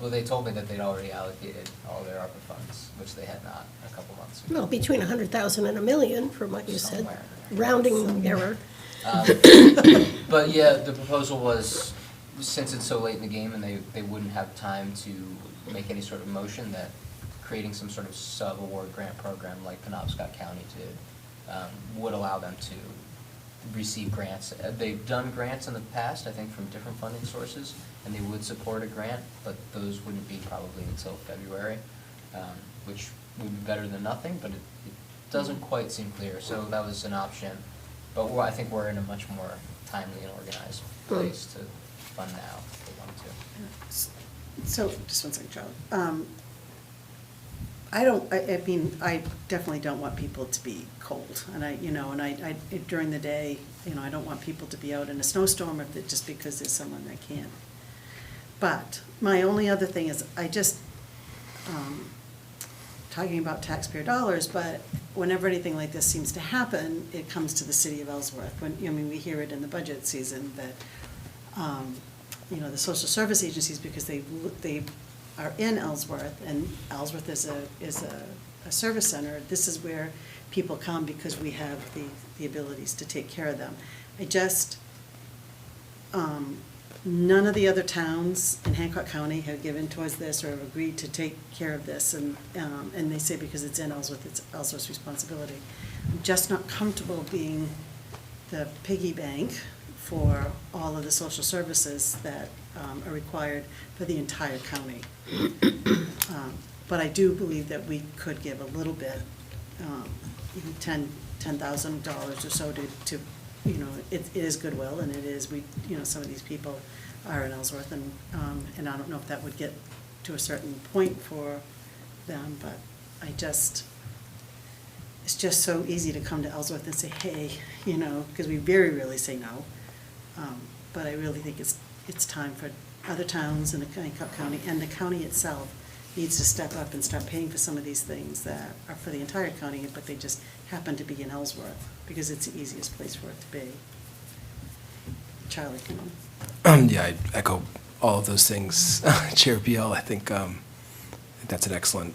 well, they told me that they'd already allocated all their ARPA funds, which they had not a couple months ago. Well, between 100,000 and $1 million, from what you said, Somewhere. rounding error. But yeah, the proposal was, since it's so late in the game and they wouldn't have time to make any sort of motion, that creating some sort of sub-award grant program like Penobscot County did would allow them to receive grants. They've done grants in the past, I think, from different funding sources, and they would support a grant, but those wouldn't be probably until February. which would be better than nothing, but it doesn't quite seem clear, so that was an option. But I think we're in a much more timely and organized place to fund now if we want to. So, just one second, Charlie. I mean, I definitely don't want people to be cold, and I during the day, I don't want people to be out in a snowstorm just because there's someone that can't. But my only other thing is, talking about taxpayer dollars, but whenever anything like this seems to happen, it comes to the city of Ellsworth. We hear it in the budget season that, the social service agencies, because they are in Ellsworth, and Ellsworth is a service center, this is where people come because we have the abilities to take care of them. None of the other towns in Hancock County have given towards this or have agreed to take care of this, and they say because it's in Ellsworth, it's Ellsworth's responsibility. I'm just not comfortable being the piggy bank for all of the social services that are required for the entire county. But I do believe that we could give a little bit, $10,000 or so to it is goodwill, and it is, some of these people are in Ellsworth, and I don't know if that would get to a certain point for them, but it's just so easy to come to Ellsworth and say, hey, because we very rarely say no. But I really think it's time for other towns in the Hancock County, and the county itself needs to step up and start paying for some of these things that are for the entire county, but they just happen to be in Ellsworth, because it's the easiest place for it to be. Charlie, come on. Yeah, I echo all of those things, Chair Beal. I think that's an excellent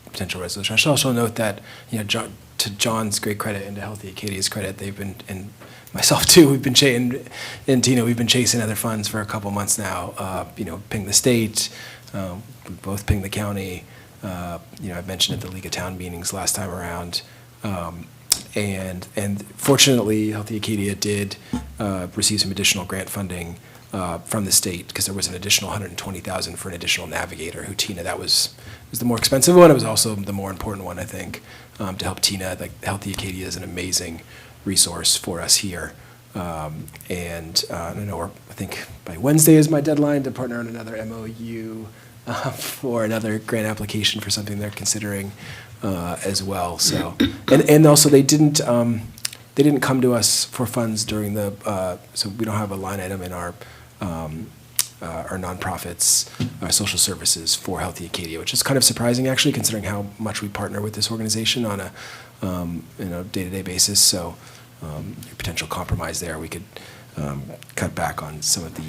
potential resolution. I should also note that, to John's great credit and to Healthy Acadia's credit, they've been, and myself too, we've been we've been chasing other funds for a couple months now. Ping the state, we both ping the county. I mentioned at the League of Town meetings last time around. And fortunately, Healthy Acadia did receive some additional grant funding from the state, because there was an additional $120,000 for an additional navigator who Tina, that was the more expensive one. It was also the more important one, I think, to help Tina. Like, Healthy Acadia is an amazing resource for us here. I think by Wednesday is my deadline to partner on another MOU for another grant application for something they're considering as well. So, and also they didn't come to us for funds during the, so we don't have a line item in our nonprofits, our social services for Healthy Acadia, which is kind of surprising actually, considering how much we partner with this organization on a day-to-day basis. So potential compromise there, we could cut back on some of the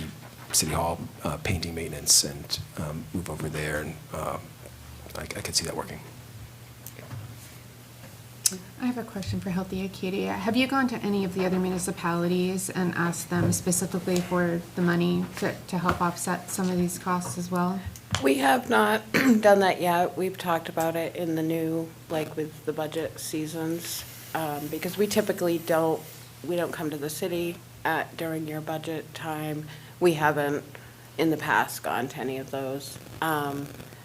City Hall painting maintenance and move over there, and I could see that working. I have a question for Healthy Acadia. Have you gone to any of the other municipalities and asked them specifically for the money to help offset some of these costs as well? We have not done that yet. We've talked about it in the new, with the budget seasons, because we typically don't come to the city during your budget time. We haven't in the past gone to any of those. I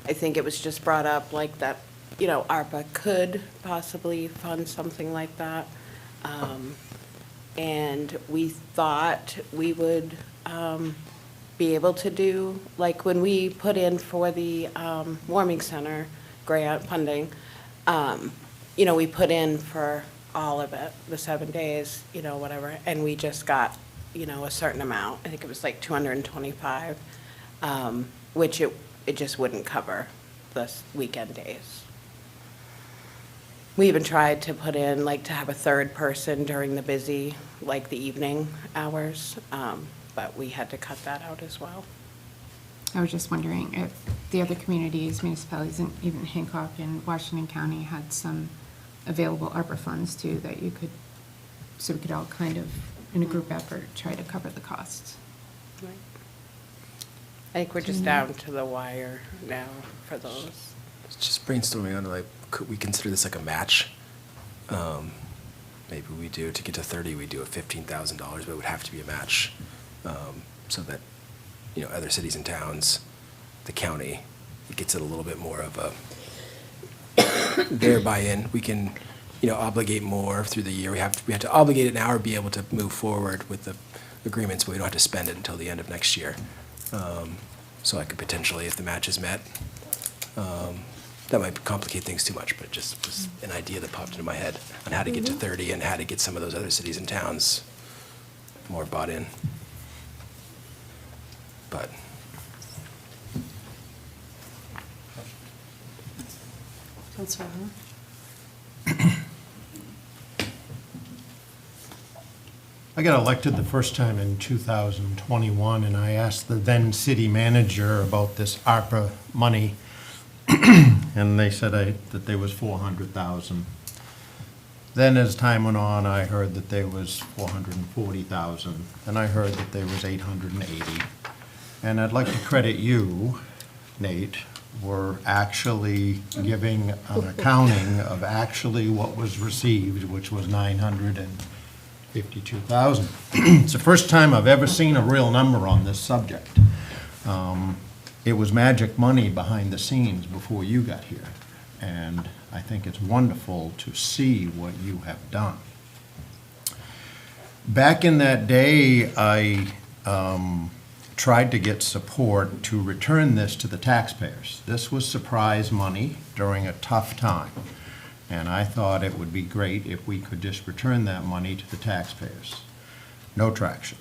think it was just brought up that, ARPA could possibly fund something like that. And we thought we would be able to do, when we put in for the warming center grant funding, we put in for all of it, the 7 days, whatever, and we just got, a certain amount. I think it was $225, which it just wouldn't cover the weekend days. We even tried to put in, to have a third person during the busy, the evening hours, but we had to cut that out as well. I was just wondering if the other communities, municipalities, and even Hancock and Washington County had some available ARPA funds too, that so we could all kind of, in a group effort, try to cover the costs. Right. I think we're just down to the wire now for those. Just brainstorming on, could we consider this a match? Maybe we do, to get to 30, we do a $15,000, but it would have to be a match, so that, other cities and towns, the county, it gets it a little bit more of a their buy-in, we can, obligate more through the year. We have to obligate it now or be able to move forward with the agreements, but we don't have to spend it until the end of next year. So I could potentially, if the match is met, that might complicate things too much, but just was an idea that popped into my head on how to get to 30 and how to get some of those other cities and towns more bought in. But Councilor Hunter? I got elected the first time in 2021, and I asked the then city manager about this ARPA money, and they said that there was 400,000. Then as time went on, I heard that there was 440,000, and I heard that there was 880. And I'd like to credit you, Nate, for actually giving an accounting of actually what was received, which was 952,000. It's the first time I've ever seen a real number on this subject. It was magic money behind the scenes before you got here, and I think it's wonderful to see what you have done. Back in that day, I tried to get support to return this to the taxpayers. This was surprise money during a tough time. And I thought it would be great if we could just return that money to the taxpayers. No traction.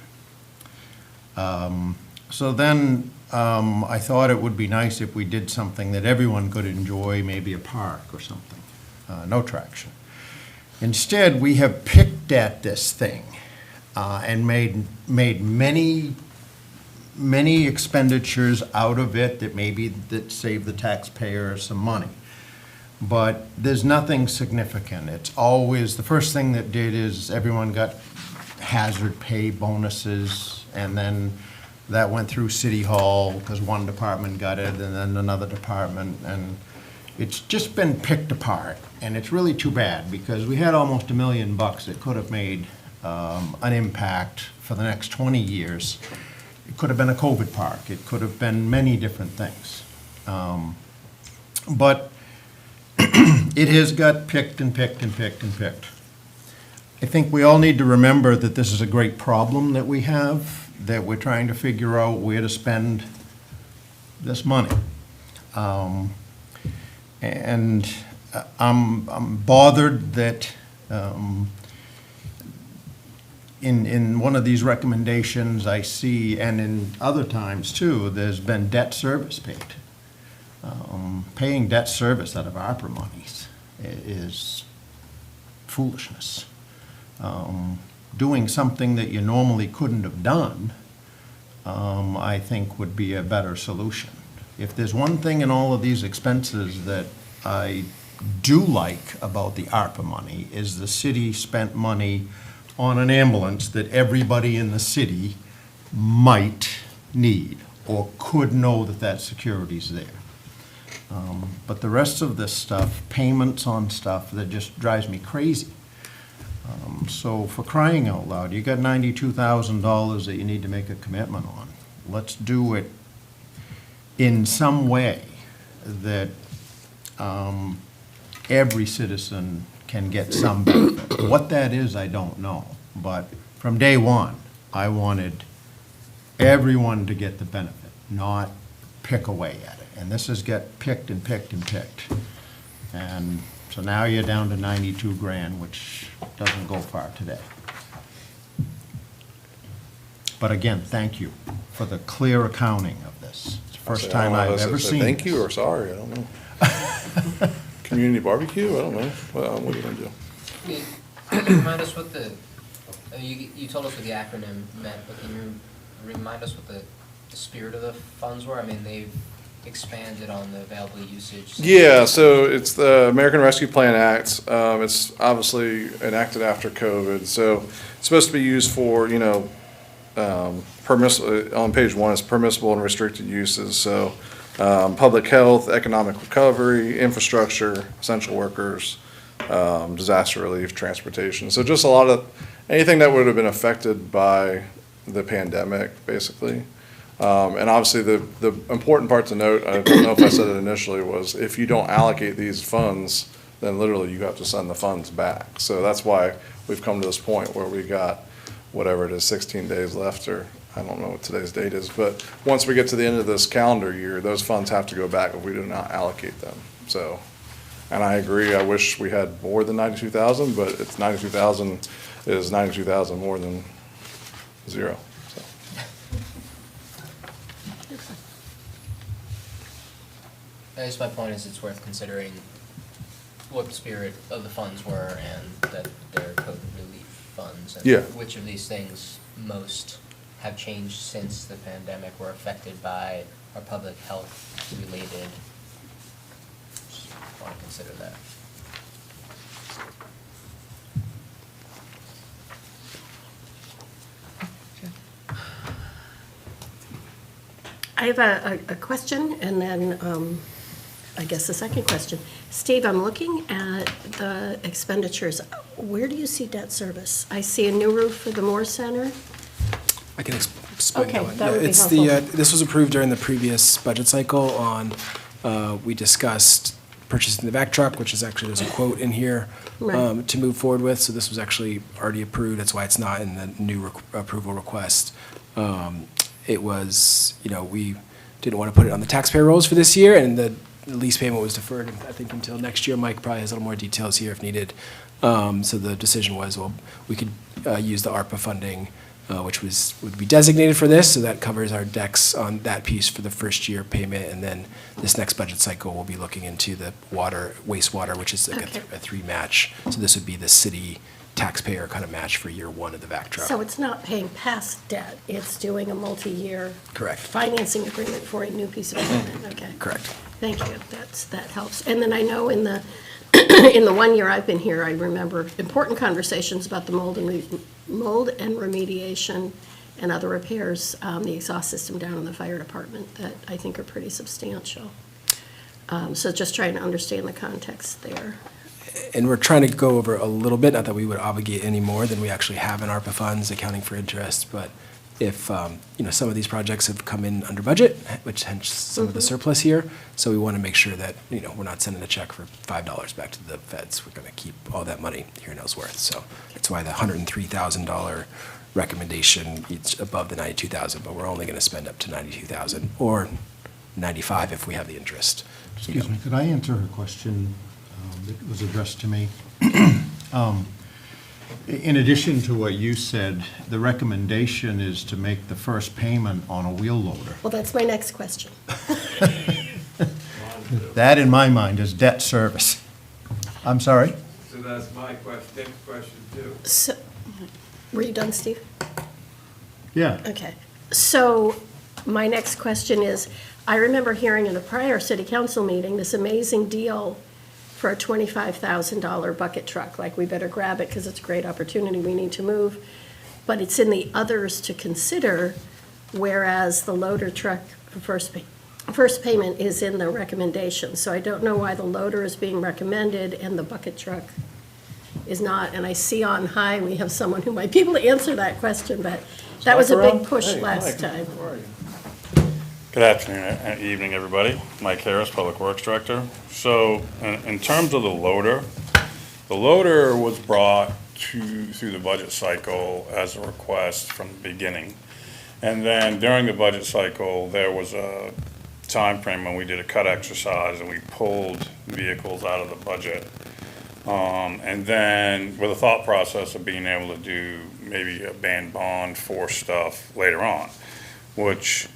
So then I thought it would be nice if we did something that everyone could enjoy, maybe a park or something. No traction. Instead, we have picked at this thing and made many expenditures out of it that save the taxpayer some money. But there's nothing significant. It's always, the first thing that did is everyone got hazard pay bonuses, and then that went through City Hall because one department got it and then another department, and it's just been picked apart. And it's really too bad because we had almost $1 million that could have made an impact for the next 20 years. It could have been a COVID park. It could have been many different things. But it has got picked and picked and picked and picked. I think we all need to remember that this is a great problem that we have, that we're trying to figure out where to spend this money. And I'm bothered that in one of these recommendations I see, and in other times too, there's been debt service paid. Paying debt service out of ARPA monies is foolishness. Doing something that you normally couldn't have done, I think would be a better solution. If there's one thing in all of these expenses that I do like about the ARPA money is the city spent money on an ambulance that everybody in the city might need or could know that security's there. But the rest of this stuff, payments on stuff, that just drives me crazy. So for crying out loud, you got $92,000 that you need to make a commitment on. Let's do it in some way that every citizen can get some benefit. What that is, I don't know. But from day one, I wanted everyone to get the benefit, not pick away at it. And this has got picked and picked and picked. And so now you're down to 92 grand, which doesn't go far today. But again, thank you for the clear accounting of this. It's the first time I've ever seen Thank this. you or sorry, I don't know. Community barbecue, I don't know. Well, what are you gonna do? Can you remind us what you told us what the acronym meant, but can you remind us what the spirit of the funds were? I mean, they've expanded on the available usage. Yeah, so it's the American Rescue Plan Act. It's obviously enacted after COVID, so it's supposed to be used for, permissible, on page 1, it's permissible and restricted uses, so public health, economic recovery, infrastructure, essential workers, disaster relief, transportation. So just a lot of, anything that would have been affected by the pandemic, basically. And obviously the important part to note, I don't know if I said it initially, was if you don't allocate these funds then literally you have to send the funds back. So that's why we've come to this point where we got, whatever it is, 16 days left, or I don't know what today's date is, but once we get to the end of this calendar year, those funds have to go back if we do not allocate them. So, and I agree, I wish we had more than 92,000, but it's 92,000 is 92,000 more than zero, so. I guess my point is it's worth considering what the spirit of the funds were and that they're COVID relief funds. And Yeah. which of these things most have changed since the pandemic were affected by our public health related. Just want to consider that. I have a question and then I guess a second question. Steve, I'm looking at the expenditures. Where do you see debt service? I see a new roof for the Moore Center. I can explain Okay, that one. that would be It's helpful. this was approved during the previous budget cycle on, we discussed purchasing the vac truck, which is actually, there's a quote in here Right. to move forward with. So this was actually already approved. That's why it's not in the new approval request. It was, we didn't want to put it on the taxpayer rolls for this year, and the lease payment was deferred, I think, until next year. Mike probably has a little more details here if needed. So the decision was, well, we could use the ARPA funding, which would be designated for this, so that covers our decks on that piece for the first year payment, and then this next budget cycle, we'll be looking into the wastewater, which is like Okay. a three match. So this would be the city taxpayer kind of match for year one of the vac truck. So it's not paying past debt, it's doing a multi-year Correct. financing agreement for a new piece of equipment, okay. Correct. Thank you, that helps. And then I know in the, in the 1 year I've been here, I remember important conversations about the mold and remediation and other repairs, the exhaust system down in the fire department that I think are pretty substantial. So just trying to understand the context there. And we're trying to go over a little bit, not that we would obligate any more than we actually have in ARPA funds accounting for interest, but if, some of these projects have come in under budget, which hence some of the surplus here, so we want to make sure that, we're not sending a check for $5 back to the feds. We're going to keep all that money here in Ellsworth. So that's why the $103,000 recommendation, it's above the $92,000, but we're only going to spend up to $92,000 or $95,000 if we have the interest. Excuse me, could I answer her question that was addressed to me? In addition to what you said, the recommendation is to make the first payment on a wheel loader. Well, that's my next question. That, in my mind, is debt service. I'm sorry? So that's my next question too. So, were you done, Steve? Yeah. Okay. So my next question is, I remember hearing in a prior city council meeting this amazing deal for a $25,000 bucket truck, like we better grab it because it's a great opportunity, we need to move. But it's in the others to consider, whereas the loader truck first payment is in the recommendation. So I don't know why the loader is being recommended and the bucket truck is not. And I see on high, we have someone who might be able to answer that question, but that was a big push last time. Good afternoon and evening, everybody. Mike Harris, Public Works Director. So in terms of the loader was brought through the budget cycle as a request from the beginning. And then during the budget cycle, there was a time frame when we did a cut exercise and we pulled vehicles out of the budget. And then with a thought process of being able to do maybe a band bond for stuff later on, which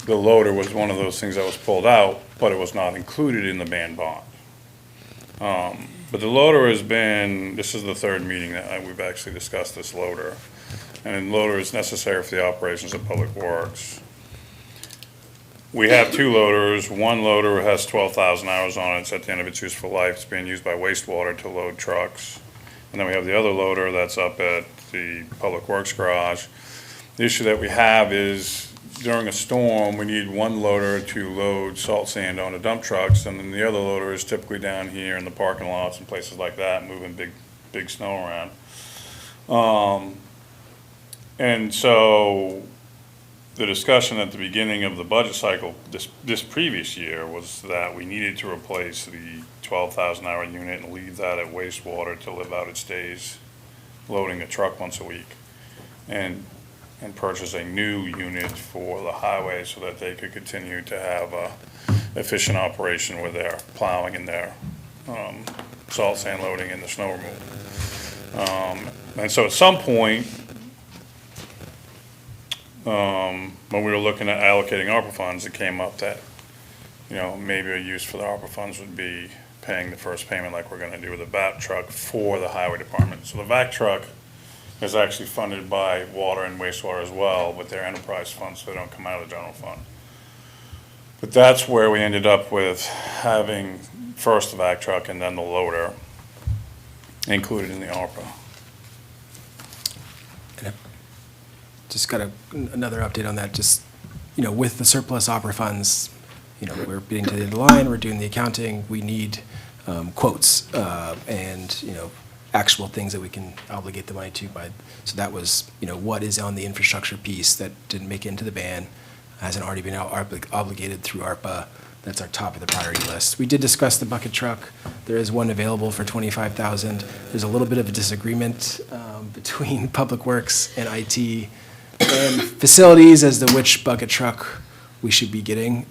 the loader was one of those things that was pulled out, but it was not included in the band bond. But the loader has been, this is the third meeting that we've actually discussed this loader. And the loader is necessary for the operations of Public Works. We have two loaders. One loader has 12,000 hours on it. It's at the end of its useful life. It's being used by wastewater to load trucks. And then we have the other loader that's up at the Public Works garage. The issue that we have is during a storm, we need one loader to load salt sand onto dump trucks, and then the other loader is typically down here in the parking lots and places like that, moving big snow around. And so the discussion at the beginning of the budget cycle this previous year was that we needed to replace the 12,000-hour unit and leave that at wastewater to live out its days, loading a truck once a week, and purchase a new unit for the highway so that they could continue to have a efficient operation with their plowing and their salt sand loading and the snow removal. And so at some point, when we were looking at allocating ARPA funds, it came up that, maybe a use for the ARPA funds would be paying the first payment like we're gonna do with the vac truck for the highway department. So the vac truck is actually funded by water and wastewater as well with their enterprise funds, so they don't come out of the general fund. But that's where we ended up with having first the vac truck and then the loader included in the ARPA. Just got another update on that, just, with the surplus opera funds, we're getting to the end of the line, we're doing the accounting, we need quotes, and, actual things that we can obligate the money to by, so that was, what is on the infrastructure piece that didn't make it into the ban, hasn't already been obligated through ARPA. That's our top of the priority list. We did discuss the bucket truck. There is one available for $25,000. There's a little bit of a disagreement between Public Works and IT and facilities as to which bucket truck we should be getting.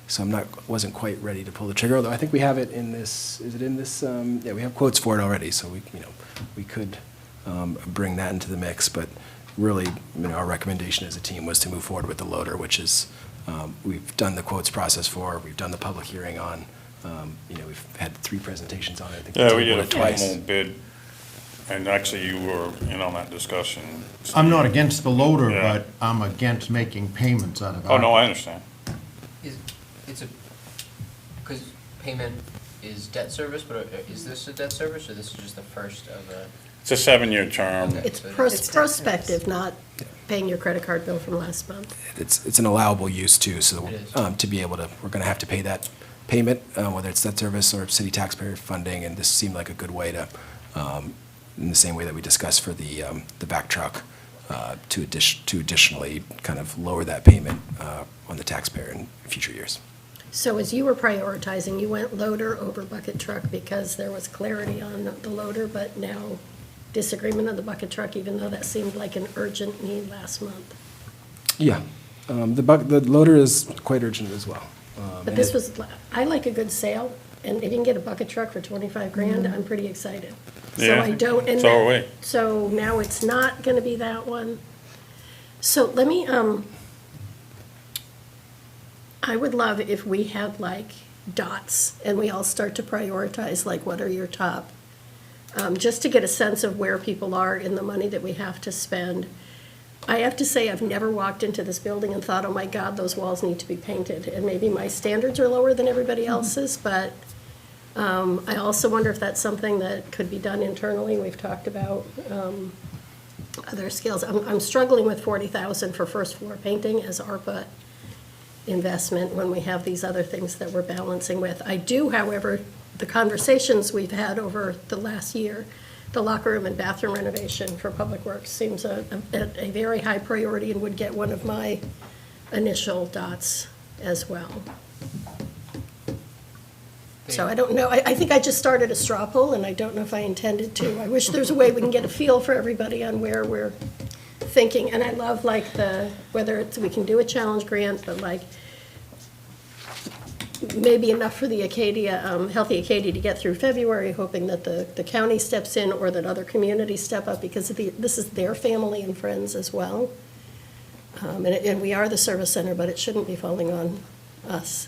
So wasn't quite ready to pull the trigger, although I think we have it in this, is it in this? Yeah, we have quotes for it already, so we could bring that into the mix, but really, our recommendation as a team was to move forward with the loader, which is, we've done the quotes process for, we've done the public hearing on, we've had 3 presentations on it. I think Yeah, we did a twice. formal bid, and actually you were in on that discussion. I'm not against the loader, Yeah. but I'm against making payments out of it. Oh, no, I understand. Because payment is debt service, but is this a debt service, or this is just the first of a? It's a 7-year term. It's prospective, not paying your credit card bill from last month. It's an allowable use too, so It is. to be able to, we're going to have to pay that payment, whether it's debt service or city taxpayer funding, and this seemed like a good way to, in the same way that we discussed for the vac truck, to additionally kind of lower that payment on the taxpayer in future years. So as you were prioritizing, you went loader over bucket truck because there was clarity on the loader, but now disagreement on the bucket truck, even though that seemed like an urgent need last month. Yeah, the loader is quite urgent as well. But this was, I like a good sale, and if you can get a bucket truck for 25 grand, I'm pretty excited. So Yeah, I don't, and so are we. so now it's not gonna be that one. So let me, I would love if we had like dots and we all start to prioritize, like what are your top, just to get a sense of where people are in the money that we have to spend. I have to say, I've never walked into this building and thought, oh my God, those walls need to be painted. And maybe my standards are lower than everybody else's, but I also wonder if that's something that could be done internally. We've talked about other skills. I'm struggling with 40,000 for first floor painting as ARPA investment when we have these other things that we're balancing with. I do, however, the conversations we've had over the last year, the locker room and bathroom renovation for Public Works seems a very high priority and would get one of my initial dots as well. So I don't know, I think I just started a straw poll and I don't know if I intended to. I wish there's a way we can get a feel for everybody on where we're thinking, and I love like whether it's, we can do a challenge grant, but like maybe enough for the Acadia, Healthy Acadia to get through February, hoping that the county steps in or that other communities step up because this is their family and friends as well. And we are the service center, but it shouldn't be falling on us.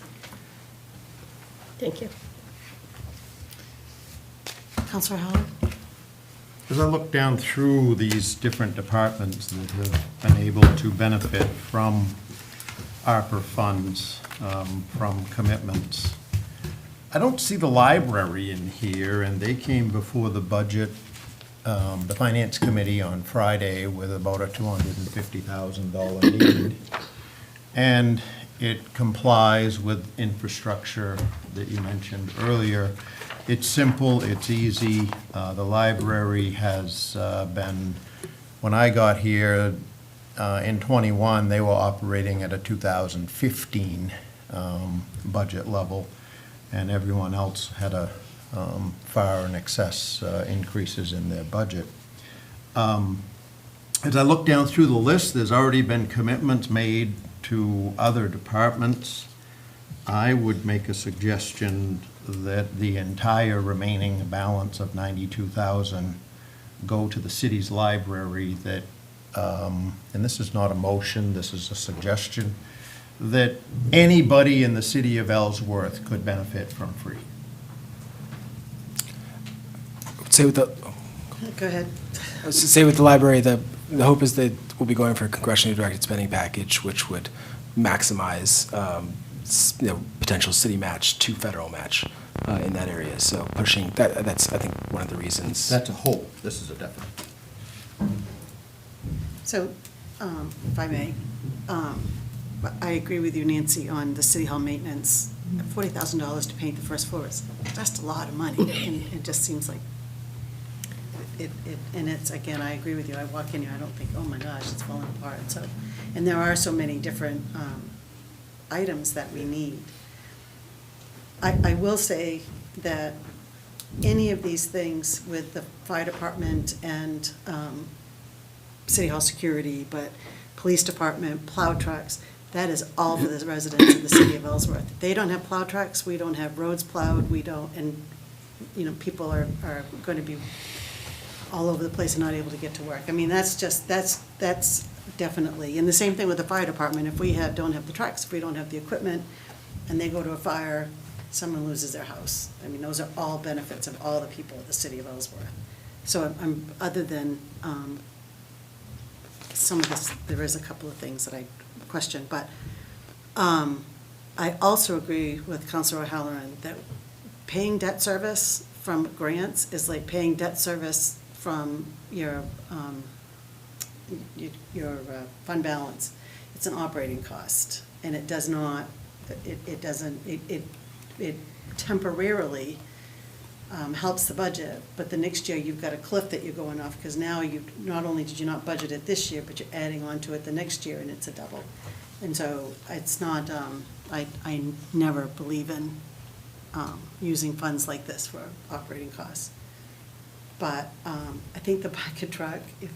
Thank you. Councilor Howard? As I look down through these different departments that have been able to benefit from ARPA funds, from commitments, I don't see the library in here, and they came before the budget, the Finance Committee on Friday with about a $250,000 need. And it complies with infrastructure that you mentioned earlier. It's simple, it's easy. The library has been, when I got here, in '21, they were operating at a 2015 budget level, and everyone else had a far in excess increases in their budget. As I look down through the list, there's already been commitments made to other departments. I would make a suggestion that the entire remaining balance of $92,000 go to the city's library, that, and this is not a motion, this is a suggestion, that anybody in the city of Ellsworth could benefit from free. Say with the, Go ahead. I was to say with the library, the hope is that we'll be going for a congressionally directed spending package, which would maximize, potential city match to federal match in that area. So pushing that, that's, I think, one of the reasons. That's a hope, this is a definite. So, if I may, I agree with you, Nancy, on the city hall maintenance. $40,000 to paint the first floor is just a lot of money, and it just seems like and it's, again, I agree with you. I walk in here, I don't think, oh my gosh, it's falling apart. So, and there are so many different items that we need. I will say that any of these things with the fire department and city hall security, but police department, plow trucks, that is all for the residents of the city of Ellsworth. If they don't have plow trucks, we don't have roads plowed, we don't, and, people are going to be all over the place and not able to get to work. I mean, that's definitely, and the same thing with the fire department. If we don't have the trucks, if we don't have the equipment, and they go to a fire, someone loses their house. I mean, those are all benefits of all the people of the city of Ellsworth. So I'm other than some of this, there is a couple of things that I question, but I also agree with Councilor O'Halloran that paying debt service from grants is like paying debt service from your fund balance. It's an operating cost, and it does not, it temporarily helps the budget, but the next year you've got a cliff that you're going off, because now not only did you not budget it this year, but you're adding on to it the next year, and it's a double. And so it's not, I never believe in using funds like this for operating costs. But I think the bucket truck, if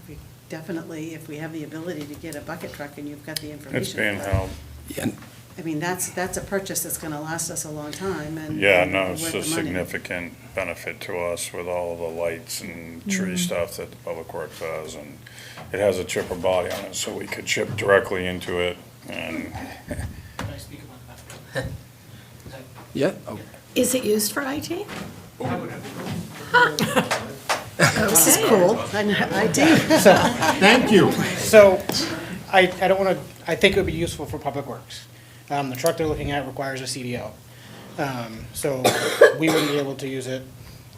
we have the ability to get a bucket truck and you've got the information. It's being held. Yeah. I mean, that's a purchase that's gonna last us a long time, and. Yeah, and no, worth it's the a money. significant benefit to us with all the lights and tree stuff that the public works does, and it has a chipper body on it, so we could chip directly into it, and Can I speak about that? Yeah. Oh. Is it used for IT? This is cool. I do. Thank you. So, I don't want to, I think it would be useful for Public Works. The truck they're looking at requires a CDL. So we wouldn't be able to use it,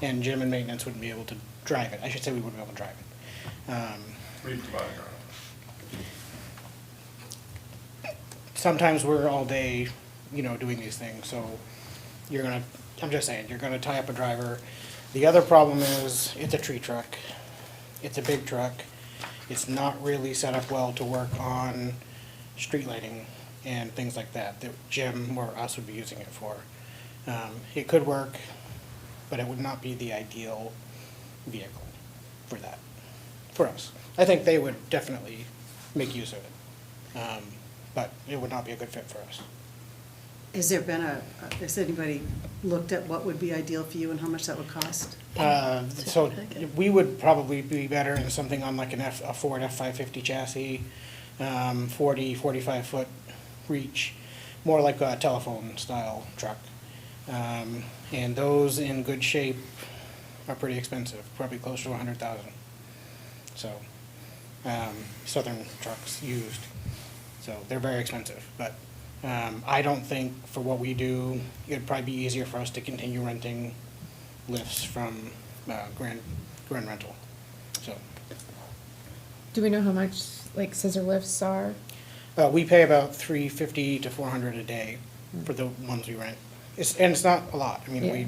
and Jim and maintenance wouldn't be able to drive it. I should say we wouldn't be able to drive it. Sometimes we're all day, doing these things, so I'm just saying, you're gonna tie up a driver. The other problem is, it's a tree truck. It's a big truck. It's not really set up well to work on street lighting and things like that Jim or us would be using it for. It could work, but it would not be the ideal vehicle for that, for us. I think they would definitely make use of it, but it would not be a good fit for us. Has anybody looked at what would be ideal for you and how much that would cost? So we would probably be better in something on like a Ford F-550 chassis, 45 foot reach, more like a telephone style truck. And those in good shape are pretty expensive, probably close to 100,000. So, Southern trucks used, so they're very expensive, but I don't think for what we do, it'd probably be easier for us to continue renting lifts from Grand Rental, so. Do we know how much, like, scissor lifts are? We pay about $350 to $400 a day for the ones we rent. And it's not a lot. I mean, Yeah.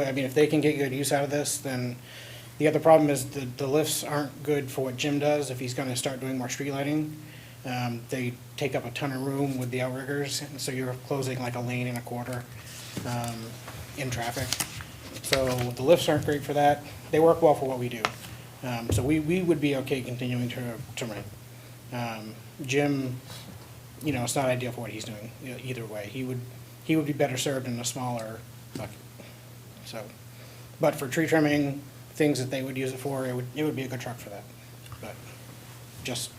if they can get good use out of this, then The other problem is the lifts aren't good for what Jim does if he's gonna start doing more street lighting. They take up a ton of room with the outriggers, and so you're closing like a lane and a quarter, in traffic. So the lifts aren't great for that. They work well for what we do. So we would be okay continuing to rent. Jim, you know, it's not ideal for what he's doing, you know, either way. He would be better served in a smaller bucket. So, but for tree trimming, things that they would use it for, it would be a good truck for that. But just,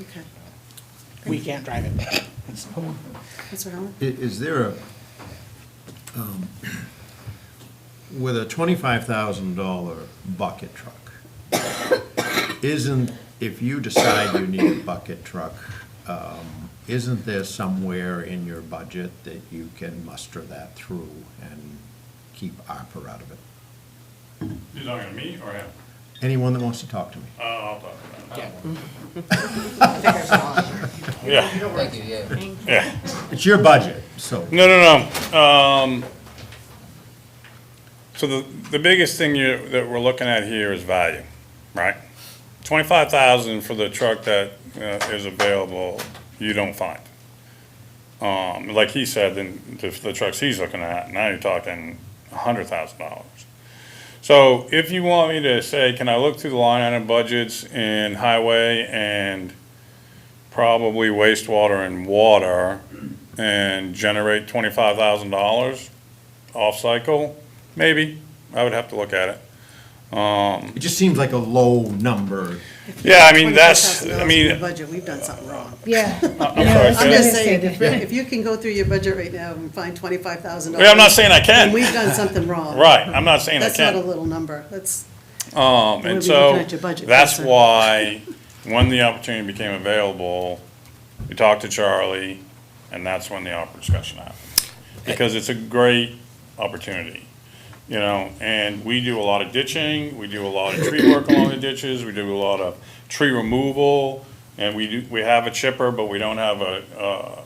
Okay. we can't drive it. Councilor Howard? Is there a, with a $25,000 bucket truck, if you decide you need a bucket truck, isn't there somewhere in your budget that you can muster that through and keep ARPA out of it? You're talking to me or him? Anyone that wants to talk to me. I'll talk about it. Yeah. Yeah. Thank you, yeah. Yeah. It's your budget, so. No. So the biggest thing that we're looking at here is value, right? 25,000 for the truck that is available, you don't find. Like he said, then the trucks he's looking at, now you're talking $100,000. So if you want me to say, can I look through the line item budgets in highway and probably wastewater and water and generate $25,000 off cycle? Maybe. I would have to look at it. It just seems like a low number. Yeah, I mean, that's, $25,000 I mean. in the budget, we've done something wrong. Yeah. I'm sorry, I'm say just that? saying, if you can go through your budget right now and find $25,000. Yeah, I'm not saying I can. then we've done something wrong. Right, I'm not saying I That's not can. a little number, that's. And be so, looking at your budget that's closer. why, when the opportunity became available, we talked to Charlie, and that's when the ARPA discussion happened. Because it's a great opportunity, you know, and we do a lot of ditching, we do a lot of tree work along the ditches, we do a lot of tree removal, and we have a chipper, but we don't have a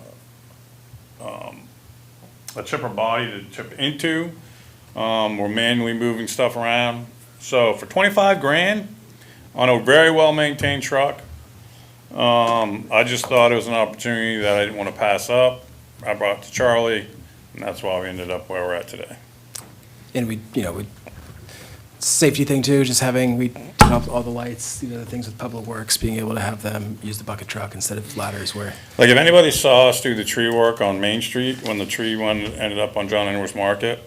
chipper body to chip into. We're manually moving stuff around. So for 25 grand on a very well-maintained truck, I just thought it was an opportunity that I didn't want to pass up. I brought it to Charlie, and that's why we ended up where we're at today. And we safety thing too, just we turn off all the lights, the things with public works, being able to have them use the bucket truck instead of ladders where. Like if anybody saw us do the tree work on Main Street when the tree one ended up on John Enworth Market,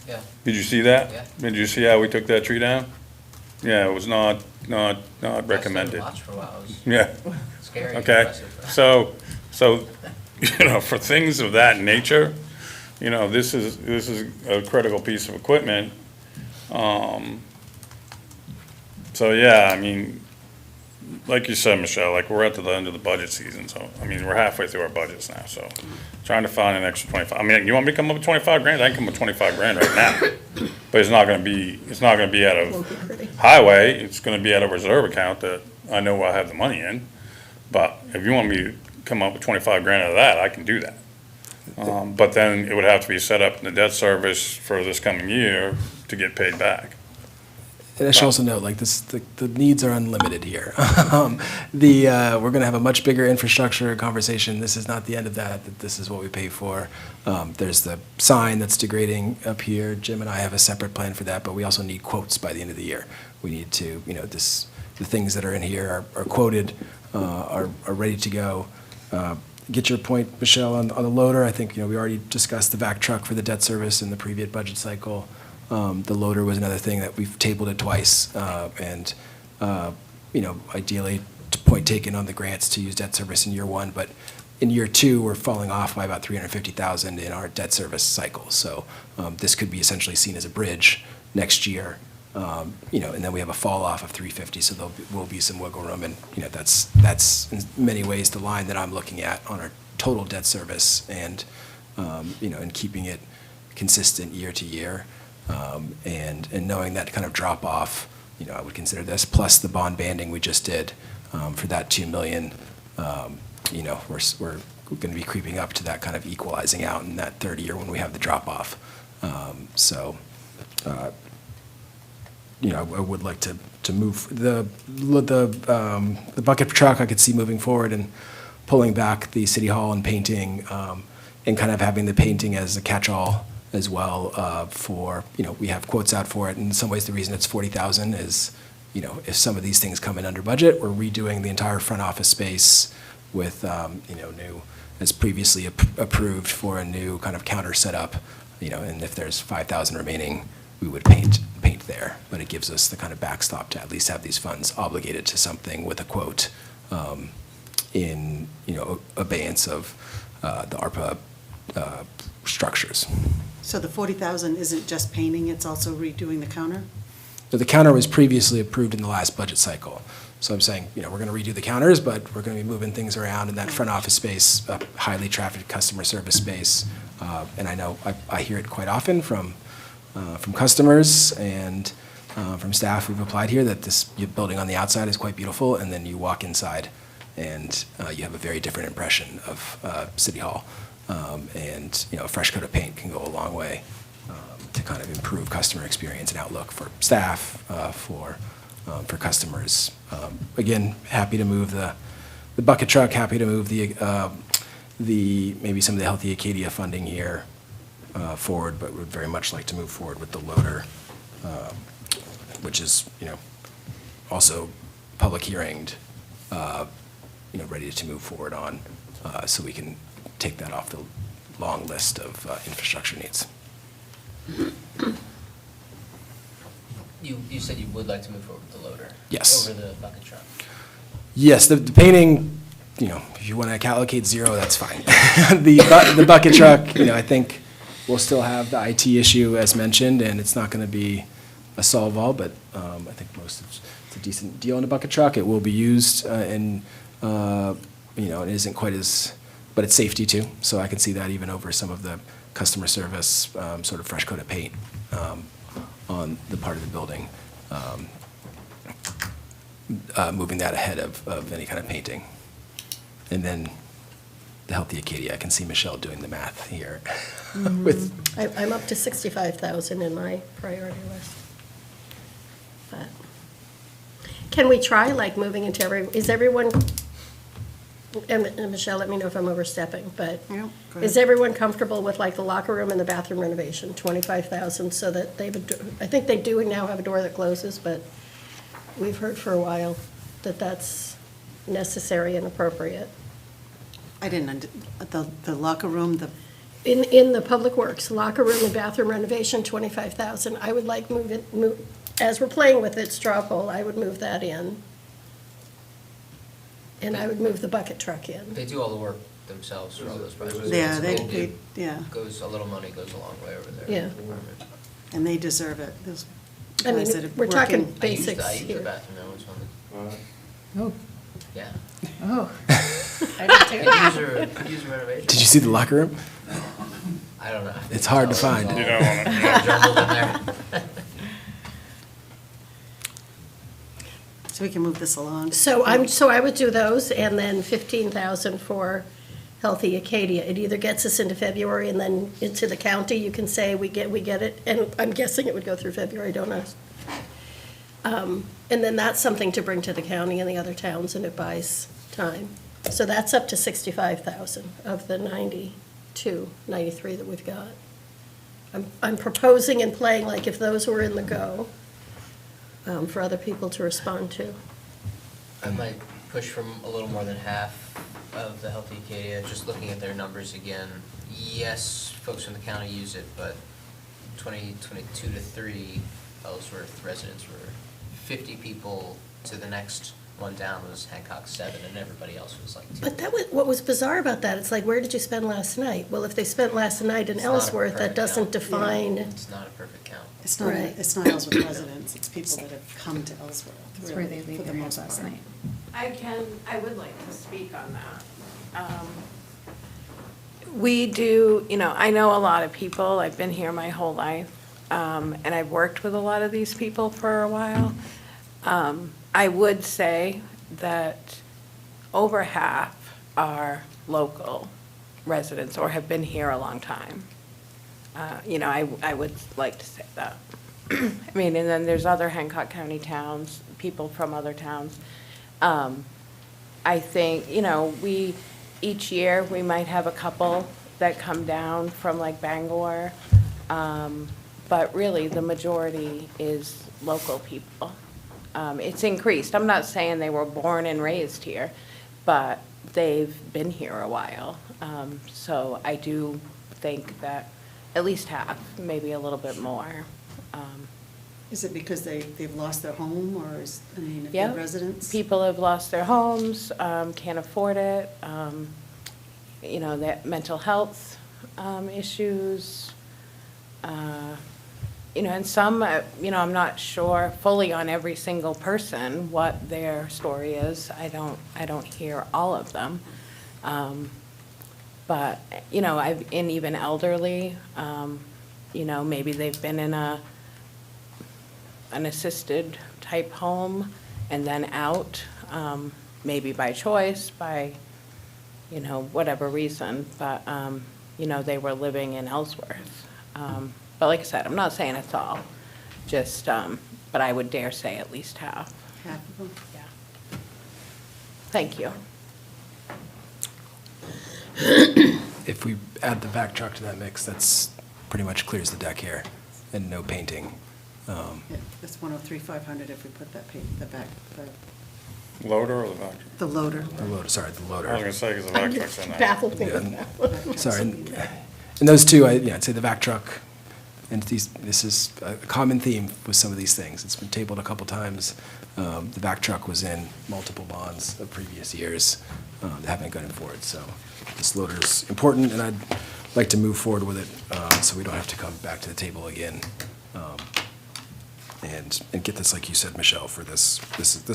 Yeah. did you see that? Yeah. Did you see how we took that tree down? Yeah, it was not recommended. I watched for a while, it was Yeah. scary. Okay, impressive. so, for things of that nature, this is a critical piece of equipment. So yeah, I mean, like you said, Michelle, like we're at the end of the budget season, so, I mean, we're halfway through our budgets now, so trying to find an extra 25, I mean, you want me to come up with 25 grand? I can come up with 25 grand right now. But it's not gonna be out of highway, it's gonna be out of reserve account that I know I have the money in. But if you want me to come up with 25 grand out of that, I can do that. But then it would have to be set up in the debt service for this coming year to get paid back. And I should also note, like this, the needs are unlimited here. We're gonna have a much bigger infrastructure conversation. This is not the end of that this is what we pay for. There's the sign that's degrading up here. Jim and I have a separate plan for that, but we also need quotes by the end of the year. We need to, the things that are in here are quoted, are ready to go. Get your point, Michelle, on the loader. I think, we already discussed the vac truck for the debt service in the previous budget cycle. The loader was another thing that we've tabled it twice, and ideally, point taken on the grants to use debt service in year one, but in year two, we're falling off by about $350,000 in our debt service cycle. So this could be essentially seen as a bridge next year, and then we have a fall off of $350, so there will be some wiggle room, and that's in many ways the line that I'm looking at on our total debt service, and and keeping it consistent year to year. And knowing that kind of drop off, I would consider this, plus the bond banding we just did for that $2 million, we're going to be creeping up to that kind of equalizing out in that third year when we have the drop off. I would like to move the bucket truck. I could see moving forward and pulling back the city hall and painting, and kind of having the painting as a catch-all as well, for, we have quotes out for it. In some ways, the reason it's 40,000 is, if some of these things come in under budget, we're redoing the entire front office space with, new, as previously approved for a new kind of counter setup, and if there's 5,000 remaining, we would paint there. But it gives us the kind of backstop to at least have these funds obligated to something with a quote, in, abeyance of, the ARPA, structures. So the 40,000 isn't just painting, it's also redoing the counter? So the counter was previously approved in the last budget cycle. So I'm saying, we're going to redo the counters, but we're going to be moving things around in that front office space, a highly trafficked customer service space. And I know, I hear it quite often from customers and from staff who've applied here, that this building on the outside is quite beautiful, and then you walk inside and you have a very different impression of City Hall. And, a fresh coat of paint can go a long way to kind of improve customer experience and outlook for staff, for customers. Again, happy to move the bucket truck, happy to move maybe some of the Healthy Acadia funding here forward, but would very much like to move forward with the loader, which is, also public hearinged, ready to move forward on, so we can take that off the long list of infrastructure needs. You said you would like to move forward with the loader? Yes. Over the bucket truck? Yes, the painting, if you want to allocate zero, that's fine. The bucket truck, I think we'll still have the IT issue as mentioned, and it's not going to be a solve all, but I think it's a decent deal in a bucket truck. It will be used, and it isn't quite as, but it's safety too. So I can see that even over some of the customer service, sort of fresh coat of paint on the part of the building. Moving that ahead of any kind of painting. And then the Healthy Acadia, I can see Michelle doing the math here. With I'm up to 65,000 in my priority list. But can we try moving into is everyone, and Michelle, let me know if I'm overstepping, but Yeah, go is ahead. everyone comfortable with the locker room and the bathroom renovation, 25,000, so that I think they do now have a door that closes, but we've heard for a while that that's necessary and appropriate. I didn't, the locker room, In the Public Works, locker room and bathroom renovation, 25,000, I would as we're playing with it, straw poll, I would move that in. And I would move the bucket truck in. They do all the work themselves for all those projects. Yeah, So they- it's a little yeah. a little money goes a long way over there. Yeah. and they deserve it. Those I mean, guys that are we're talking working- basics I used here. the bathroom now, it's on Oh, the, yeah. oh. User renovation. Did you see the locker room? I don't know. It's hard to find. You don't want to. Jumbled in there. So we can move this along. So I would do those, and then 15,000 for Healthy Acadia. It either gets us into February and then into the county, you can say we get it, and I'm guessing it would go through February, don't I? And then that's something to bring to the county and the other towns, and it buys time. So that's up to 65,000 of the 93 that we've got. I'm proposing and playing if those were in the go, for other people to respond to. I might push from a little more than half of the Healthy Acadia, just looking at their numbers again. Yes, folks from the county use it, but 2022 to 3, Ellsworth residents were 50 people to the next one down was Hancock 7, and everybody else was 2. But that was, what was bizarre about that, it's where did you spend last night? Well, if they spent last night in It's not a Ellsworth, that perfect doesn't count. define. It's not a perfect count. It's not, Right. it's not Ellsworth residents, it's people that have come to Ellsworth. That's where they really, leave for the their most heads last part. night. I would like to speak on that. We do, I know a lot of people, I've been here my whole life, and I've worked with a lot of these people for a while. I would say that over half are local residents or have been here a long time. I would like to say that. I mean, and then there's other Hancock County towns, people from other towns. I think, each year, we might have a couple that come down from like Bangor. But really, the majority is local people. It's increased. I'm not saying they were born and raised here, but they've been here a while. So I do think that at least half, maybe a little bit more. Is it because they've lost their home, or if Yeah, they're residents? people have lost their homes, can't afford it, that mental health issues. And some, I'm not sure fully on every single person what their story is. I don't hear all of them. But, and even elderly, maybe they've been in an assisted type home and then out, maybe by choice, by, whatever reason, but, they were living in Ellsworth. But like I said, I'm not saying it's all, just, but I would dare say at least half. Half of them? Yeah. Thank you. If we add the back truck to that mix, that's pretty much clears the deck here, and no painting. Yeah, that's 103,500 if we put the back, Loader or the back? the loader. The loader, sorry, the loader. I was gonna say, because the back truck's in there. Baffled me with Yeah. that. Sorry, and those two, I'd say the vac truck, and this is a common theme with some of these things. It's been tabled a couple times. The vac truck was in multiple bonds of previous years that haven't gone forward, so this loader's important, and I'd like to move forward with it, so we don't have to come back to the table again. And get this, like you said, Michelle, for this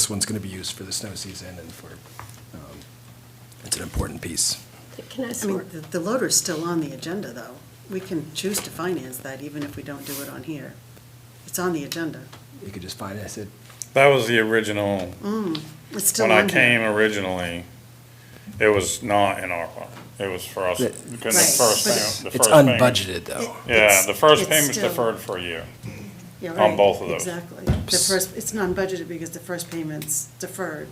one's gonna be used for the snow season and for, it's an important piece. Can I I ask mean, more? the loader's still on the agenda, though. We can choose to finance that even if we don't do it on here. It's on the agenda. You could just finance it. That was the original, It's still when on I here. came originally, it was not in ARPA. It was for us, Right. because the Right. first But payment. the It's first payment- unbudgeted, though. Yeah, the first it's payment's still- deferred for a year. Yeah, on right, both of those. Exactly. The first, it's non-budgeted because the first payment's deferred.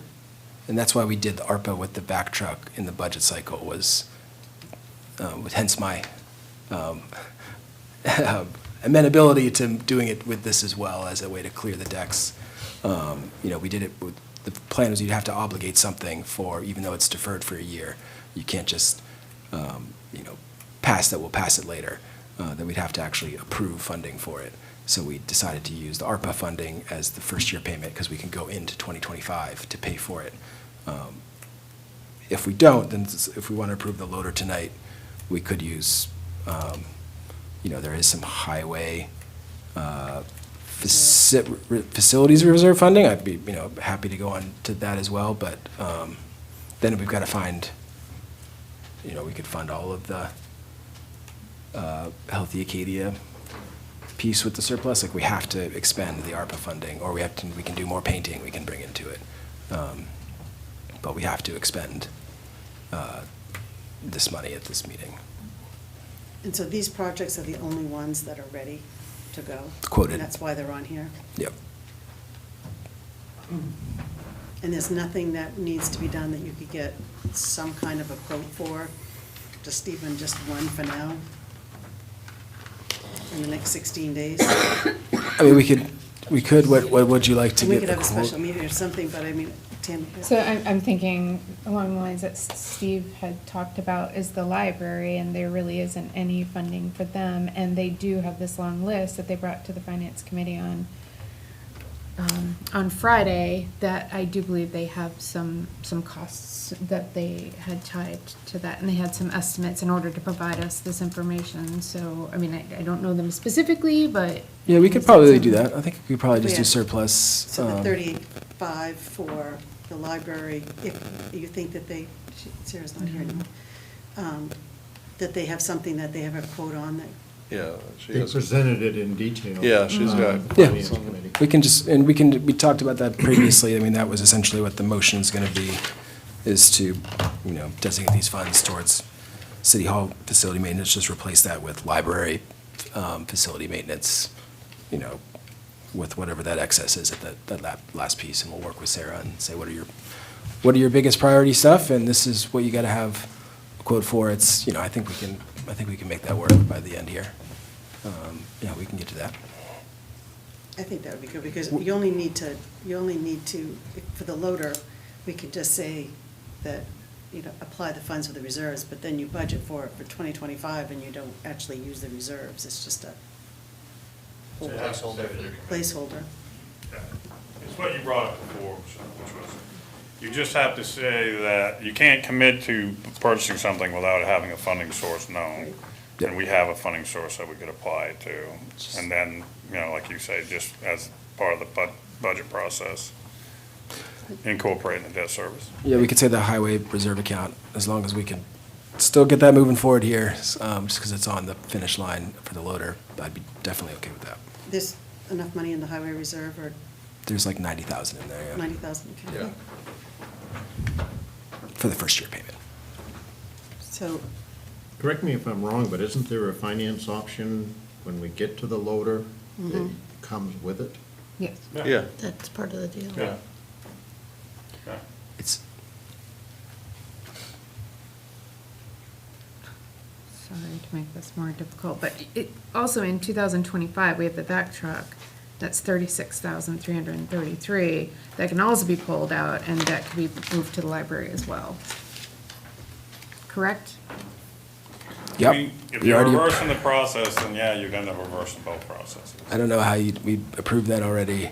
And that's why we did the ARPA with the back truck in the budget cycle was, hence my amenability to doing it with this as well as a way to clear the decks. We did it with, the plan was you'd have to obligate something for, even though it's deferred for a year. You can't just, pass that, we'll pass it later. Then we'd have to actually approve funding for it. So we decided to use the ARPA funding as the first year payment because we can go into 2025 to pay for it. If we don't, then if we want to approve the loader tonight, we could use, there is some highway facilities reserve funding. I'd be, happy to go on to that as well, but then we've got to find, we could fund all of the Healthy Acadia piece with the surplus. Like, we have to expend the ARPA funding, or we can do more painting we can bring into it. But we have to expend this money at this meeting. And so these projects are the only ones that are ready to go? Quoted. And that's why they're on here? Yep. And there's nothing that needs to be done that you could get some kind of a quote for, just one for now? In the next 16 days? I mean, we could, what would you like to And we get could a have a quote? special meeting or something, but I mean, Tammy. So I'm thinking along the lines that Steve had talked about is the library, and there really isn't any funding for them. And they do have this long list that they brought to the finance committee on Friday, that I do believe they have some costs that they had tied to that, and they had some estimates in order to provide us this information. So, I mean, I don't know them specifically, but. Yeah, we could probably do that. I think we could probably just do Yeah. surplus. So the 38.5 for the library, if you think that Sarah's not here anymore, that they have something that they have a quote on that. Yeah, she They has. presented it in detail. Yeah, she's got. Yeah. Finance committee. We talked about that previously. I mean, that was essentially what the motion's gonna be, is to, designate these funds towards City Hall facility maintenance, just replace that with library, facility maintenance, with whatever that excess is at that last piece, and we'll work with Sarah and say, what are your biggest priority stuff, and this is what you gotta have a quote for. It's, I think we can make that work by the end here. Yeah, we can get to that. I think that would be good, because you only need to, for the loader, we could just say that, apply the funds for the reserves, but then you budget for it for 2025 and you don't actually use the reserves. It's just a Placeholder. placeholder. Yeah. It's what you brought up before, which was, you just have to say that you can't commit to purchasing something without having a funding source known. And we have a funding source that we could apply it to. And then, like you say, just as part of the budget process, incorporating the debt service. Yeah, we could say the highway reserve account, as long as we can still get that moving forward here, just because it's on the finish line for the loader. I'd be definitely okay with that. There's enough money in the highway reserve, or There's like 90,000 in there, yeah. 90,000, okay. Yeah. For the first year payment. So, Correct me if I'm wrong, but isn't there a finance option when we get to the loader that Mhm. comes with it? Yes. Yeah. That's part of the deal. Yeah. It's, Sorry to make this more difficult, but also in 2025, we have the vac truck, that's 36,333, that can also be pulled out, and that can be moved to the library as well. Correct? Yep. I mean, if We you're already- reversing the process, then yeah, you're gonna reverse both processes. I don't know how we approved that already.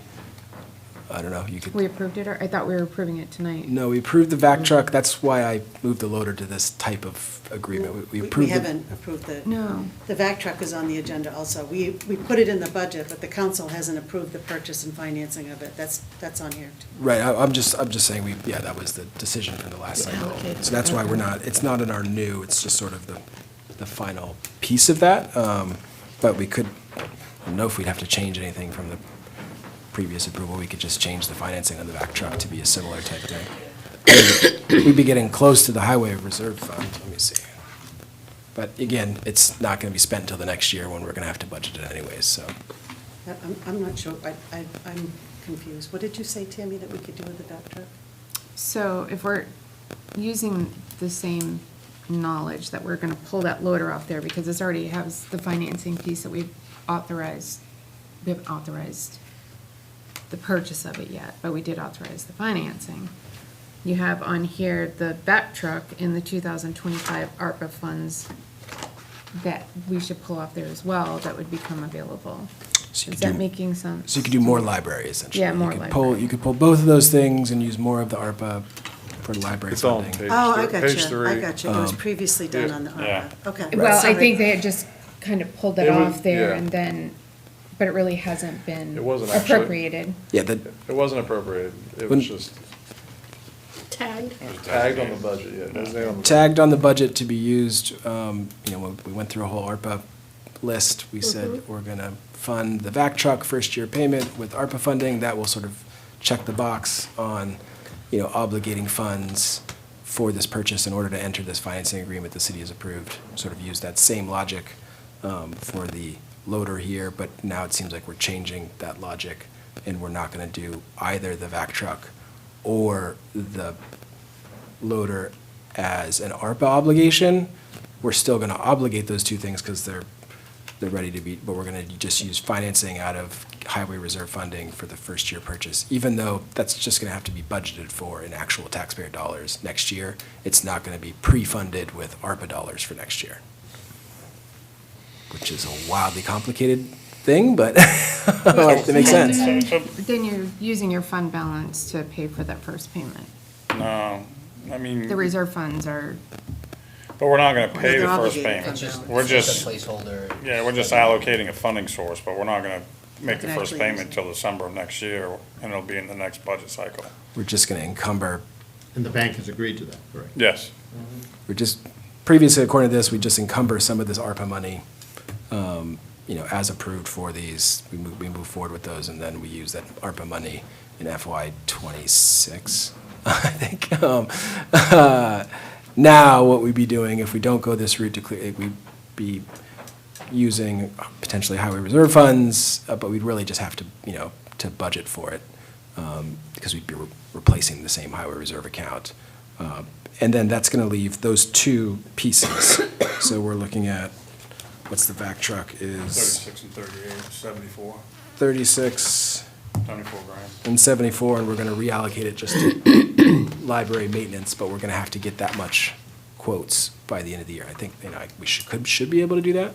I don't know, you could. We approved it, or I thought we were approving it tonight. No, we approved the vac truck. That's why I moved the loader to this type of agreement. We we approved the. haven't approved the. No. The vac truck is on the agenda also. We put it in the budget, but the council hasn't approved the purchase and financing of it. That's on here. Right, I'm just saying that was the decision from the last cycle. Allocated. So that's why it's not in our new, it's just sort of the final piece of that. But we could, I don't know if we'd have to change anything from the previous approval. We could just change the financing on the vac truck to be a similar type thing. We'd be getting close to the highway reserve fund, let me see. But again, it's not gonna be spent until the next year when we're gonna have to budget it anyways, so. I'm not sure. I'm confused. What did you say, Tammy, that we could do with the vac truck? So if we're using the same knowledge that we're gonna pull that loader off there, because this already has the financing piece that we haven't authorized the purchase of it yet, but we did authorize the financing. You have on here the vac truck in the 2025 ARPA funds that we should pull off there as well, that would become available. So you Is could that do- making sense? So you could do more library essentially. Yeah, more You could library. You could pull both of those things and use more of the ARPA for library It's on funding. page Oh, I three. got Page you. I three. got you. It was previously done on the Yeah. ARPA. Okay. Well, I Sorry. think they had just kind of pulled that It was- off there yeah. and then, but it really hasn't been It wasn't actually- appropriated. Yeah, It wasn't appropriated. It When- was just Tagged. tagged on the budget, yeah. It was there on the- tagged on the budget to be used, when we went through a whole ARPA list, we said, we're gonna fund the vac truck first year payment with ARPA funding. That will sort of check the box on, obligating funds for this purchase in order to enter this financing agreement the city has approved. Sort of use that same logic, for the loader here, but now it seems like we're changing that logic, and we're not gonna do either the vac truck or the loader as an ARPA obligation. We're still gonna obligate those two things because they're ready to be, but we're gonna just use financing out of highway reserve funding for the first year purchase, even though that's just gonna have to be budgeted for in actual taxpayer dollars next year. It's not gonna be pre-funded with ARPA dollars for next year, which is a wildly complicated thing, but it makes sense. But then you're using your fund balance to pay for that first payment. No, I mean. The reserve funds are, But we're not gonna pay the They're first obligated payment. fund It's We're just just, a placeholder. yeah, we're just allocating a funding source, but we're not gonna make the Not first actually payment till December of next year, and it'll be in the next budget cycle. We're just gonna encumber, And the bank has agreed to that, correct? Yes. previously, according to this, we just encumber some of this ARPA money, as approved for these. We move forward with those, and then we use that ARPA money in FY '26, I think. Now, what we'd be doing, if we don't go this route to clear, we'd be using potentially highway reserve funds, but we'd really just have to, to budget for it, because we'd be replacing the same highway reserve account. And then that's gonna leave those two pieces. So we're looking at, what's the vac truck is 36 and 38, 74, 36 74 grand. and 74, and we're gonna reallocate it just to library maintenance, but we're gonna have to get that much quotes by the end of the year. I think, we should be able to do that.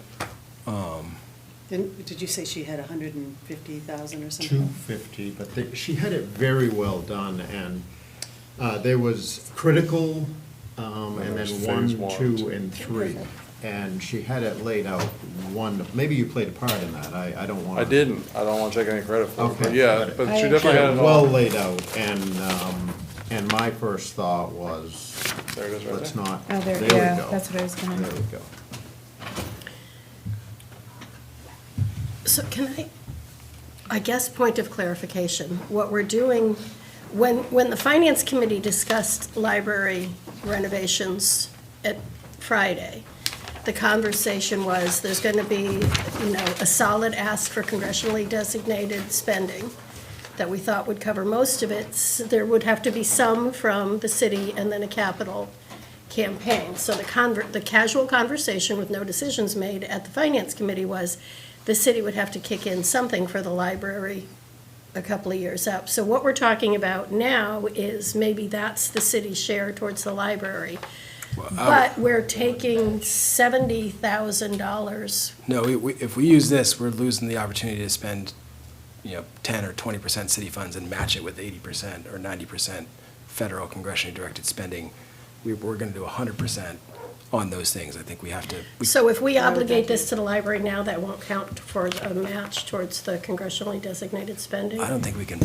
Did you say she had 150,000 or something? 250, but she had it very well done, and there was critical, and then There's phase 1, one, 2, and 3. And she had it laid out maybe you played a part in that, I don't want to. I didn't. I don't want to take any credit for it, Okay. but yeah, but she definitely had it Well all. laid out, and my first thought was, There it is right let's there. not, Oh, there there, we go. yeah, that's what I was gonna. There we go. So can I guess point of clarification, what we're doing, when the Finance Committee discussed library renovations at Friday, the conversation was, there's gonna be, a solid ask for congressionally designated spending that we thought would cover most of it. There would have to be some from the city and then a capital campaign. So the casual conversation with no decisions made at the Finance Committee was, the city would have to kick in something for the library a couple of years up. So what we're talking about now is maybe that's the city's share towards the library. But we're taking $70,000. No, if we use this, we're losing the opportunity to spend, 10 or 20% city funds and match it with 80% or 90% federal congressionally directed spending. We're going to do 100% on those things. I think we have to. So if we obligate this to the library now, that won't count for a match towards the congressionally designated spending? I don't think we can.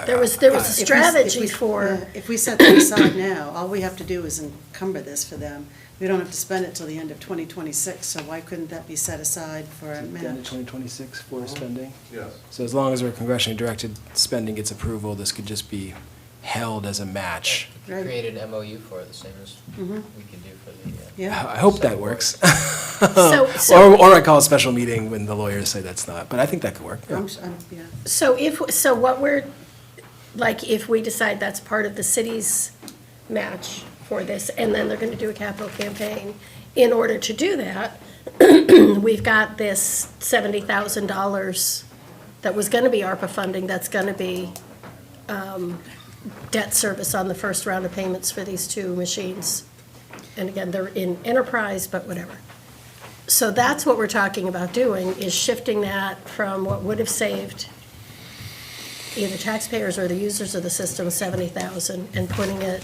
There was a strategy for. If we set that aside now, all we have to do is encumber this for them. We don't have to spend it till the end of 2026, so why couldn't that be set aside for a The end of match? 2026 for spending? Yes. So as long as our congressionally directed spending gets approval, this could just be held as a match. Right. Create an MOU for it, the same as Mhm. we could do for the. Yeah. I hope that works. So- Or I call a special meeting when the lawyers say that's not, but I think that could work. Yeah. Yeah. So if we decide that's part of the city's match for this, and then they're gonna do a capital campaign, in order to do that, we've got this $70,000 that was gonna be ARPA funding, that's gonna be, debt service on the first round of payments for these two machines. And again, they're in enterprise, but whatever. So that's what we're talking about doing, is shifting that from what would have saved either taxpayers or the users of the system, 70,000, and putting it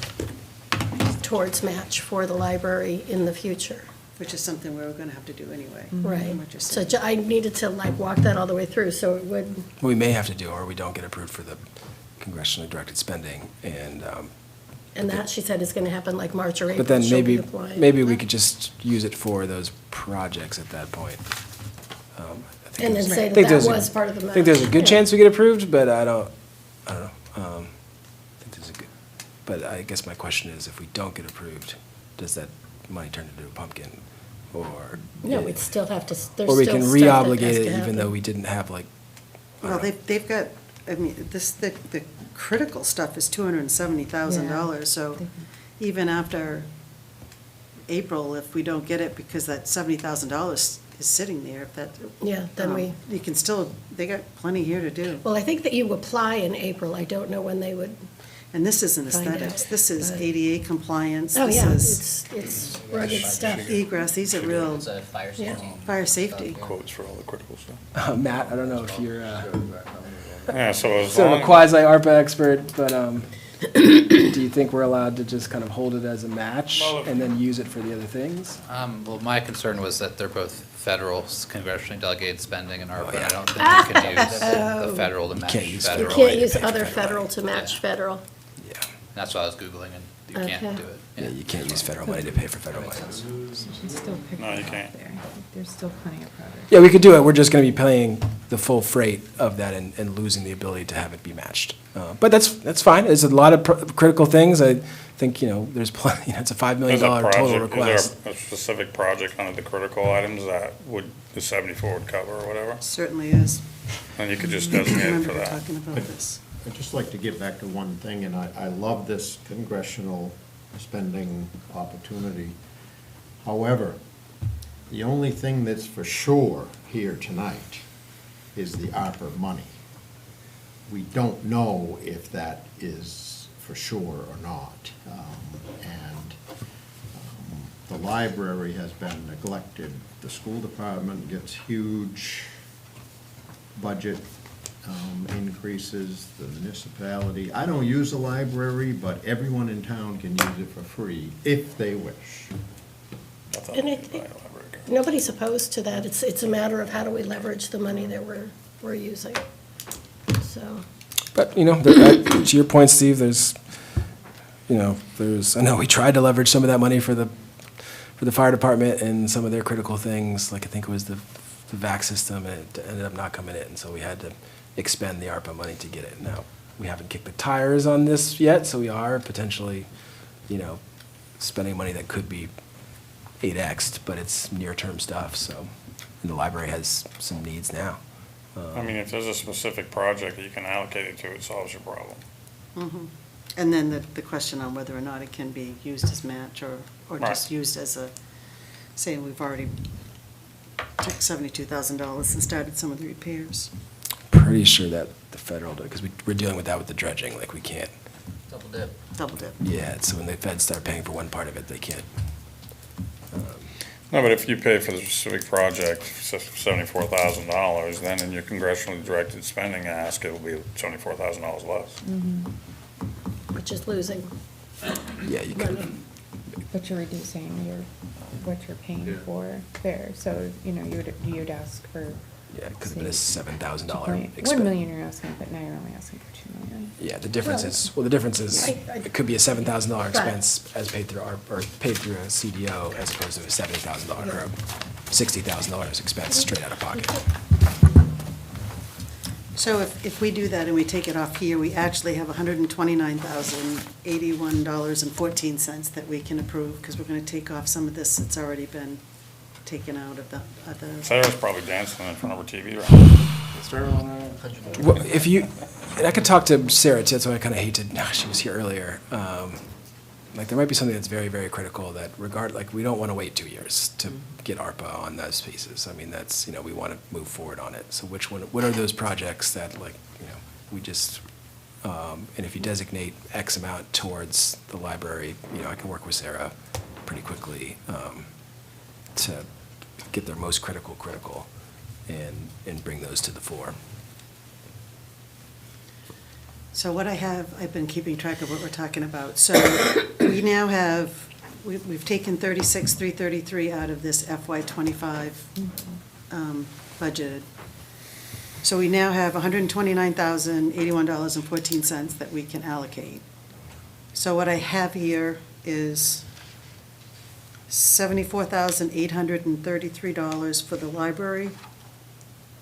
towards match for the library in the future. Which is something we're gonna have to do anyway. Right. What you're So saying. I needed to walk that all the way through, so it would, We may have to do, or we don't get approved for the congressionally directed spending, and that, she said, is gonna happen like March or April. but then She'll be maybe applying. we could just use it for those projects at that point. I think And then there's- say I that think that there's a- was part of the I think there's a match. good Yeah. chance we get approved, but I don't know. I think there's a good, but I guess my question is, if we don't get approved, does that money turn into a pumpkin? Or? No, we'd still have to, there's Or we still can stuff that has re-obligate to it even happen. though we didn't have like. I Well, don't know. they've got, the critical stuff is $270,000, so even after April, if we don't get it, because that $70,000 is sitting there, if that. Yeah, then You can still, they got plenty here to do. Well, I think that you apply in April, I don't know when they would. And this isn't Find aesthetics, out, this is but- ADA compliance, Oh, this yeah, is it's rugged stuff. egress, these are real It's a fire safety. fire safety. Quotes for all the critical stuff. Matt, I don't know if you're Yeah, so as sort of long. a quasi ARPA expert, but do you think we're allowed to just kind of hold it as a match and then use it for the other things? Well, my concern was that they're both federal congressionally delegated spending and ARPA, and I don't think you can use the federal to match can't use federal. You can't use other federal to match federal. That's what I was Googling, and you can't Okay. do it. Yeah, you can't use federal money to pay for federal money. You can still pick No, you it up can't. there. I think there's still plenty of projects. Yeah, we could do it, we're just gonna be paying the full freight of that and losing the ability to have it be matched. But that's fine. There's a lot of critical things. I think, there's plenty, it's a $5 million total request. Is there a specific project under the critical items that the 74 would cover or whatever? Certainly is. And you could just designate it Remember for that. talking about this. I'd just like to get back to one thing, and I love this congressional spending opportunity. However, the only thing that's for sure here tonight is the ARPA money. We don't know if that is for sure or not. The library has been neglected. The school department gets huge budget increases, the municipality. I don't use the library, but everyone in town can use it for free if they wish. And nobody's opposed to that. It's a matter of how do we leverage the money that we're using. So. But, to your point, Steve, I know we tried to leverage some of that money for the fire department and some of their critical things, like I think it was the vac system, and it ended up not coming in, so we had to expend the ARPA money to get it. Now, we haven't kicked the tires on this yet, so we are potentially, spending money that could be 8X'd, but it's near-term stuff, so, and the library has some needs now. I mean, if there's a specific project that you can allocate it to, it solves your problem. Mhm. And then the question on whether or not it can be used as match or just used as say we've already took $72,000 and started some of the repairs. Pretty sure that the federal, because we're dealing with that with the dredging, like we can't. Double dip. Double dip. Yeah, so when the feds start paying for one part of it, they can't. No, but if you pay for the specific project $74,000, then in your congressionally directed spending ask, it'll be $74,000 less. Which is losing. Yeah, you can. But you're reducing what you're paying for there, so, you'd ask for. Yeah, it could have been a $7,000 1 expense. million you're asking, but now you're only asking for 2 million. Yeah, the difference is, it could be a $7,000 expense as paid through or paid through a CDO as opposed to a $70,000 or a $60,000 expense straight out of pocket. So if we do that and we take it off here, we actually have $129,081.14 that we can approve, because we're gonna take off some of this that's already been taken out of the. Sarah's probably dancing in front of her TV right Well, and I could talk to Sarah too, that's why I kind of hate to, she was here earlier. Like, there might be something that's very, very critical that we don't want to wait 2 years to get ARPA on those pieces. I mean, that's, we want to move forward on it. So what are those projects that, we just, and if you designate X amount towards the library, I can work with Sarah pretty quickly to get their most critical, and bring those to the fore. So what I've been keeping track of what we're talking about. So we now have, we've taken 36,333 out of this FY '25 budgeted. So we now have $129,081.14 that we can allocate. So what I have here is $74,833 for the library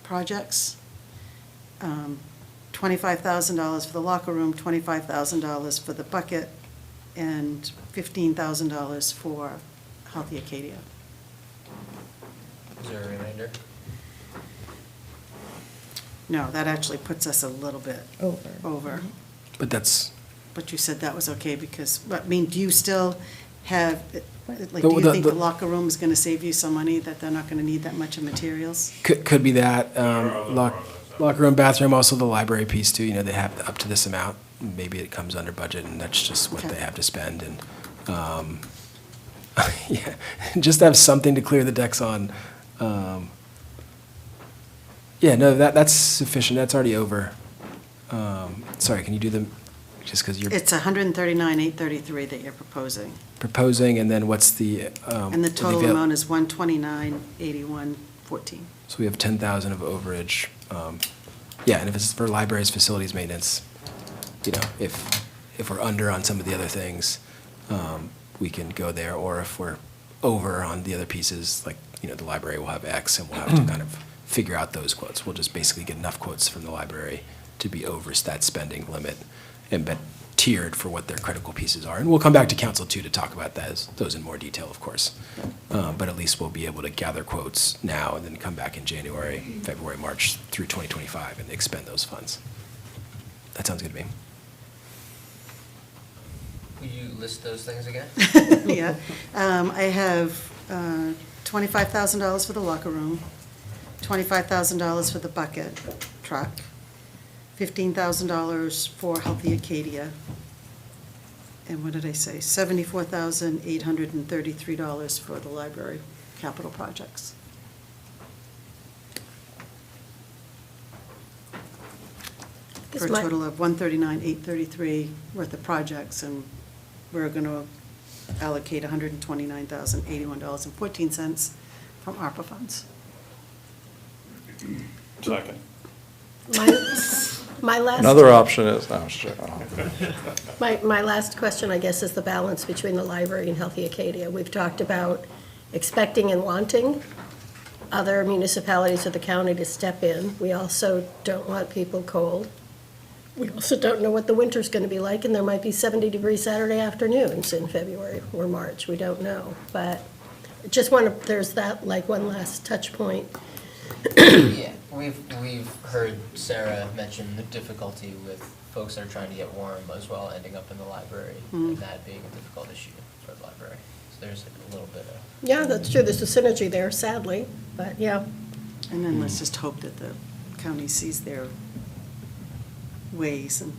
projects, $25,000 for the locker room, $25,000 for the bucket, and $15,000 for Healthy Acadia. Is there a remainder? No, that actually puts us a little bit over. But But you said that was okay because, do you still have, do you think the locker room is gonna save you some money, that they're not gonna need that much of materials? Could be that, locker room, bathroom, also the library piece too, they have up to this amount, maybe it comes under budget and that's just what they have to spend, and, yeah, just have something to clear the decks on. Yeah, no, that's sufficient, that's already over. Sorry, can you do them, just because you're. It's $139,833 that you're proposing. Proposing, and then what's the? And the total amount is $129,81.14. So we have 10,000 of overage. Yeah, and if it's for libraries, facilities, maintenance, if we're under on some of the other things, we can go there, or if we're over on the other pieces, like, the library will have X, and we'll have to kind of figure out those quotes. We'll just basically get enough quotes from the library to be over that spending limit and been tiered for what their critical pieces are. And we'll come back to council too to talk about those in more detail, of course. But at least we'll be able to gather quotes now and then come back in January, February, March through 2025 and expend those funds. That sounds good to me. Will you list those things again? Yeah. I have $25,000 for the locker room, $25,000 for the bucket truck, $15,000 for Healthy Acadia, and what did I say? $74,833 for the library capital projects. For a total of $139,833 worth of projects, and we're going to allocate $129,081.14 from ARPA funds. Second. My last. Another option is, no, sure. My last question, I guess, is the balance between the library and Healthy Acadia. We've talked about expecting and wanting other municipalities or the county to step in. We also don't want people cold. We also don't know what the winter's going to be like, and there might be 70-degree Saturday afternoons in February or March. We don't know. But just there's that, like, one last touch point. Yeah, we've heard Sarah mention the difficulty with folks that are trying to get warm as well, ending up in the library, and that being a difficult issue for the library. So there's a little bit of... Yeah, that's true. There's a synergy there, sadly, but yeah. And then let's just hope that the county sees their ways and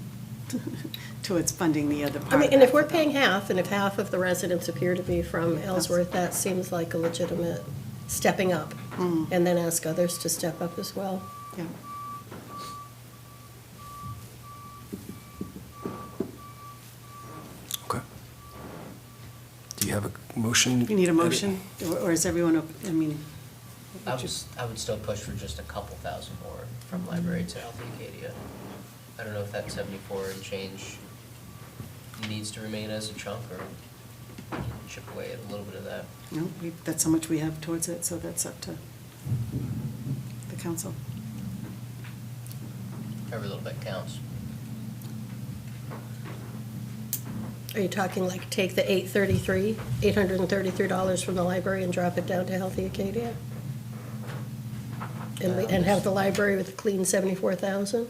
towards funding the other part. I mean, and if we're paying half, and if half of the residents appear to be from Ellsworth, that seems like a legitimate stepping up. And then ask others to step up as well. Yeah. Okay. Do you have a motion? You need a motion, or is everyone, I mean? I would still push for just a couple thousand more from library to Healthy Acadia. I don't know if that 74 and change needs to remain as a chunk, or chip away at a little bit of that. No, that's how much we have towards it, so that's up to the council. Every little bit counts. Are you talking like take the $833 from the library and drop it down to Healthy Acadia? And have the library with a clean 74,000?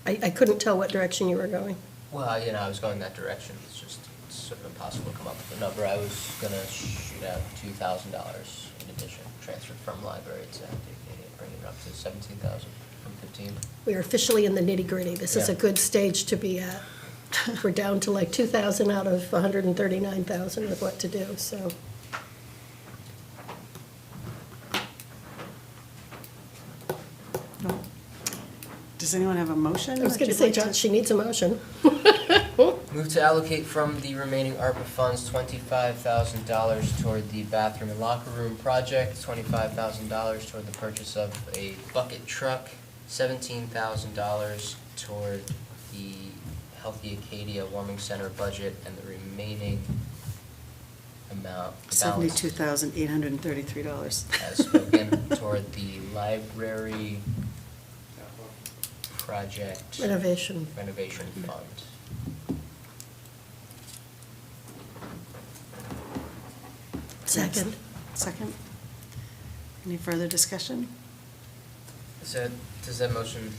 I couldn't tell what direction you were going. Well, I was going that direction. It's just sort of impossible to come up with a number. I was gonna shoot out $2,000 in addition, transferred from library to Healthy Acadia, bringing it up to 17,000 from 15. We are officially in the nitty-gritty. This is a good stage to be at. We're down to like 2,000 out of 139,000 with what to do, so. No. Does anyone have a motion? I was going to say, John, she needs a motion. Move to allocate from the remaining ARPA funds $25,000 toward the bathroom and locker room project, $25,000 toward the purchase of a bucket truck, $17,000 toward the Healthy Acadia Warming Center budget, and the remaining amount, the balance, $72,833. as spoken, toward the library project Renovation fund. Second. Second. Any further discussion? Does that motion,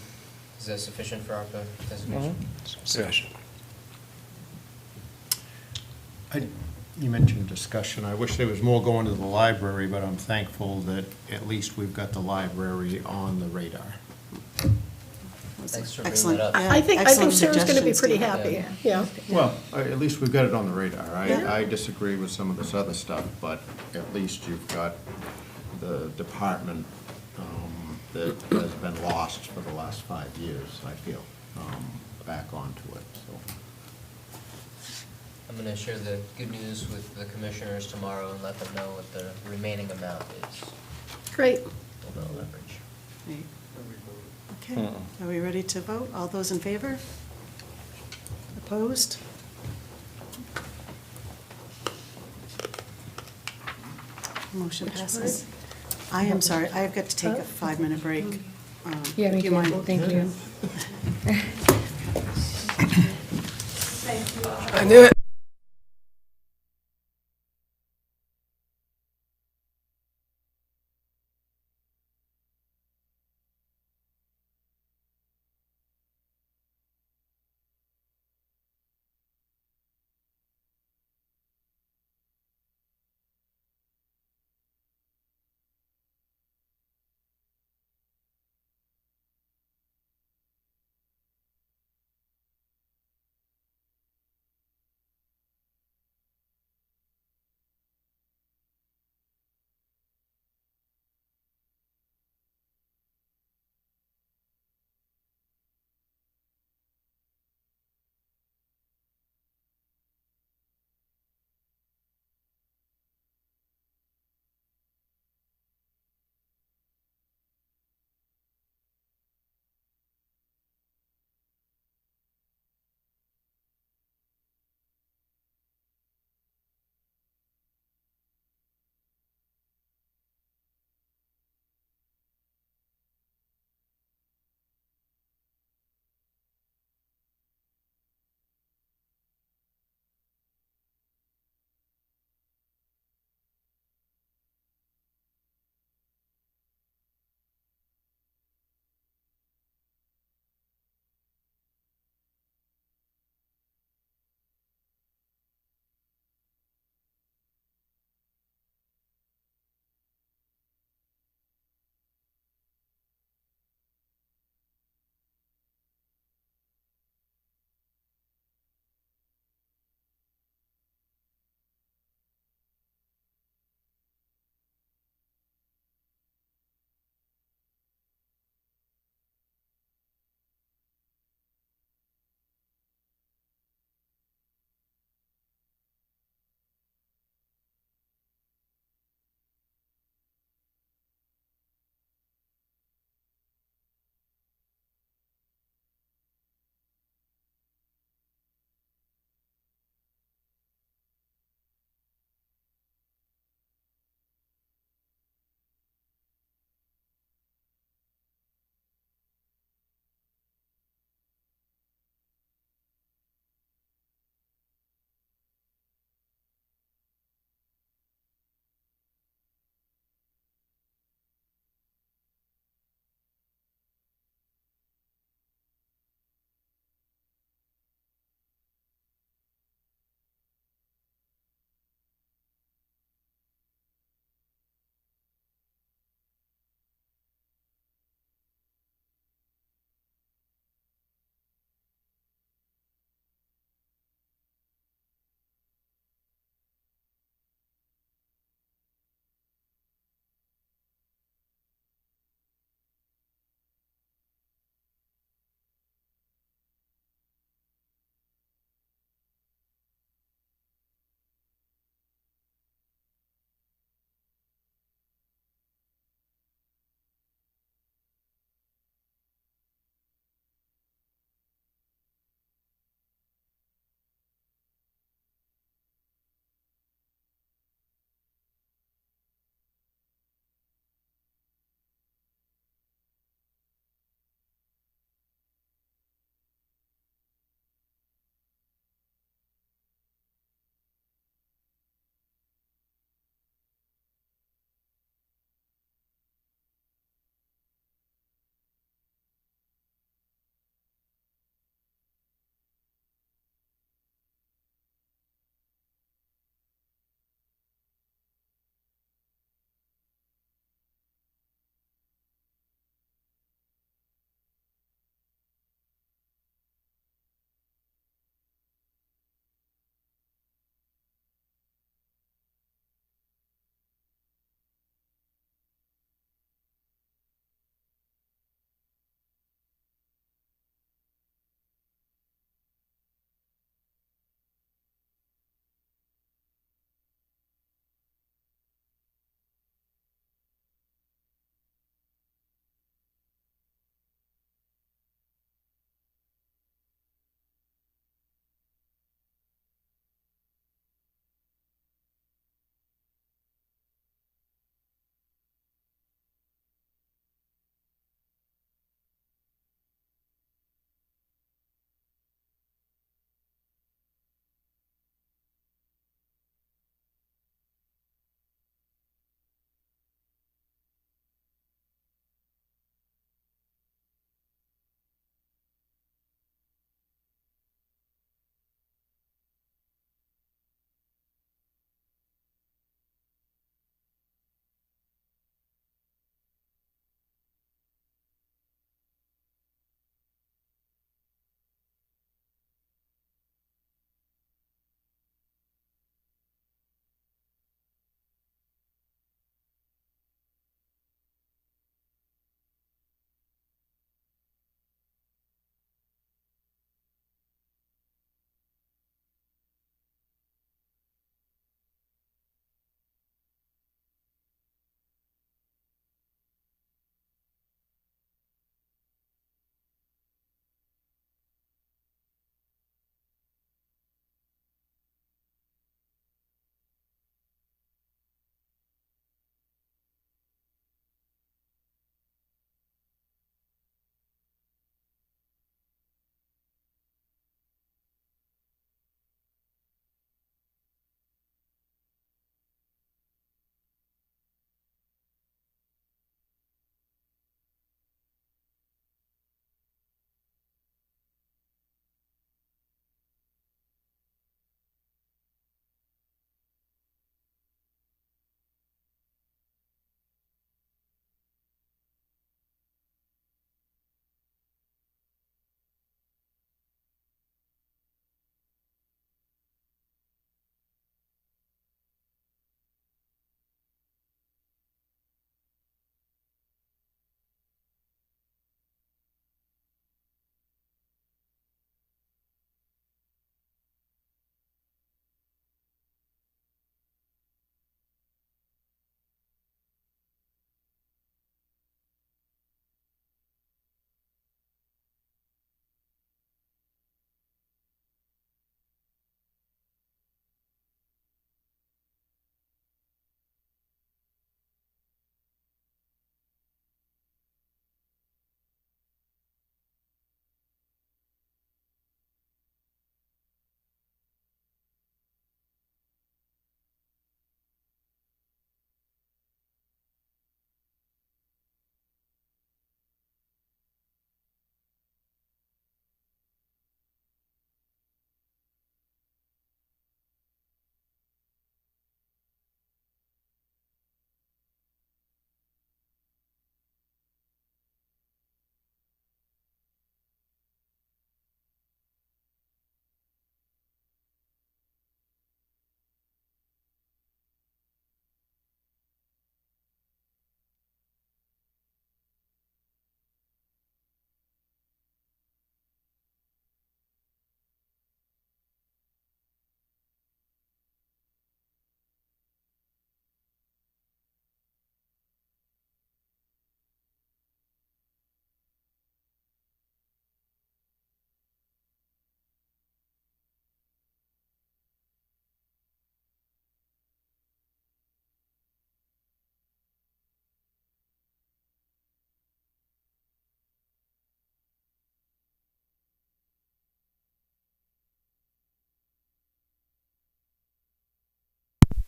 is that sufficient for ARPA designation? Sufficient. You mentioned discussion. I wish there was more going to the library, but I'm thankful that at least we've got the library on the radar. Thanks for bringing Excellent. that up. I think Sarah's going to be suggestions, pretty Steve. happy, yeah. Well, at least we've got it on the radar. Yeah. I disagree with some of this other stuff, but at least you've got the department that has been lost for the last 5 years, I feel, back onto it, so. I'm gonna share the good news with the commissioners tomorrow and let them know what the remaining amount is. Great. We'll know leverage. Right. Okay, are we ready to vote? All those in favor? Opposed? Motion passes. I am sorry, I have got to take a 5-minute break. Yeah, Do me you too. mind? Thank you. I knew it.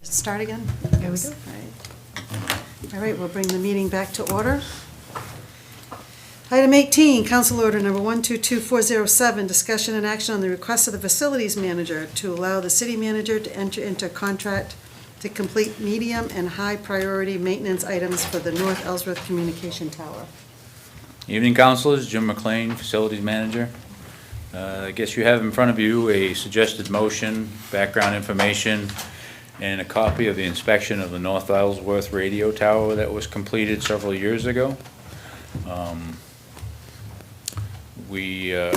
Start again? There we go. All right, we'll bring the meeting back to order. Item 18, Council Order Number 122407, discussion and action on the request of the facilities manager to allow the city manager to enter into contract to complete medium and high priority maintenance items for the North Ellsworth Communication Tower. Evening, councilors. Jim McLean, Facilities Manager. I guess you have in front of you a suggested motion, background information, and a copy of the inspection of the North Ellsworth radio tower that was completed several years ago. I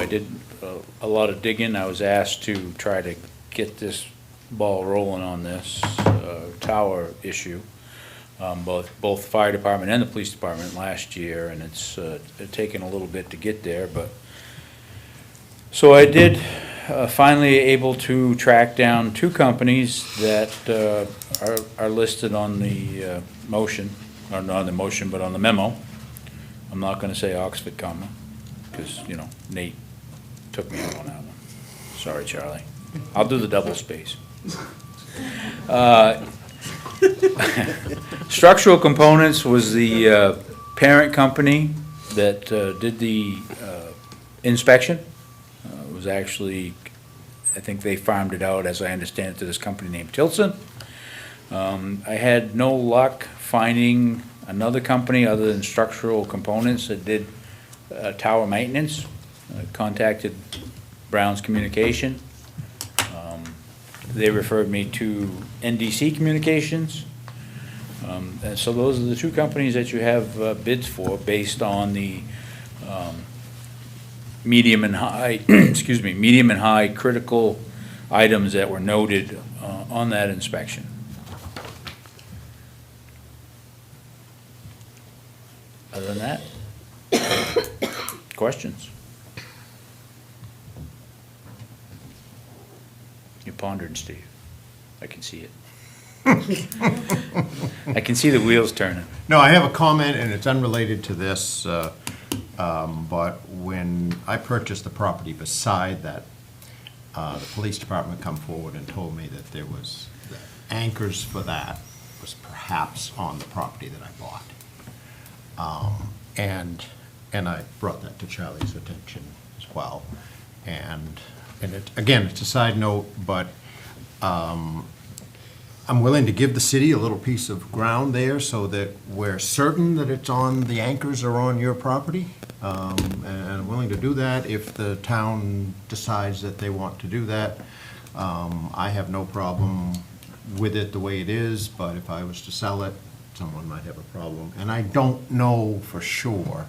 did a lot of digging. I was asked to try to get this ball rolling on this tower issue. Both fire department and the police department last year, and it's taken a little bit to get there, but so I did finally able to track down two companies that are listed on the motion, or not on the motion, but on the memo. I'm not going to say Oxford, because Nate took me out on that one. Sorry, Charlie. I'll do the double space. Structural Components was the parent company that did the inspection. It was actually, I think they farmed it out, as I understand it, to this company named Tilson. I had no luck finding another company other than Structural Components that did tower maintenance. I contacted Brown's Communication. They referred me to NDC Communications. And so those are the two companies that you have bids for based on the medium and high, excuse me, medium and high critical items that were noted on that inspection. Other than that, questions? You pondered, Steve. I can see it. I can see the wheels turning. No, I have a comment, and it's unrelated to this, but when I purchased the property beside that, the police department come forward and told me that there was, the anchors for that was perhaps on the property that I bought. And I brought that to Charlie's attention as well. And it, again, it's a side note, but I'm willing to give the city a little piece of ground there so that we're certain that it's on, the anchors are on your property. And I'm willing to do that if the town decides that they want to do that. I have no problem with it the way it is, but if I was to sell it, someone might have a problem. And I don't know for sure.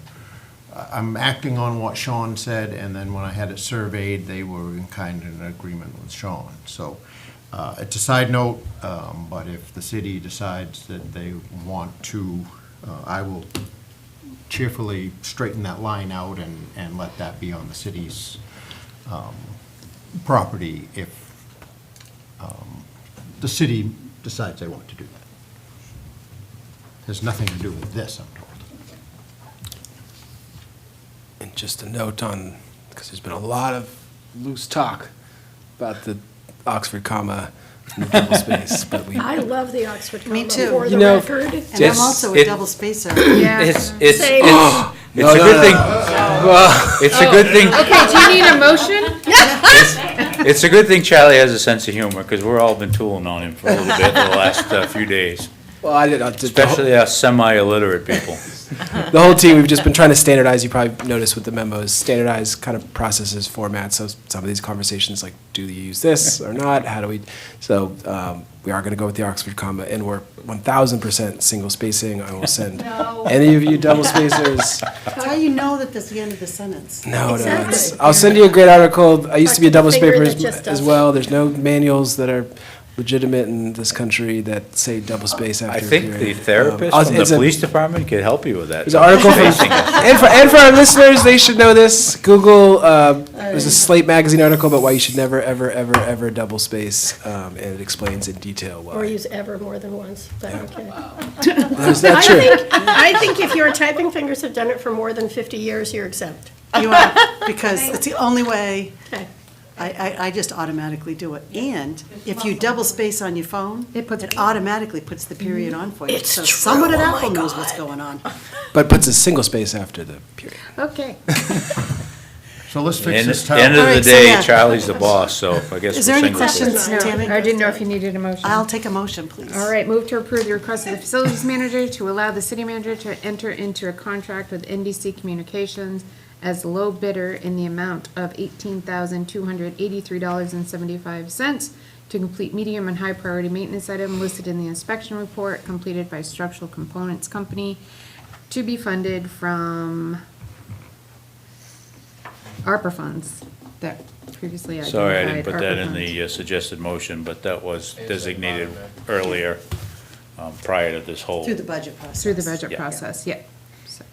I'm acting on what Sean said, and then when I had it surveyed, they were in kind of an agreement with Sean. So it's a side note, but if the city decides that they want to, I will cheerfully straighten that line out and let that be on the city's property if the city decides they want to do that. Has nothing to do with this, I'm told. And just a note on, because there's been a lot of loose talk about the Oxford comma and the double space, but we. I love the Oxford comma. Me too. For You the know, record. And I'm also a double spacer. Yeah. It's Same. a good thing. Well, it's a good thing. Okay, do you need a motion? It's a good thing Charlie has a sense of humor, because we're all been tooling on him for a little bit for the last few days. Well, I did. Especially us semi-illiterate people. The whole team, we've just been trying to standardize, you probably noticed with the memos, standardize kind of processes, formats, so some of these conversations, like, do you use this or not? How do we, so we are going to go with the Oxford comma, and we're 1,000% single spacing. I will send any of you double spacers. That's how you know that that's the end of the sentence. No, Exactly. it's, I'll send you a great article. I used to be a double Finger spacer that just as does well. There's no manuals that are legitimate in this country that say double space after I a think the period. therapist from the police department could help you with that. There's an article from, and for our listeners, they should know this. Google, there's a Slate magazine article about why you should never, ever, ever, ever double space, and it explains in detail why. Or use ever more than once, but okay. Is that true? I think if your typing fingers have done it for more than 50 years, you're exempt. You are, because it's the only way. Okay. I just automatically do it. And if you double space on your phone, it automatically puts the period on for you. So someone at Apple knows what's going on. But puts a single space after the period. Okay. So let's fix End this of town. the day, Charlie's the boss, so I guess Is we're there any single space. questions, Tammy? I didn't know if you needed a motion. I'll take a motion, please. All right, move to approve the request of the facilities manager to allow the city manager to enter into a contract with NDC Communications as low bidder in the amount of $18,283.75 to complete medium and high priority maintenance item listed in the inspection report completed by Structural Components Company to be funded from ARPA funds that previously identified. Sorry, I didn't put that ARPA in funds. the suggested motion, but that was designated earlier, prior to this whole. Through the budget process. Through the budget Yeah. process, yeah. So-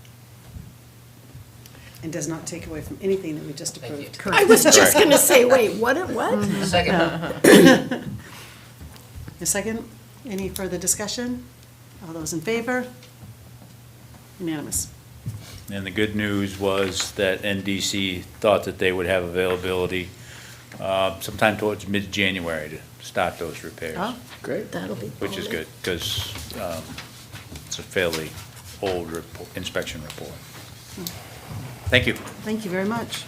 And does not take away from anything that we just approved. I was just Correct. gonna say, wait, what? Second. A second? Any further discussion? All those in favor? Unanimous. And the good news was that NDC thought that they would have availability sometime towards mid-January to start those repairs. Oh, Great. That'll be. Which is good, because it's a fairly old inspection report. Thank you. Thank you very much.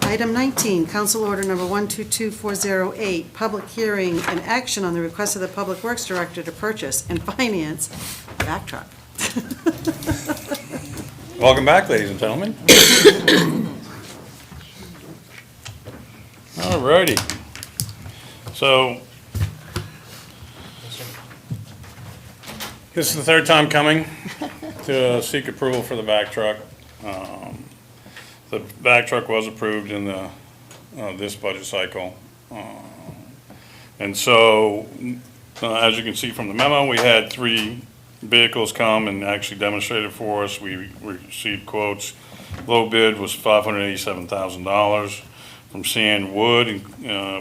Item 19, Council Order Number 122408, public hearing and action on the request of the Public Works Director to purchase and finance a back truck. Welcome back, ladies and gentlemen. All righty. So, this is the third time coming to seek approval for the back truck. The back truck was approved in the, this budget cycle. And so, as you can see from the memo, we had 3 vehicles come and actually demonstrated for us. We received quotes. Low bid was $587,000 from Sand Wood,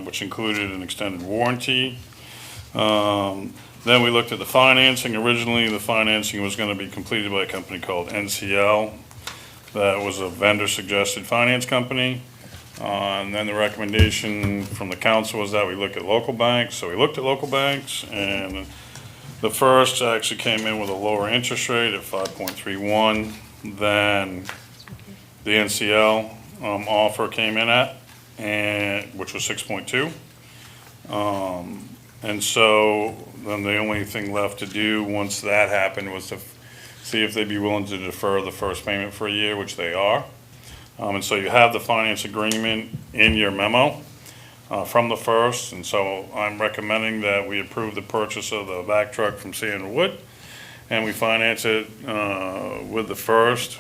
which included an extended warranty. Then we looked at the financing. Originally, the financing was going to be completed by a company called NCL. That was a vendor-suggested finance company. And then the recommendation from the council was that we look at local banks. So we looked at local banks, and the first actually came in with a lower interest rate at 5.31 than the NCL offer came in at, and which was 6.2. And so then the only thing left to do once that happened was to see if they'd be willing to defer the first payment for a year, which they are. And so you have the finance agreement in your memo from the first, and so I'm recommending that we approve the purchase of the back truck from Sand Wood, and we finance it with the first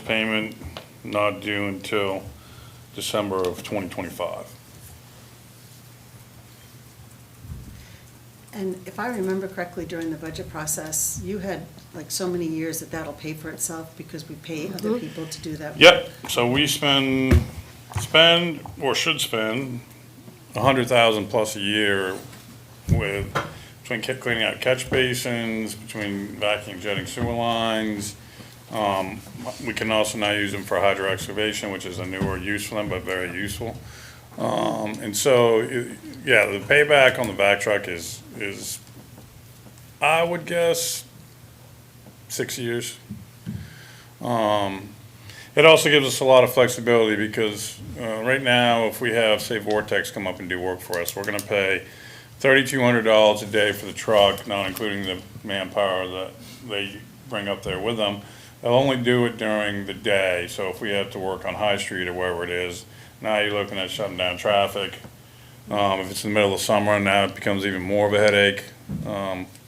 payment not due until December of 2025. And if I remember correctly, during the budget process, you had like so many years that that'll pay for itself because we pay other people to do that work. Yep, so we spend or should spend $100,000 plus a year with, between cleaning out catch basins, between vacuum jetting sewer lines. We can also now use them for hydro excavation, which is a newer use for them, but very useful. And so, yeah, the payback on the back truck is I would guess 6 years. It also gives us a lot of flexibility because right now, if we have, say, Vortex come up and do work for us, we're gonna pay $3,200 a day for the truck, not including the manpower that they bring up there with them. They'll only do it during the day, so if we have to work on High Street or wherever it is, now you're looking at shutting down traffic. If it's in the middle of summer, now it becomes even more of a headache.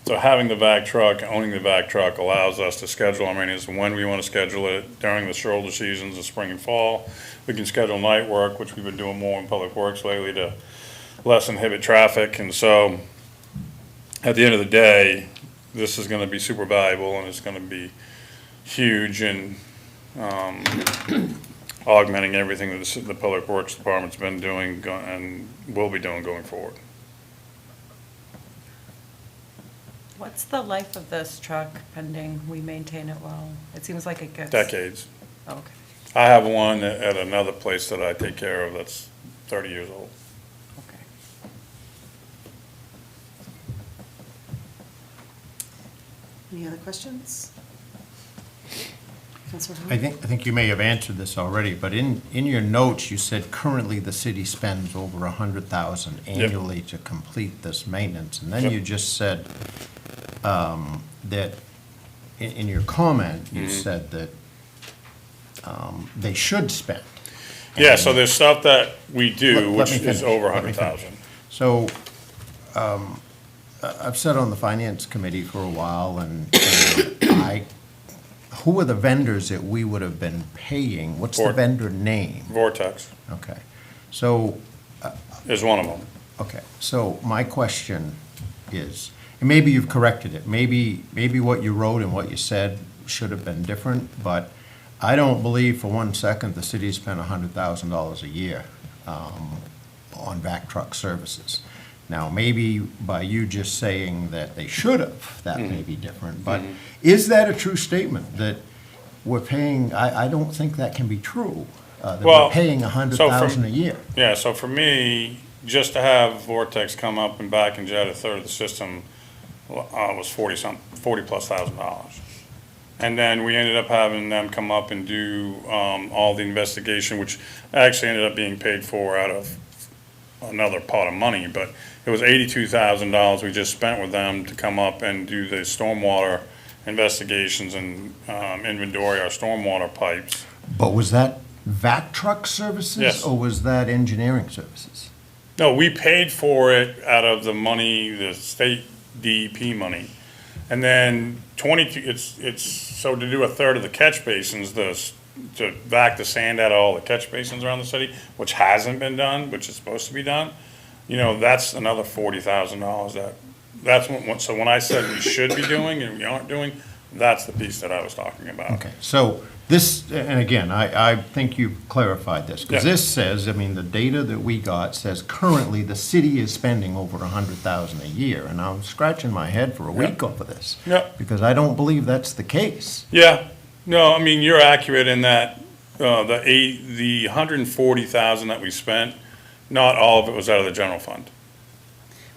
So having the back truck, owning the back truck allows us to schedule our maintenance when we want to schedule it during the shoulder seasons of spring and fall. We can schedule night work, which we've been doing more in Public Works lately to less inhibit traffic. And so at the end of the day, this is going to be super valuable and it's going to be huge in augmenting everything that the Public Works Department's been doing and will be doing going forward. What's the life of this truck pending we maintain it well? It seems like it gets. Decades. Okay. I have one at another place that I take care of that's 30 years old. Okay. Any other questions? Councilor Howard? I think you may have answered this already, but in your notes, you said currently the city spends over $100,000 annually to complete this maintenance. And then Yep. you just said that, in your comment, you said that they should spend. Yeah, so there's stuff that we do, Let which me is finish. over Let me finish. 100,000. So, I've sat on the finance committee for a while, and who are the vendors that we would have been paying? What's the vendor name? Vortex Okay, so, is one of them. okay, so my question is, and maybe you've corrected it, maybe what you wrote and what you said should have been different, but I don't believe for one second the city spent $100,000 a year on back truck services. Now, maybe by you just saying that they should have, that may be different, but is that a true statement, that we're paying, I don't think that can be true, that Well, we're paying $100,000 a year. Yeah, so for me, just to have Vortex come up and back and jet a third of the system was $40,000+. And then we ended up having them come up and do all the investigation, which actually ended up being paid for out of another pot of money, but it was $82,000 we just spent with them to come up and do the stormwater investigations and inventory our stormwater pipes. But was that vac truck services? Yes. Or was that engineering services? No, we paid for it out of the money, the state DEP money. And then 22, it's, so to do a third of the catch basins, to vac the sand out of all the catch basins around the city, which hasn't been done, which is supposed to be done, that's another $40,000 that's what, so when I said we should be doing and we aren't doing, that's the piece that I was talking about. Okay, so this, and again, I think you've clarified this, because Yeah. this says, the data that we got says currently the city is spending over $100,000 a year, and I'm scratching my head for a week over this. Yeah. Because I don't believe that's the case. Yeah, no, I mean, you're accurate in that, the 140,000 that we spent, not all of it was out of the general fund.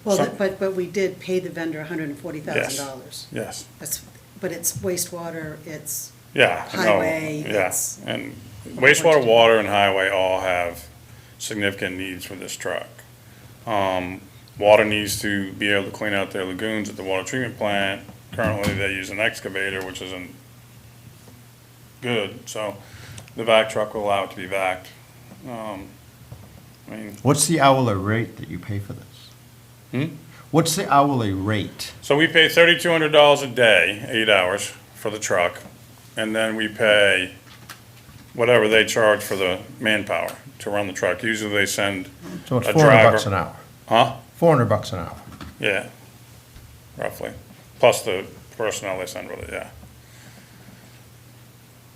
Well, Some- but we did pay the vendor $140,000. Yes, But it's wastewater, it's yeah. I know. highway, Yeah, it's. and wastewater, water, and highway all have significant needs for this truck. Water needs to be able to clean out their lagoons at the water treatment plant. Currently, they use an excavator, which isn't good, so the vac truck will allow it to be vac. What's the hourly rate that you pay for this? What's the hourly rate? So we pay $3,200 a day, 8 hours for the truck, and then we pay whatever they charge for the manpower to run the truck. Usually they send So it's a $400 driver. an hour. Huh? $400 an hour. Yeah, roughly, plus the personnel they send with it, yeah.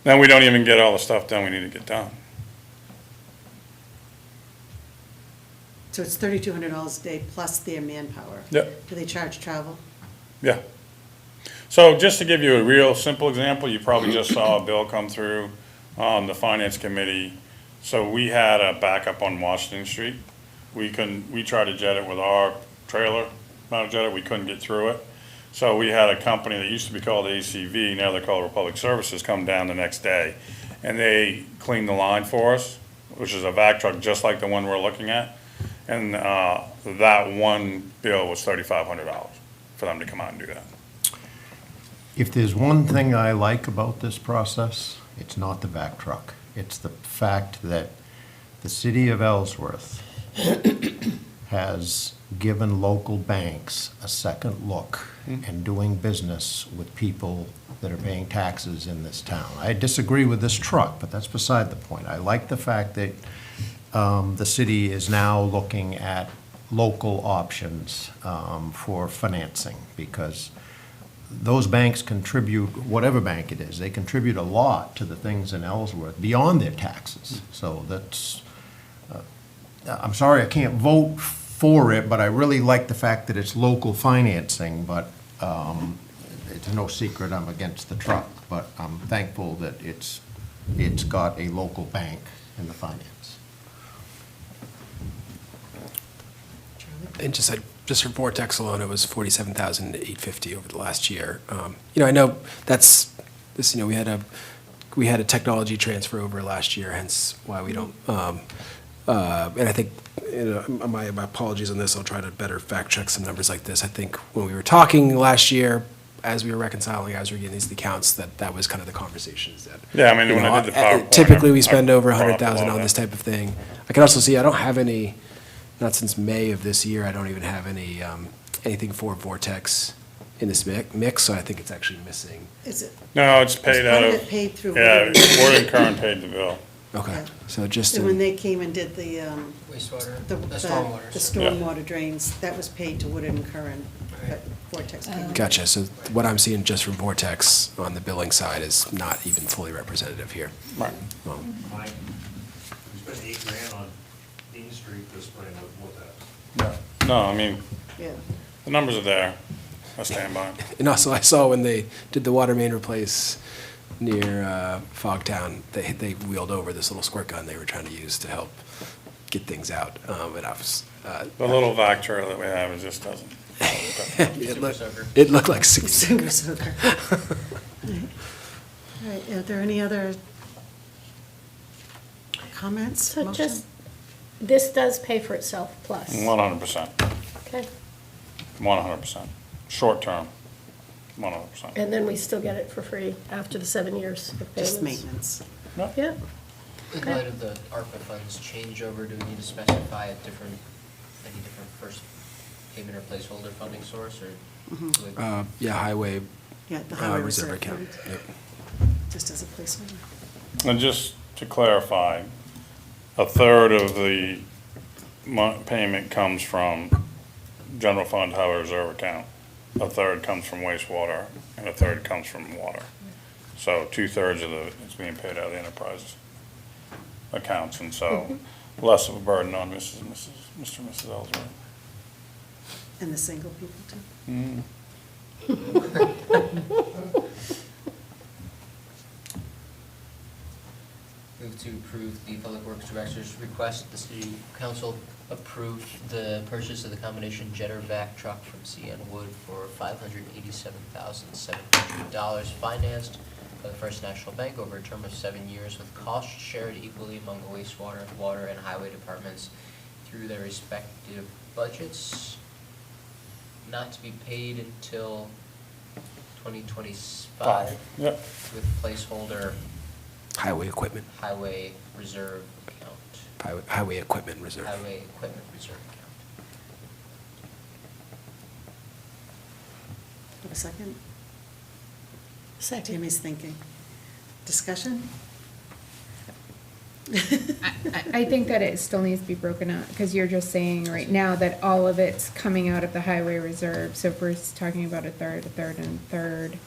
Then we don't even get all the stuff done we need to get done. So it's $3,200 a day plus their manpower? Yep. Do they charge travel? Yeah. So just to give you a real simple example, you probably just saw a bill come through on the finance committee. So we had a backup on Washington Street. We tried to jet it with our trailer, not a jet it, we couldn't get through it. So we had a company that used to be called ACV, now they're called Republic Services, come down the next day. And they cleaned the line for us, which is a vac truck just like the one we're looking at. And that one bill was $3,500 for them to come out and do that. If there's one thing I like about this process, it's not the vac truck. It's the fact that the city of Ellsworth has given local banks a second look in doing business with people that are paying taxes in this town. I disagree with this truck, but that's beside the point. I like the fact that the city is now looking at local options for financing, because those banks contribute, whatever bank it is, they contribute a lot to the things in Ellsworth beyond their taxes. So that's, I'm sorry I can't vote for it, but I really like the fact that it's local financing, but it's no secret I'm against the truck, but I'm thankful that it's got a local bank in the finance. And just for Vortex alone, it was 47,850 over the last year. I know that's, this, we had a technology transfer over last year, hence why we don't, and I think, my apologies on this, I'll try to better fact check some numbers like this. I think when we were talking last year, as we were reconciling, as we were getting these accounts, that was kind of the conversations that. Yeah, I mean, when I did the PowerPoint, typically, we I spend over brought up a 100,000 lot of on this that. type of thing. I can also see, I don't have any, not since May of this year, I don't even have any, anything for Vortex in this mix, so I think it's actually missing. Is it? No, it's paid out part of. it paid through? Yeah, Wood Ward and Curran paid the bill. Okay, so just. And when they came and did the, Wastewater, the stormwater. the stormwater drains, that was paid to Wood and Curran, but Vortex paid. Gotcha, so what I'm seeing just from Vortex on the billing side is not even fully representative here. Right. Mike, we spent $8,000 on Dean Street this spring with that. No, I mean, Yeah. the numbers are there. I stand by 'em. And also, I saw when they did the water main replace near Fogtown, they wheeled over this little squirt gun they were trying to use to help get things out. And I was, The little vac trailer that we have, it just doesn't. it looked like six. Super soaker. All right, are there any other comments? So motion? just, this does pay for itself plus. 100%, Okay, 100%. Short term, 100%. and then we still get it for free after the 7 years of payments. Just maintenance. Yeah. In light of the ARPA funds changeover, do we need to specify any different first payment or placeholder funding source, or? Mhm. Yeah, highway. Yeah, the highway reserve reserve account. fund. Yep. Just as a placeholder. And just to clarify, a third of the payment comes from general fund highway reserve account. A third comes from wastewater, and a third comes from water. So 2/3 of it's being paid out of the enterprise accounts, and so less of a burden on Mr. and Mrs. Ellsworth. And the single people too? Move to approve the Public Works Director's request. The City Council approved the purchase of the combination jetter vac truck from CN Wood for $587,700, financed by the First National Bank over a term of 7 years, with costs shared equally among the wastewater, water, and highway departments through their respective budgets, not to be paid until 2025. Yep. With placeholder Highway equipment, highway reserve account. highway equipment reserve. Highway equipment reserve account. Have a second? Second. Tammy's thinking. Discussion? I think that it still needs to be broken out, because you're just saying right now that all of it's coming out of the highway reserve, so if we're talking about a third, and a third,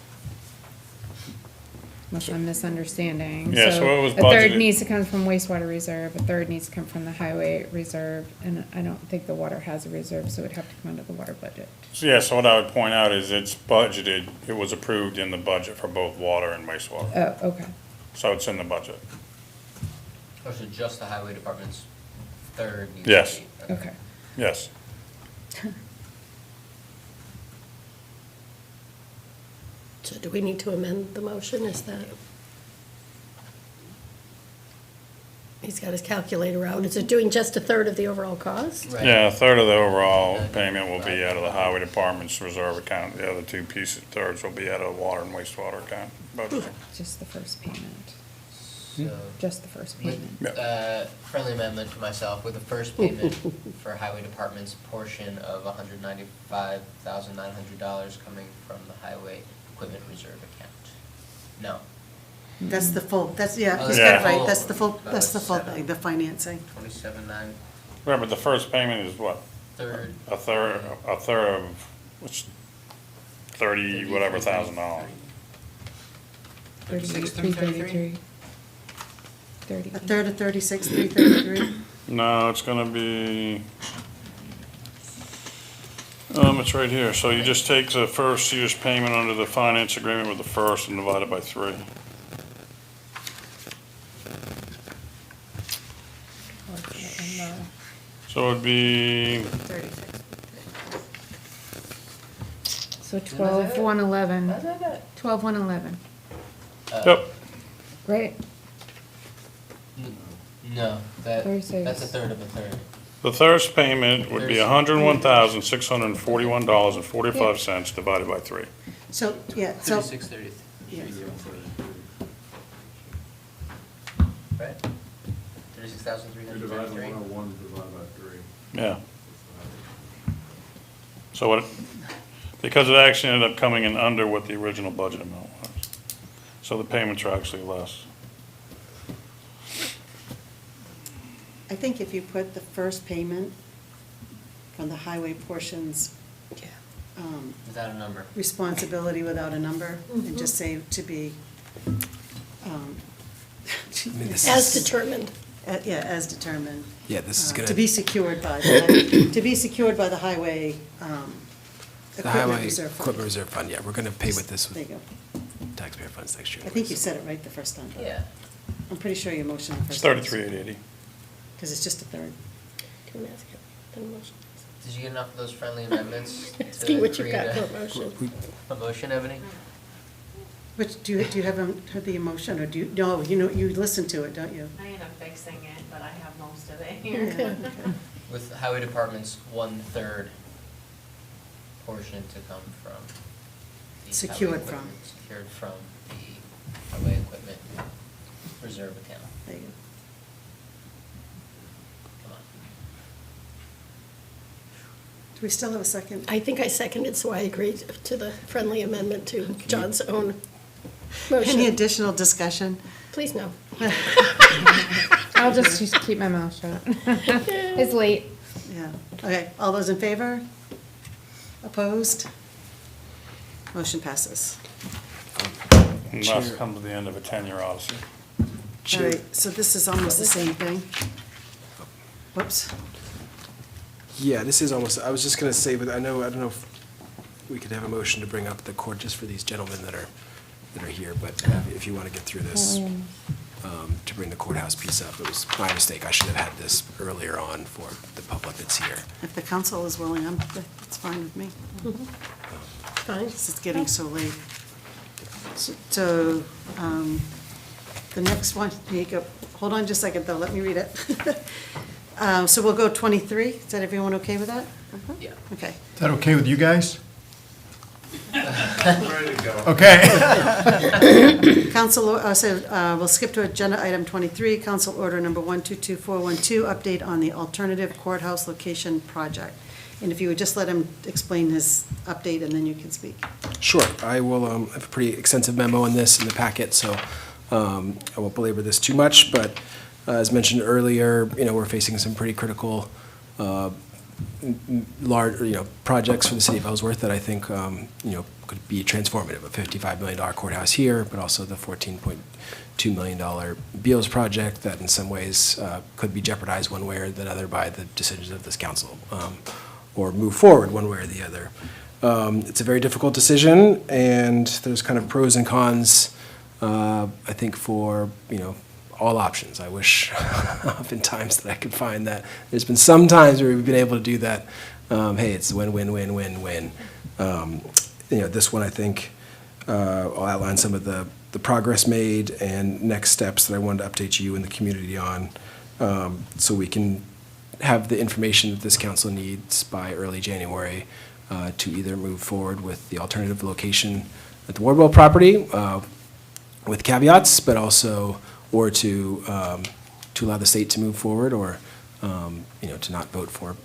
unless I'm misunderstanding. Yeah, so it was a third budgeted- needs to come from wastewater reserve, a third needs to come from the highway reserve, and I don't think the water has a reserve, so it'd have to come out of the water budget. So, yeah, so what I would point out is it's budgeted, it was approved in the budget for both water and wastewater. Oh, okay. So it's in the budget. Or is it just the highway department's third needs to Yes. be? Okay. Yes. So do we need to amend the motion? Is that? He's got his calculator out. Is it doing just a third of the overall cost? Right. Yeah, a third of the overall payment will be out of the highway department's reserve account. The other two pieces, thirds will be out of the water and wastewater account. budgeting. Just the first payment. So, Just the first payment. friendly amendment to myself, with the first payment for highway department's portion of $195,900 coming from the highway equipment reserve account. No. That's the full, that's, yeah, Oh, he's Yeah. got it right, that's the full Seven. thing, the financing. 27,900. Right, but the first payment is what? Third. A third of, which, 30 whatever $1,000. 333. 30. A third of 36,333. No, it's gonna be, it's right here. So you just take the first year's payment under the finance agreement with the first and divide it by 3. So it'd be, So 12/111. 12/111, yep, right? No, that's a 36. third of a third. the first payment would be $101,641.45 divided by 3. So, yeah, so. 36, Yes. right? 36,333. Yeah. So what, because it actually ended up coming in under what the original budget amount was. So the payments are actually less. I think if you put the first payment from the highway portions. Without a number. Responsibility without a number, and just say to be. As determined. Yeah, as determined. Yeah, this is gonna. To be secured by, to be secured by the highway, The equipment highway reserve fund. equipment reserve fund, yeah, we're gonna pay with this There you with go. taxpayer funds next year. I think you said it right the first time. Yeah. I'm pretty sure your motion the It's first time. 33,880. Because it's just a third. Can we ask the motion? Did you get enough of those friendly amendments Asking to what you've create got for a motion. a motion, Ebony? Which, do you have heard the emotion, or do you, no, you know, you listen to it, don't you? I end up fixing it, but I have most of it here. here. With highway department's 1/3 portion to come from the Secured highway from. equipment, secured from the highway equipment reserve account. There you go. Come on. Do we still have a second? I think I seconded, so I agreed to the friendly amendment to John's own motion. Any additional discussion? Please no. I'll just keep my mouth shut. It's late. Yeah, okay, all those in favor? Opposed? Motion passes. And thus comes the end of a 10-year odyssey. All right, so this is almost the same thing. Whoops. Yeah, this is almost, I was just gonna say, but I don't know if we could have a motion to bring up the court just for these gentlemen that are here, but if you wanna get through this, to bring the courthouse piece up, it was my mistake, I should have had this earlier on for the public that's here. If the council is willing, it's fine with me. Fine. It's getting so late. So, the next one, here you go. Hold on just a second, though, let me read it. So we'll go 23, is that everyone okay with that? Yeah. Okay. Is that okay with you guys? Okay. Council, we'll skip to agenda item 23, council order number 122412, update on the alternative courthouse location project. And if you would just let him explain his update, and then you can speak. Sure, I will, I have a pretty extensive memo on this in the packet, so I won't belabor this too much, but as mentioned earlier, we're facing some pretty critical, large, projects for the city of Ellsworth that I think, could be transformative. A $55 million courthouse here, but also the $14.2 million Beals project that in some ways could be jeopardized one way or the other by the decisions of this council, or move forward one way or the other. It's a very difficult decision, and there's kind of pros and cons, I think, for, all options. I wish oftentimes that I could find that. There's been some times where we've been able to do that. Hey, it's win, win, win, win, win. This one, I think, I'll outline some of the progress made and next steps that I wanted to update you and the community on, so we can have the information that this council needs by early January to either move forward with the alternative location at the Wardwell property with caveats, but also or to allow the state to move forward, or to not vote for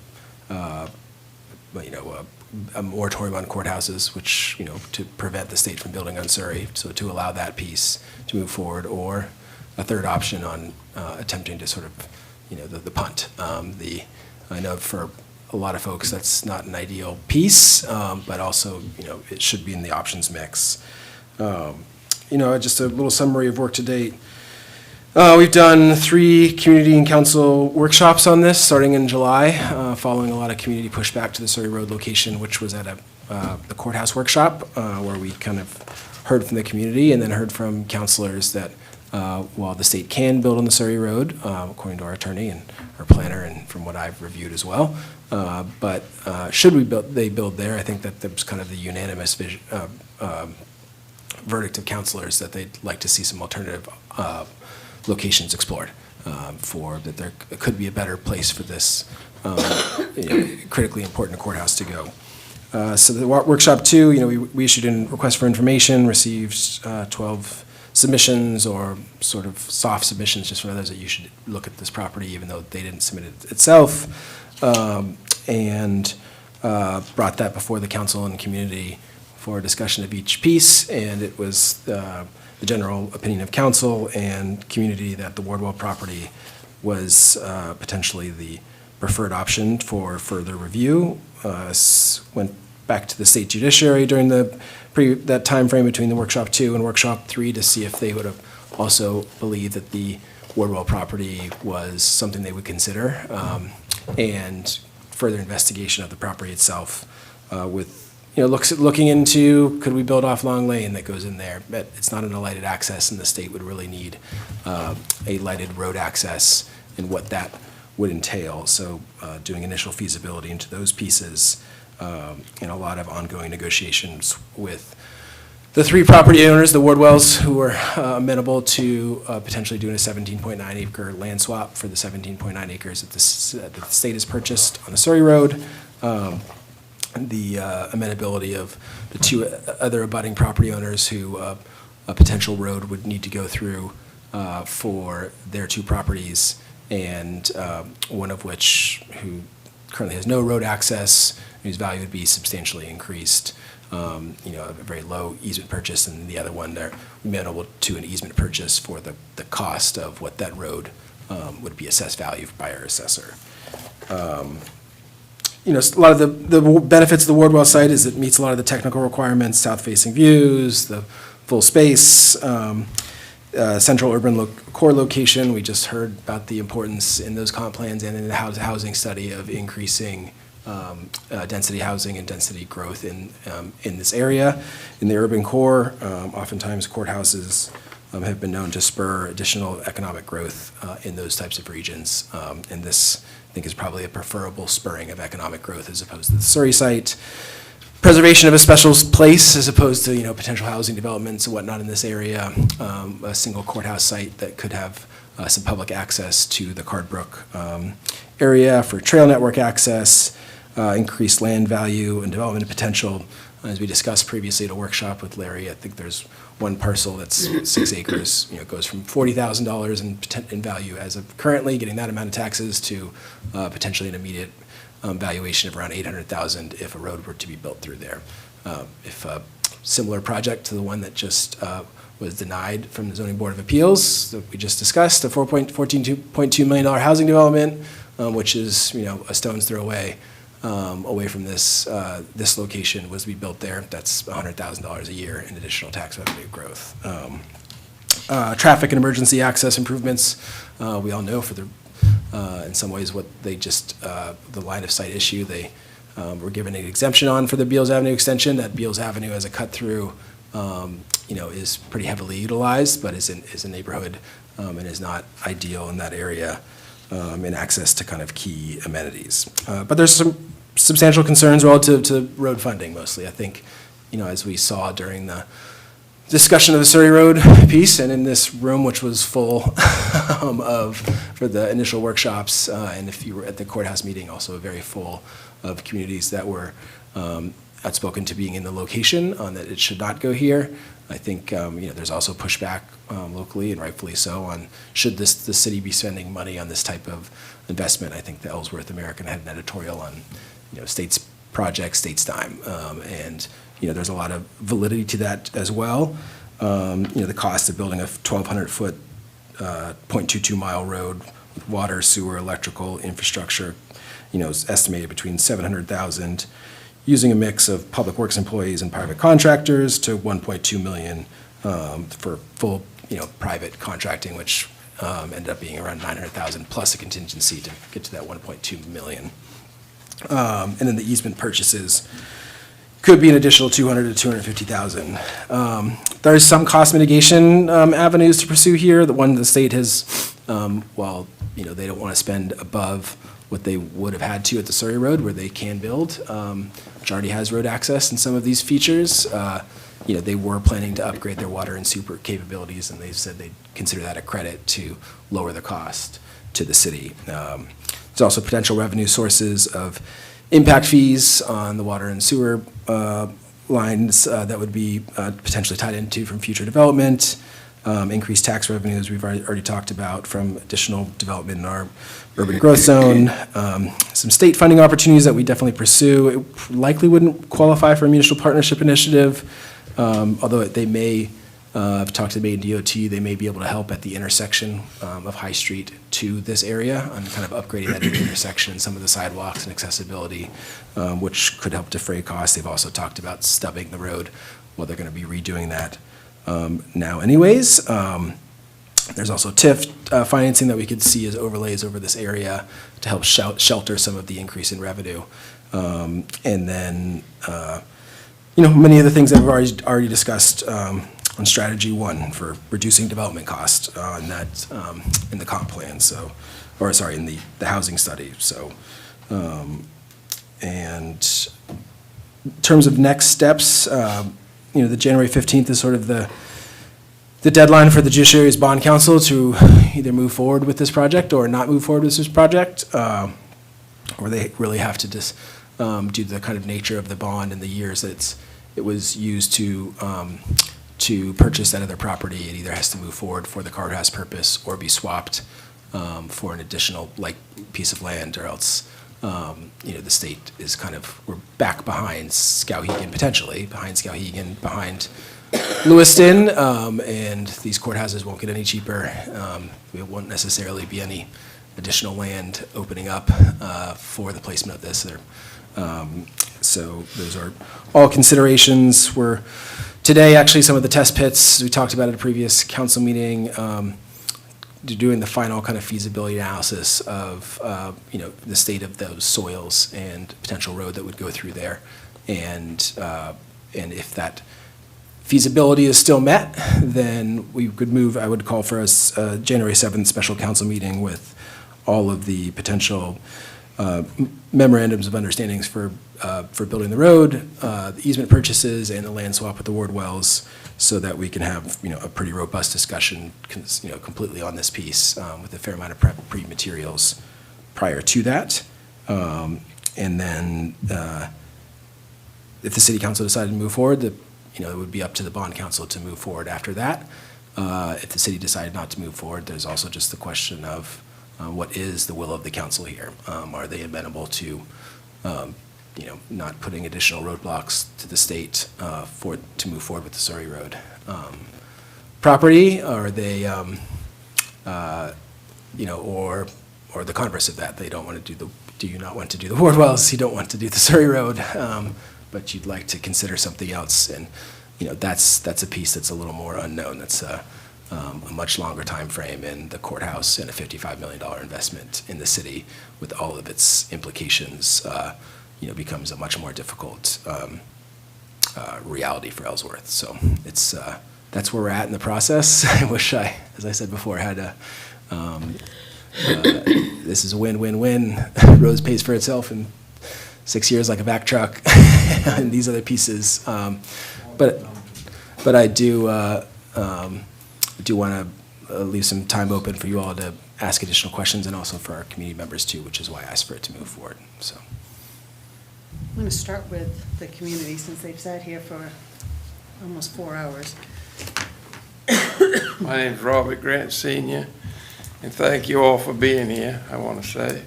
a moratorium on courthouses, which to prevent the state from building on Surrey, so to allow that piece to move forward, or a third option on attempting to sort of the punt. I know for a lot of folks that's not an ideal piece, but also it should be in the options mix. Just a little summary of work to date. We've done 3 community and council workshops on this, starting in July, following a lot of community pushback to the Surrey Road location, which was at the courthouse workshop, where we kind of heard from the community and then heard from councilors that while the state can build on the Surrey Road, according to our attorney and our planner, and from what I've reviewed as well. But should they build there, I think that there's kind of the unanimous verdict of councilors that they'd like to see some alternative locations explored, that there could be a better place for this critically important courthouse to go. So the workshop 2, we issued a request for information, received 12 submissions, or sort of soft submissions, just from others that you should look at this property, even though they didn't submit it itself, and brought that before the council and community for a discussion of each piece, and it was the general opinion of council and community that the Wardwell property was potentially the preferred option for further review. Went back to the state judiciary during that time frame between the workshop 2 and workshop 3 to see if they would have also believed that the Wardwell property was something they would consider, and further investigation of the property itself, with looking into, could we build off Long Lane that goes in there? But it's not an lighted access, and the state would really need a lighted road access and what that would entail. So doing initial feasibility into those pieces, and a lot of ongoing negotiations with the 3 property owners, the Wardwells, who were amenable to potentially doing a 17.9 acre land swap for the 17.9 acres that the state has purchased on the Surrey Road. The amenability of the 2 other abutting property owners who a potential road would need to go through for their 2 properties, and one of which who currently has no road access, whose value would be substantially increased, a very low easement purchase, and the other one they're amenable to an easement purchase for the cost of what that road would be assessed value by our assessor. A lot of the benefits of the Wardwell site is it meets a lot of the technical requirements, south-facing views, the full space, central urban core location. We just heard about the importance in those comp plans and in the housing study of increasing density housing and density growth in this area. In the urban core, oftentimes courthouses have been known to spur additional economic growth in those types of regions, and this, I think, is probably a preferable spurring of economic growth as opposed to the Surrey site. Preservation of a special place as opposed to potential housing developments and whatnot in this area. A single courthouse site that could have some public access to the Cardbrook area for trail network access, increased land value and development potential. As we discussed previously at a workshop with Larry, I think there's one parcel that's 6 acres, goes from $40,000 in value as of currently, getting that amount of taxes, to potentially an immediate valuation of around $800,000 if a road were to be built through there. If a similar project to the one that just was denied from the Zoning Board of Appeals that we just discussed, a $14.2 million housing development, which is a stone's throw away from this location, was to be built there. That's $100,000 a year in additional tax revenue growth. Traffic and emergency access improvements, we all know for the in some ways what they just the line of sight issue they were given an exemption on for the Beals Avenue extension. That Beals Avenue as a cut through is pretty heavily utilized, but is a neighborhood and is not ideal in that area. And access to kind of key amenities. But there's some substantial concerns relative to road funding mostly. I think, as we saw during the discussion of the Surrey Road piece and in this room, which was full for the initial workshops, and if you were at the courthouse meeting, also very full of communities that were outspoken to being in the location on that it should not go here. I think there's also pushback locally, and rightfully so, on should the city be spending money on this type of investment. I think the Ellsworth American had an editorial on state's project, state's time, and there's a lot of validity to that as well. The cost of building a 1,200-foot, 0.22 mile road with water, sewer, electrical infrastructure, is estimated between $700,000. Using a mix of public works employees and private contractors to $1.2 million for full, private contracting, which ended up being around $900,000 plus a contingency to get to that $1.2 million. And then the easement purchases, could be an additional 200 to 250,000. There's some cost mitigation avenues to pursue here. The one the state has, while they don't want to spend above what they would have had to at the Surrey Road, where they can build, which already has road access and some of these features. They were planning to upgrade their water and sewer capabilities, and they said they'd consider that a credit to lower the cost to the city. There's also potential revenue sources of impact fees on the water and sewer lines that would be potentially tied into from future development, increased tax revenues we've already talked about from additional development in our urban growth zone, some state funding opportunities that we definitely pursue. It likely wouldn't qualify for a municipal partnership initiative, although they may, I've talked to Maine DOT, they may be able to help at the intersection of High Street to this area on kind of upgrading that intersection, some of the sidewalks and accessibility, which could help defray costs. They've also talked about stubbing the road. Well, they're going to be redoing that now anyways. There's also TIF financing that we could see as overlays over this area to help shelter some of the increase in revenue. And then, many of the things that we've already discussed on strategy 1 for reducing development costs, and that in the comp plan. In the housing study. So, and in terms of next steps, the January 15th is sort of the deadline for the Judiciary's Bond Council to either move forward with this project or not move forward with this project, or they really have to just due to the kind of nature of the bond and the years that it was used to purchase that other property. It either has to move forward for the courthouse purpose or be swapped for an additional piece of land, or else the state is we're back behind Skowhegan, potentially behind Skowhegan, behind Lewiston, and these courthouses won't get any cheaper. There won't necessarily be any additional land opening up for the placement of this. So those are all considerations. Today, actually, some of the test pits we talked about at a previous council meeting, doing the final kind of feasibility analysis of the state of those soils and potential road that would go through there, and if that feasibility is still met, then we could move. I would call for a January 7th special council meeting with all of the potential memorandums of understandings for building the road, the easement purchases, and the land swap with the ward wells, so that we can have a pretty robust discussion completely on this piece with a fair amount of pre-materials prior to that. And then if the city council decided to move forward, it would be up to the bond council to move forward after that. If the city decided not to move forward, there's also just the question of what is the will of the council here? Are they amenable to not putting additional roadblocks to the state to move forward with the Surrey Road property? Are they, or the converse of that? They don't want to do you not want to do the ward wells? You don't want to do the Surrey Road, but you'd like to consider something else. And that's a piece that's a little more unknown. That's a much longer time frame in the courthouse and a $55 million investment in the city with all of its implications. Becomes a much more difficult reality for Ellsworth. So that's where we're at in the process. I wish as I said before, had this is a win-win-win. Rose pays for itself in 6 years like a vac truck, and these other pieces. But I do want to leave some time open for you all to ask additional questions, and also for our community members too, which is why I asked for it to move forward. So. I'm going to start with the community, since they've sat here for almost 4 hours. My name's Robert Grant Sr., and thank you all for being here, I want to say.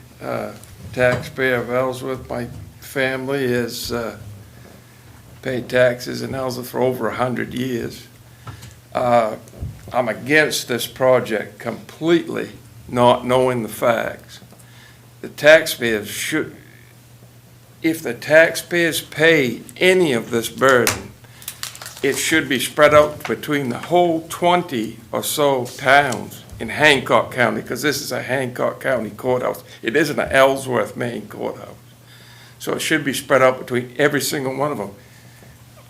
Taxpayer of Ellsworth, my family has paid taxes in Ellsworth for over 100 years. I'm against this project completely, not knowing the facts. The taxpayers should, if the taxpayers pay any of this burden, it should be spread out between the whole 20 or so towns in Hancock County, because this is a Hancock County courthouse. It isn't an Ellsworth, Maine courthouse. So it should be spread out between every single one of them.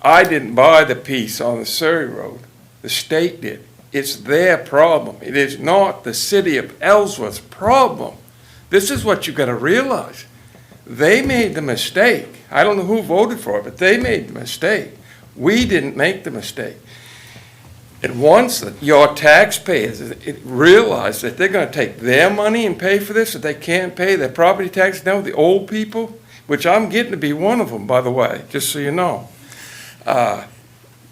I didn't buy the piece on the Surrey Road. The state did. It's their problem. It is not the city of Ellsworth's problem. This is what you gotta realize. They made the mistake. I don't know who voted for it, but they made the mistake. We didn't make the mistake. And once your taxpayers realize that they're gonna take their money and pay for this, that they can't pay their property tax now, the old people, which I'm getting to be one of them, by the way, just so you know.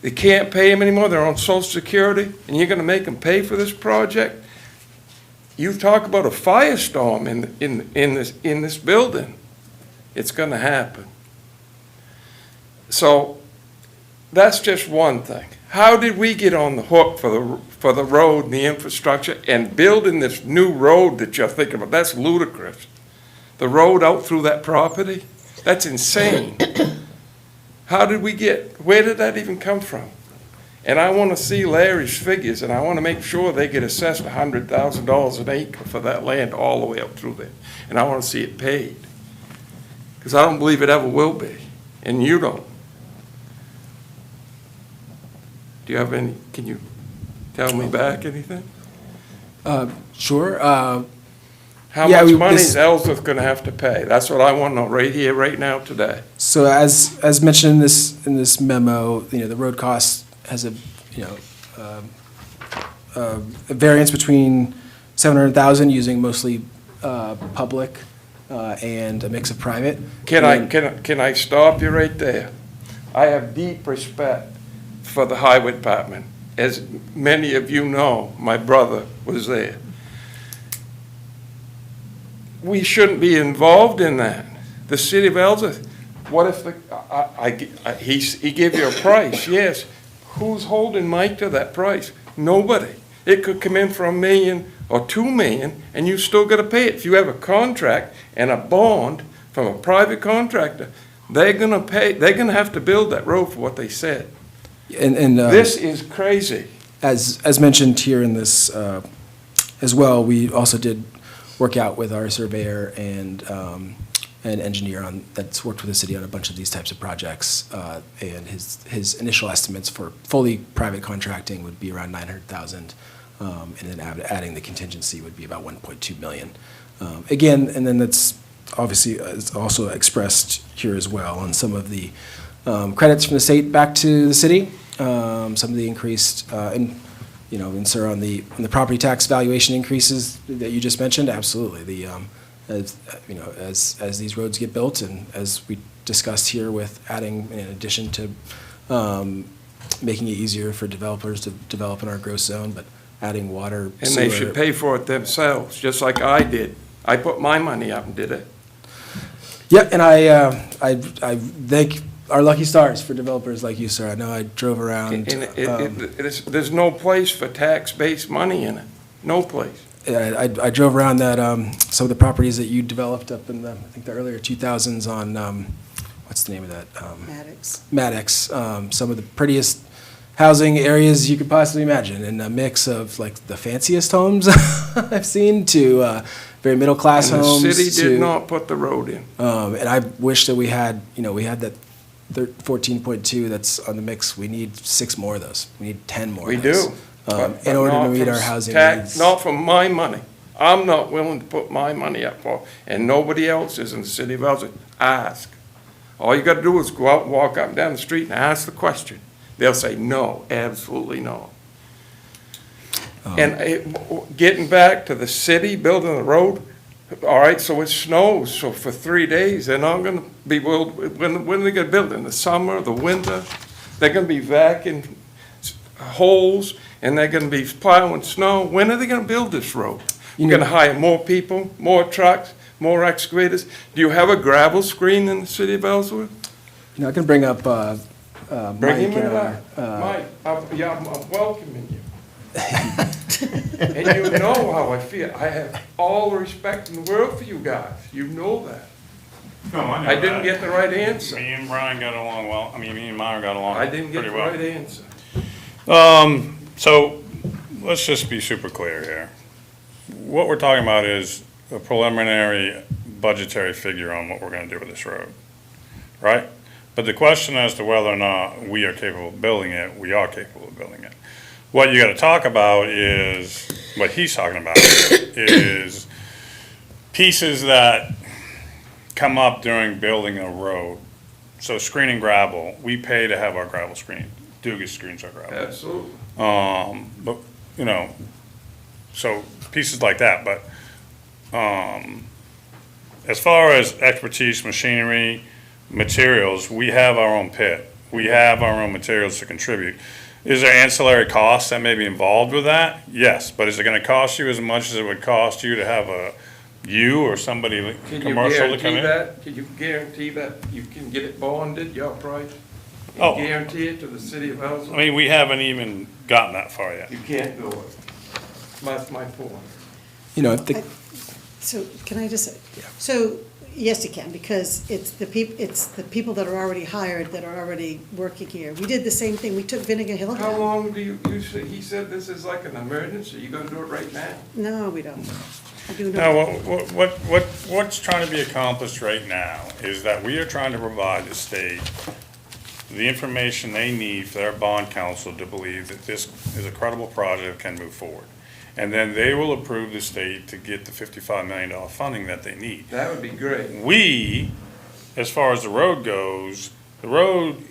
They can't pay them anymore, they're on Social Security, and you're gonna make them pay for this project? You talk about a firestorm in this building. It's gonna happen. So, that's just one thing. How did we get on the hook for the road and the infrastructure and building this new road that you're thinking about? That's ludicrous. The road out through that property, that's insane. How did we where did that even come from? And I want to see Larry's figures, and I want to make sure they get assessed $100,000 an acre for that land all the way up through there. And I want to see it paid. Because I don't believe it ever will be, and you don't. Do you have any, can you tell me back anything? Sure. How much money is Ellsworth going to have to pay? That's what I want to know right here, right now, today. So as mentioned in this memo, the road cost has a variance between 700,000 using mostly public and a mix of private. Can I stop you right there? I have deep respect for the highway department. As many of you know, my brother was there. We shouldn't be involved in that. The city of Ellsworth, what if he gave you a price? Yes. Who's holding Mike to that price? Nobody. It could come in for $1 million or $2 million, and you still got to pay it. If you have a contract and a bond from a private contractor, they're going to pay. They're going to have to build that road for what they said. And this is crazy. As mentioned here in this as well, we also did work out with our surveyor and an engineer that's worked with the city on a bunch of these types of projects, and his initial estimates for fully private contracting would be around $900,000, and then adding the contingency would be about $1.2 million. Again, and then that's obviously is also expressed here as well on some of the credits from the state back to the city, some of the increased and sir, on the property tax valuation increases that you just mentioned, absolutely. As these roads get built, and as we discussed here with adding, in addition to making it easier for developers to develop in our growth zone, but adding water, And sewer. they should pay for it themselves, just like I did. I put my money up and did it. Yeah, and I thank our lucky stars for developers like you, sir. I know I drove around. And there's no place for tax-based money in it, no place. I drove around that some of the properties that you developed up in I think the earlier 2000s on what's the name of that? Maddox. Some of the prettiest housing areas you could possibly imagine, and a mix of like the fanciest homes I've seen to very middle class homes. And the city did not put the road in. And I wish that we had that 14.2 that's on the mix. We need 6 more of those. We need 10 more. We of those. do. But In order not to meet from our housing tax- needs. Not from my money. I'm not willing to put my money up for, and nobody else is in the city of Ellsworth. Ask. All you gotta do is go out and walk up and down the street and ask the question. They'll say, no, absolutely no. And getting back to the city, building the road, all right, so it snows, so for 3 days, they're not gonna be, when are they gonna build? In the summer, the winter? They're gonna be vacuuming holes, and they're gonna be plowing snow. When are they gonna build this road? You're gonna hire more people, more trucks, more excavators? Do you have a gravel screen in the city of Ellsworth? I can bring up Bring Mike him in and back. Mike, I'm welcoming you. And you know how I feel. I have all the respect in the world for you guys. You know that. No, I know I didn't that. get the right answer. Me and Brian got along well. I mean, me and Myron got along I didn't get pretty the well. right answer. So let's just be super clear here. What we're talking about is a preliminary budgetary figure on what we're going to do with this road, right? But the question as to whether or not we are capable of building it, we are capable of building it. What you gotta talk about is, what he's talking about, is pieces that come up during building a road. So screening gravel, we pay to have our gravel screened. Dugas screens our gravel. Absolutely. But, you know, so pieces like that, but, as far as expertise, machinery, materials, we have our own pit. We have our own materials to contribute. Is there ancillary costs that may be involved with that? Yes, but is it gonna cost you as much as it would cost you to have you or somebody commercial to come in? Can you guarantee that you can get it bonded, your price? Oh. Guarantee it to the city of Ellsworth? I mean, we haven't even gotten that far yet. You can't do it. That's my point. You know, the, So can I just say, so yes, you can, because it's the people that are already hired, that are already working here. We did the same thing. We took Vinegar Hill How down. long do you say, he said this is like an emergency, you gonna do it right now? No, we don't. We do Now, not. what's trying to be accomplished right now is that we are trying to provide the state the information they need for their bond council to believe that this is a credible project that can move forward. And then they will approve the state to get the $55 million funding that they need. That would be great. We, as far as the road goes, the road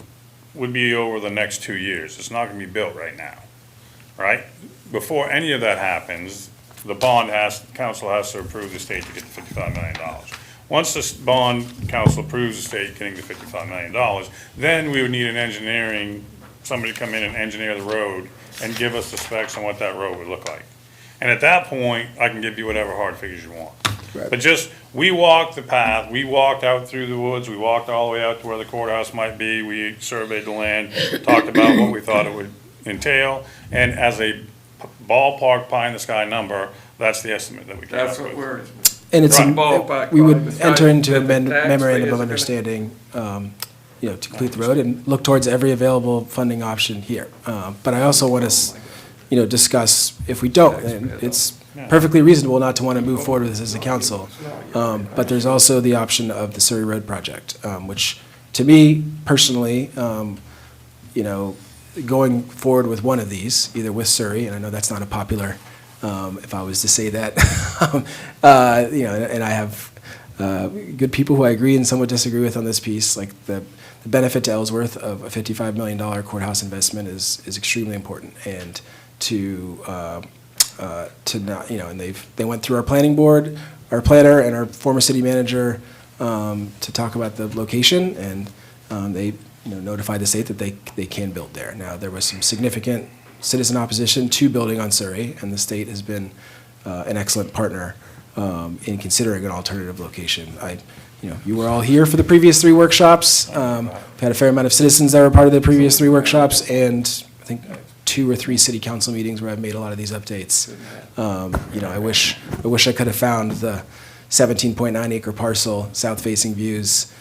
would be over the next 2 years. It's not gonna be built right now, right? Before any of that happens, the council has to approve the state to get the $55 million. Once this bond council approves the state getting the $55 million, then we would need somebody to come in and engineer the road and give us the specs on what that road would look like. And at that point, I can give you whatever hard figures you want. But we walked the path, we walked out through the woods, we walked all the way out to where the courthouse might be, we surveyed the land, talked about what we thought it would entail, and as a ballpark pie-in-the-sky number, that's the estimate that we came up with. That's what worries me. and it's, Right. Ballpark we would line. enter into a And the taxpayers memorandum are of gonna- understanding, you know, to complete the road and look towards every available funding option here. But I also want us, you know, discuss if we don't, and it's perfectly reasonable not to want to move forward with this as a council. But there's also the option of the Surrey Road project, which to me personally, you know, going forward with one of these, either with Surrey, and I know that's not a popular, if I was to say that, you know, and I have good people who I agree and some would disagree with on this piece, like the benefit to Ellsworth of a $55 million courthouse investment is extremely important. And to not, you know, and they went through our planning board, our planner and our former city manager to talk about the location, and they, you know, notified the state that they can build there. Now, there was some significant citizen opposition to building on Surrey, and the state has been an excellent partner in considering an alternative location. You know, you were all here for the previous 3 workshops. We had a fair amount of citizens that were part of the previous 3 workshops, and I think 2 or 3 city council meetings where I've made a lot of these updates. You know, I wish I could have found the 17.9 acre parcel, south-facing views,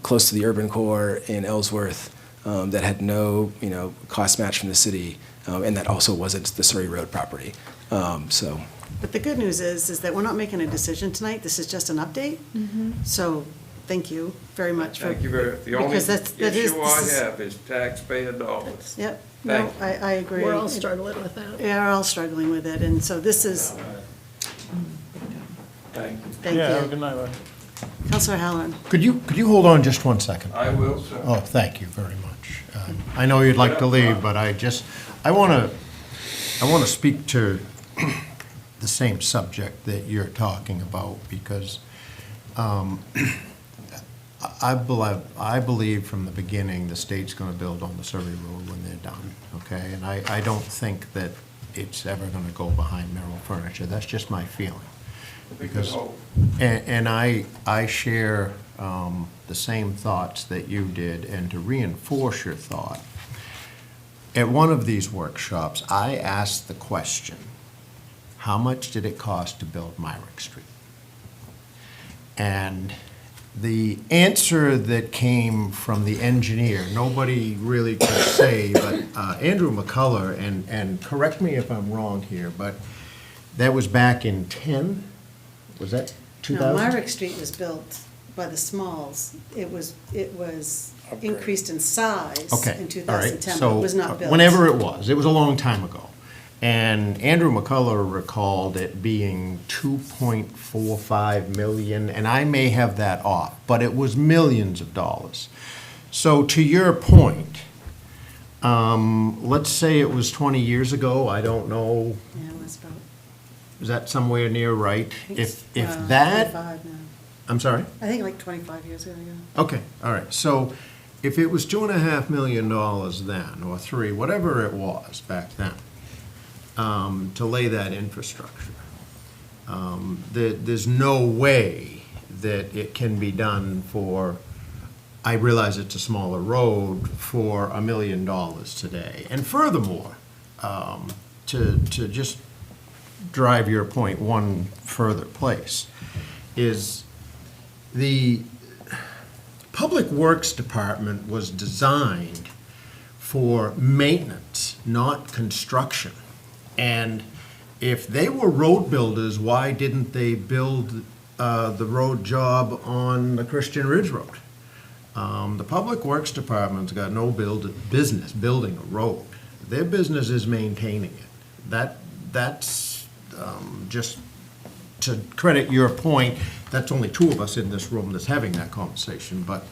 close to the urban core in Ellsworth, that had no, you know, cost match from the city, and that also wasn't the Surrey Road property. So. But the good news is that we're not making a decision tonight. This is just an update. So, thank you very much. Thank you very much. The only because issue I have is taxpayer dollars. Yep, Thank no, I agree. We're all struggling with that. Yeah, we're all struggling with it, and so this is, Thank you. thank you. Good night, Councilor Halloran. Could you hold on just one second? I will, sir. Oh, thank you very much. I know you'd like to leave, but I want to speak to the same subject that you're talking about, because I believe from the beginning the state's going to build on the Surrey Road when they're done, okay? And I don't think that it's ever going to go behind Merrill Furniture. That's just my feeling. Because, and I share the same thoughts that you did, and to reinforce your thought, at one of these workshops, I asked the question, how much did it cost to build Myrick Street? And the answer that came from the engineer, nobody really could say, but Andrew McCullough, and correct me if I'm wrong here, but that was back in 10? Was that 2000? No, Myrick Street was built by the Smalls, it was Upgrade. increased in size Okay, in all right. 2010, but So it was not built. whenever it was a long time ago. And Andrew McCullough recalled it being 2.45 million, and I may have that off, but it was millions of dollars. So to your point, let's say it was 20 years ago, I don't know, Yeah, it was about, is that somewhere near right? I think it's, If that, 25 now. I'm sorry? I think like 25 years ago. Okay, all right, so if it was $2.5 million then, or three, whatever it was back then, to lay that infrastructure, there's no way that it can be done for, I realize it's a smaller road, for $1 million today. And furthermore, to just drive your point one further place, is the Public Works Department was designed for maintenance, not construction. And if they were road builders, why didn't they build the road job on the Christian Ridge Road? The Public Works Department's got no business building a road. Their business is maintaining it. That's just to credit your point, that's only two of us in this room that's having that conversation. But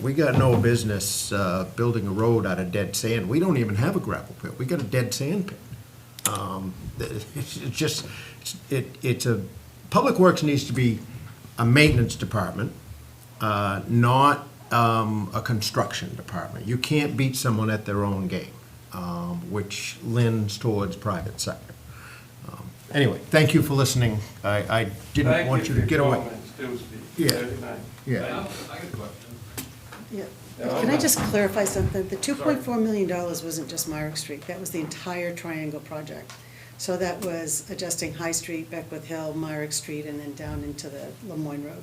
we got no business building a road out of dead sand. We don't even have a gravel pit. We got a dead sand pit. Public Works needs to be a maintenance department, not a construction department. You can't beat someone at their own game, which lends towards private sector. Anyway, thank you for listening. I didn't want you to get away. Yeah. Yeah. Yeah. Can I just clarify something? The $2.4 million wasn't just Myrick Street, that was the entire Triangle project. So that was adjusting High Street, Beckwith Hill, Myrick Street, and then down into the Lemoyne Road.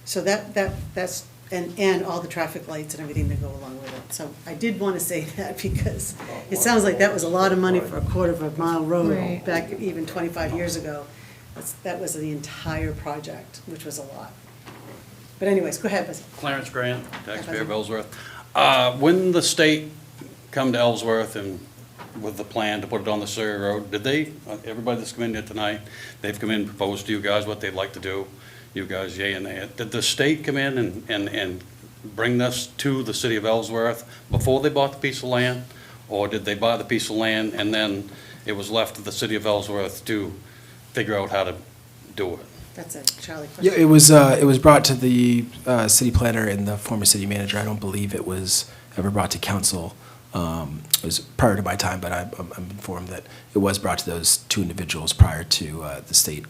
So that's, and all the traffic lights and everything that go along with it. So I did want to say that because it sounds like that was a lot of money for a quarter of a mile road Right. back even 25 years ago. That was the entire project, which was a lot. But anyways, go ahead, Buzzy. Clarence Grant, taxpayer of Buzzy. Ellsworth. When the state come to Ellsworth and with the plan to put it on the Surrey Road, did they, everybody that's come in here tonight, they've come in and proposed to you guys what they'd like to do? You guys, yay and nay. Did the state come in and bring this to the city of Ellsworth before they bought the piece of land? Or did they buy the piece of land and then it was left to the city of Ellsworth to figure out how to do it? That's a Charlie Yeah, question. it was brought to the city planner and the former city manager. I don't believe it was ever brought to council. It was prior to my time, but I'm informed that it was brought to those two individuals prior to the state.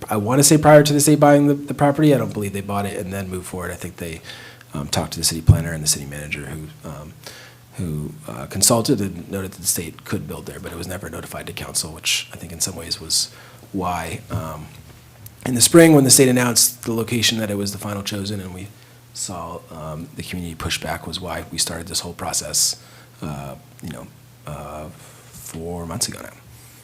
I want to say prior to the state buying the property. I don't believe they bought it and then moved forward. I think they talked to the city planner and the city manager who consulted and noted that the state could build there, but it was never notified to council, which I think in some ways was why. In the spring, when the state announced the location that it was the final chosen, and we saw the community pushback, was why we started this whole process, 4 months ago now.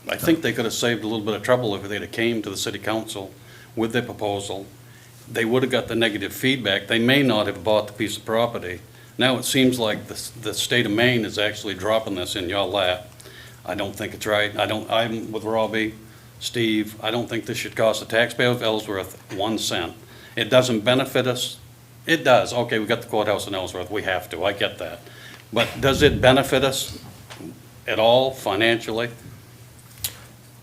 I think they could have saved a little bit of trouble if they'd have came to the city council with their proposal. They would have got the negative feedback. They may not have bought the piece of property. Now it seems like the state of Maine is actually dropping this in your lap. I don't think it's right. I'm with Robbie, Steve, I don't think this should cost the taxpayer of Ellsworth 1 cent. It doesn't benefit us. It does. Okay, we got the courthouse in Ellsworth. We have to. I get that. But does it benefit us at all financially?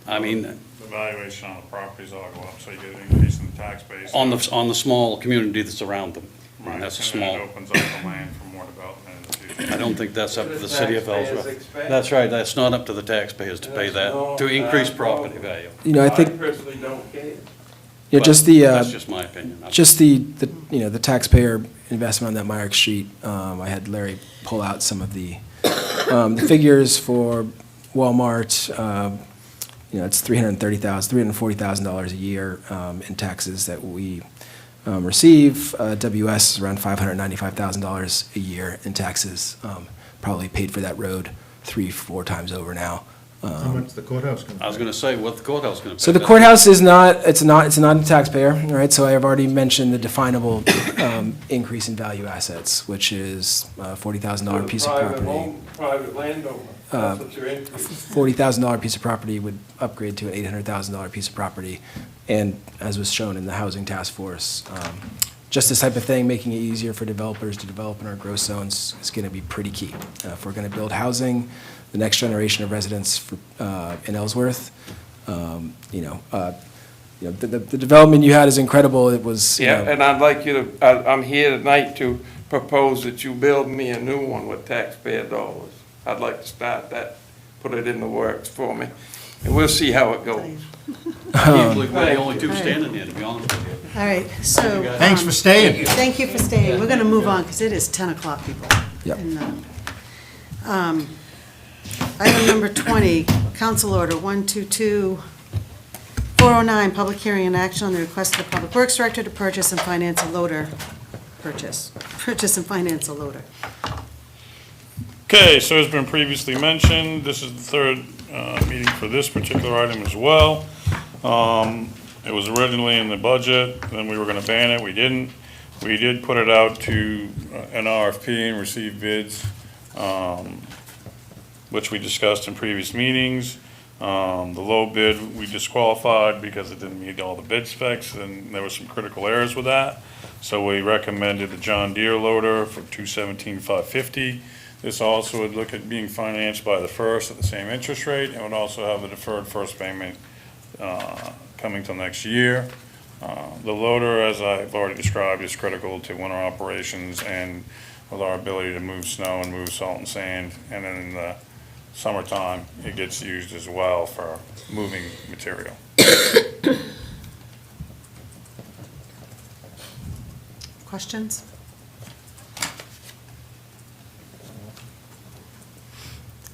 I mean, The valuation on the properties ought to go up, so you get an increase in the tax base. on the small community that's around them. I mean, Right, that's a and then small. it opens up the land for more development in the future. I don't think that's up to the city of Taxpayers Ellsworth. expect. That's right, that's not up to the taxpayers to pay that, to increase property value. I think I personally don't care. Yeah, But just the that's just my opinion. Just the taxpayer investment on that Myrick Street. I had Larry pull out some of the figures for Walmart. It's $340,000 a year in taxes that we receive. WS is around $595,000 a year in taxes. Probably paid for that road 3-4 times over now. How much the courthouse gonna pay? I was gonna say, what the courthouse gonna pay? So the courthouse is not, it's not a taxpayer, all right? So I have already mentioned the definable increase in value assets, which is $40,000 piece of property. Private landowner, that's what you're into. $40,000 piece of property would upgrade to an $800,000 piece of property. And as was shown in the housing task force, just this type of thing, making it easier for developers to develop in our growth zones is going to be pretty key. If we're going to build housing, the next generation of residents in Ellsworth, the development you had is incredible. It was, Yeah, and I'd like you to, I'm here tonight to propose that you build me a new one with taxpayer dollars. I'd like to start that, put it in the works for me, and we'll see how it goes. I can't believe we're the only two standing here, to be honest with you. All right, so. Thanks for staying. Thank you for staying. We're going to move on because it is 10 o'clock, people. Yep. And, item number 20, Council Order 122-409, public hearing and action on the request of the Public Works Director to purchase and finance a loader. Purchase and finance a loader. Okay, so as been previously mentioned, this is the third meeting for this particular item as well. It was originally in the budget, then we were gonna ban it, we didn't. We did put it out to an RFP and receive bids, which we discussed in previous meetings. The low bid, we disqualified because it didn't meet all the bid specs, and there were some critical errors with that. So we recommended the John Deere loader for $217,550. This also would look at being financed by the first at the same interest rate, and would also have the deferred first payment coming till next year. The loader, as I've already described, is critical to winter operations and with our ability to move snow and move salt and sand. And then in the summertime, it gets used as well for moving material. Questions?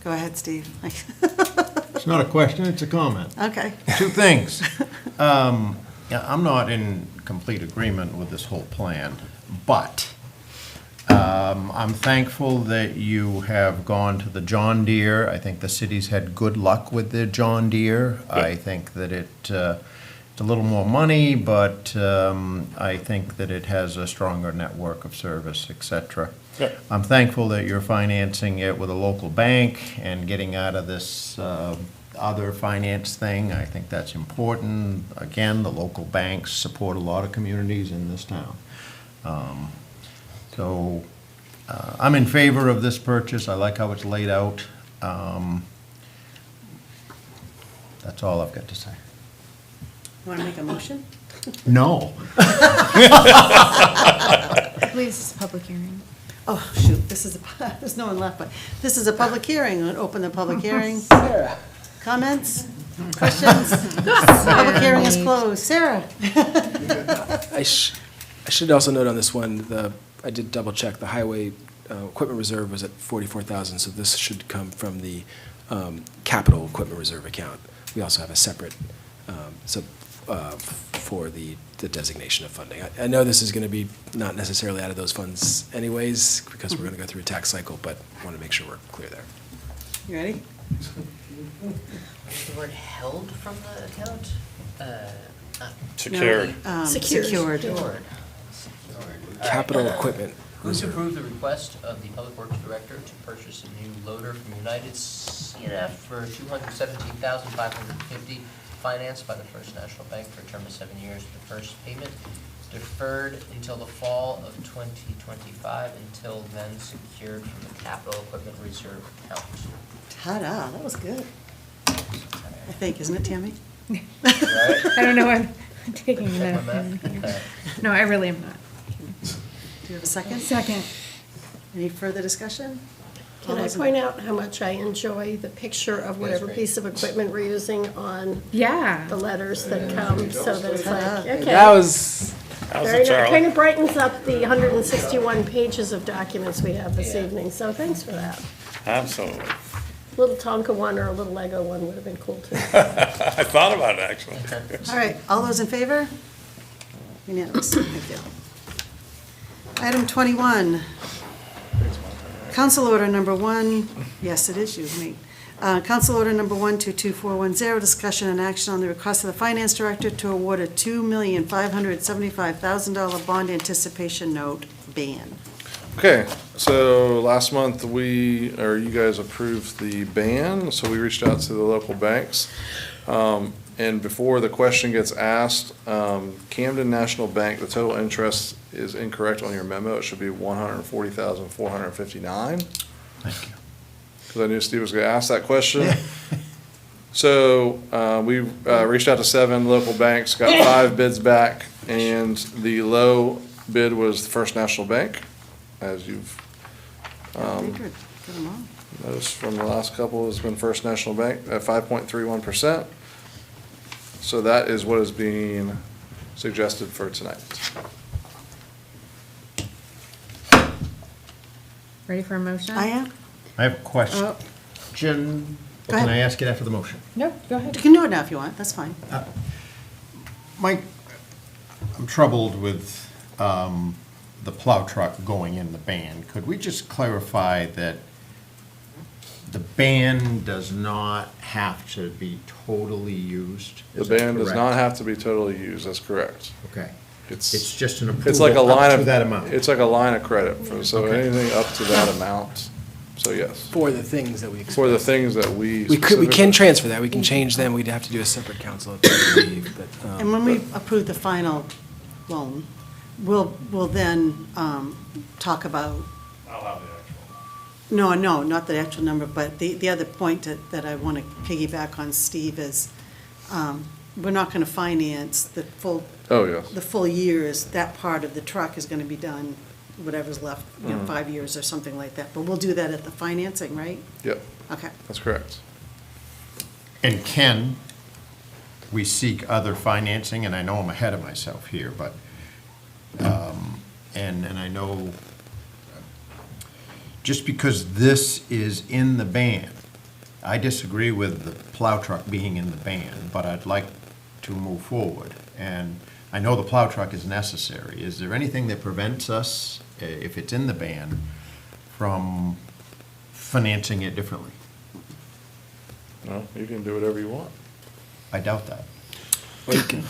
Go ahead, Steve. It's not a question, it's a comment. Okay. Two things. Yeah, I'm not in complete agreement with this whole plan, but I'm thankful that you have gone to the John Deere. I think the city's had good luck with the John Deere. I think that it's a little more money, but I think that it has a stronger network of service, et cetera. Yep. I'm thankful that you're financing it with a local bank and getting out of this other finance thing. I think that's important. Again, the local banks support a lot of communities in this town. So I'm in favor of this purchase. I like how it's laid out. That's all I've got to say. Want to make a motion? No. Please, it's a public hearing. Oh, shoot, there's no one left, but this is a public hearing. I'll open the public hearing. Comments? Questions? Public hearing is closed. Sarah? I should also note on this one, I did double check, the highway equipment reserve was at 44,000, so this should come from the capital equipment reserve account. We also have a separate, for the designation of funding. I know this is going to be not necessarily out of those funds anyways, because we're going to go through a tax cycle, but I want to make sure we're clear there. You ready? Is the word held from the account? Secured. Secured. Capital equipment Move to reserve. approve the request of the Public Works Director to purchase a new loader from United CNF for $217,550, financed by the First National Bank for a term of 7 years. The first payment deferred until the fall of 2025, until then secured from the Capital Equipment Reserve account. Ta-da, that was good. I think, isn't it, Tammy? Right? I don't know, I'm taking Check it. my math. No, I really am not. Do you have a second? Second. Any further discussion? Can I point out how much I enjoy the picture of whatever piece of equipment we're using on Yeah. the letters that come, so that it's like, okay. That was Very a nice. Charlie. Kind of brightens up the 161 pages of documents we have this evening, so thanks for that. Absolutely. Little Tonka one or a little Lego one would have been cool too. I thought about it, actually. All right, all those in favor? Unanimous, thank you. Item 21, Council Order Number 1, yes, it is you, me. Council Order Number 122410, discussion and action on the request of the Finance Director to award a $2,575,000 bond anticipation note ban. Okay, so last month you guys approved the ban, so we reached out to the local banks. And before the question gets asked, Camden National Bank, the total interest is incorrect on your memo. It should be $140,459. Thank you. Because I knew Steve was going to ask that question. So we reached out to 7 local banks, got 5 bids back, and the low bid was First National Bank, as you've Good them all. noticed from the last couple, has been First National Bank at 5.31%. So that is what is being suggested for tonight. Ready for a motion? I am? I have a question. Oh. Jen, Go can ahead. I ask it after the motion? No, go ahead. You can do it now if you want, that's fine. Mike, I'm troubled with the plow truck going in the ban. Could we just clarify that the ban does not have to be totally used? The Is that ban does correct? not have to be totally used, that's correct. Okay. It's just an It's like a approval line up of. to that amount. It's like a line of credit, so Okay. anything up to that amount, so yes. For the things that we expect. For the things that we. We can specifically- transfer that, we can change them, we'd have to do a separate council, I believe, but. And when we approve the final loan, we'll then talk about, I'll have the actual. no, not the actual number, but the other point that I want to piggyback on, Steve, is we're not going to finance the full. Oh, yes. The full years, that part of the truck is going to be done, whatever's left, Mhm. 5 years or something like that. But we'll do that at the financing, right? Yep, Okay. that's correct. And can we seek other financing? And I know I'm ahead of myself here, but, and I know, just because this is in the ban, I disagree with the plow truck being in the ban, but I'd like to move forward. And I know the plow truck is necessary. Is there anything that prevents us, if it's in the ban, from financing it differently? No, you can do whatever you want. I doubt that. Well, you can,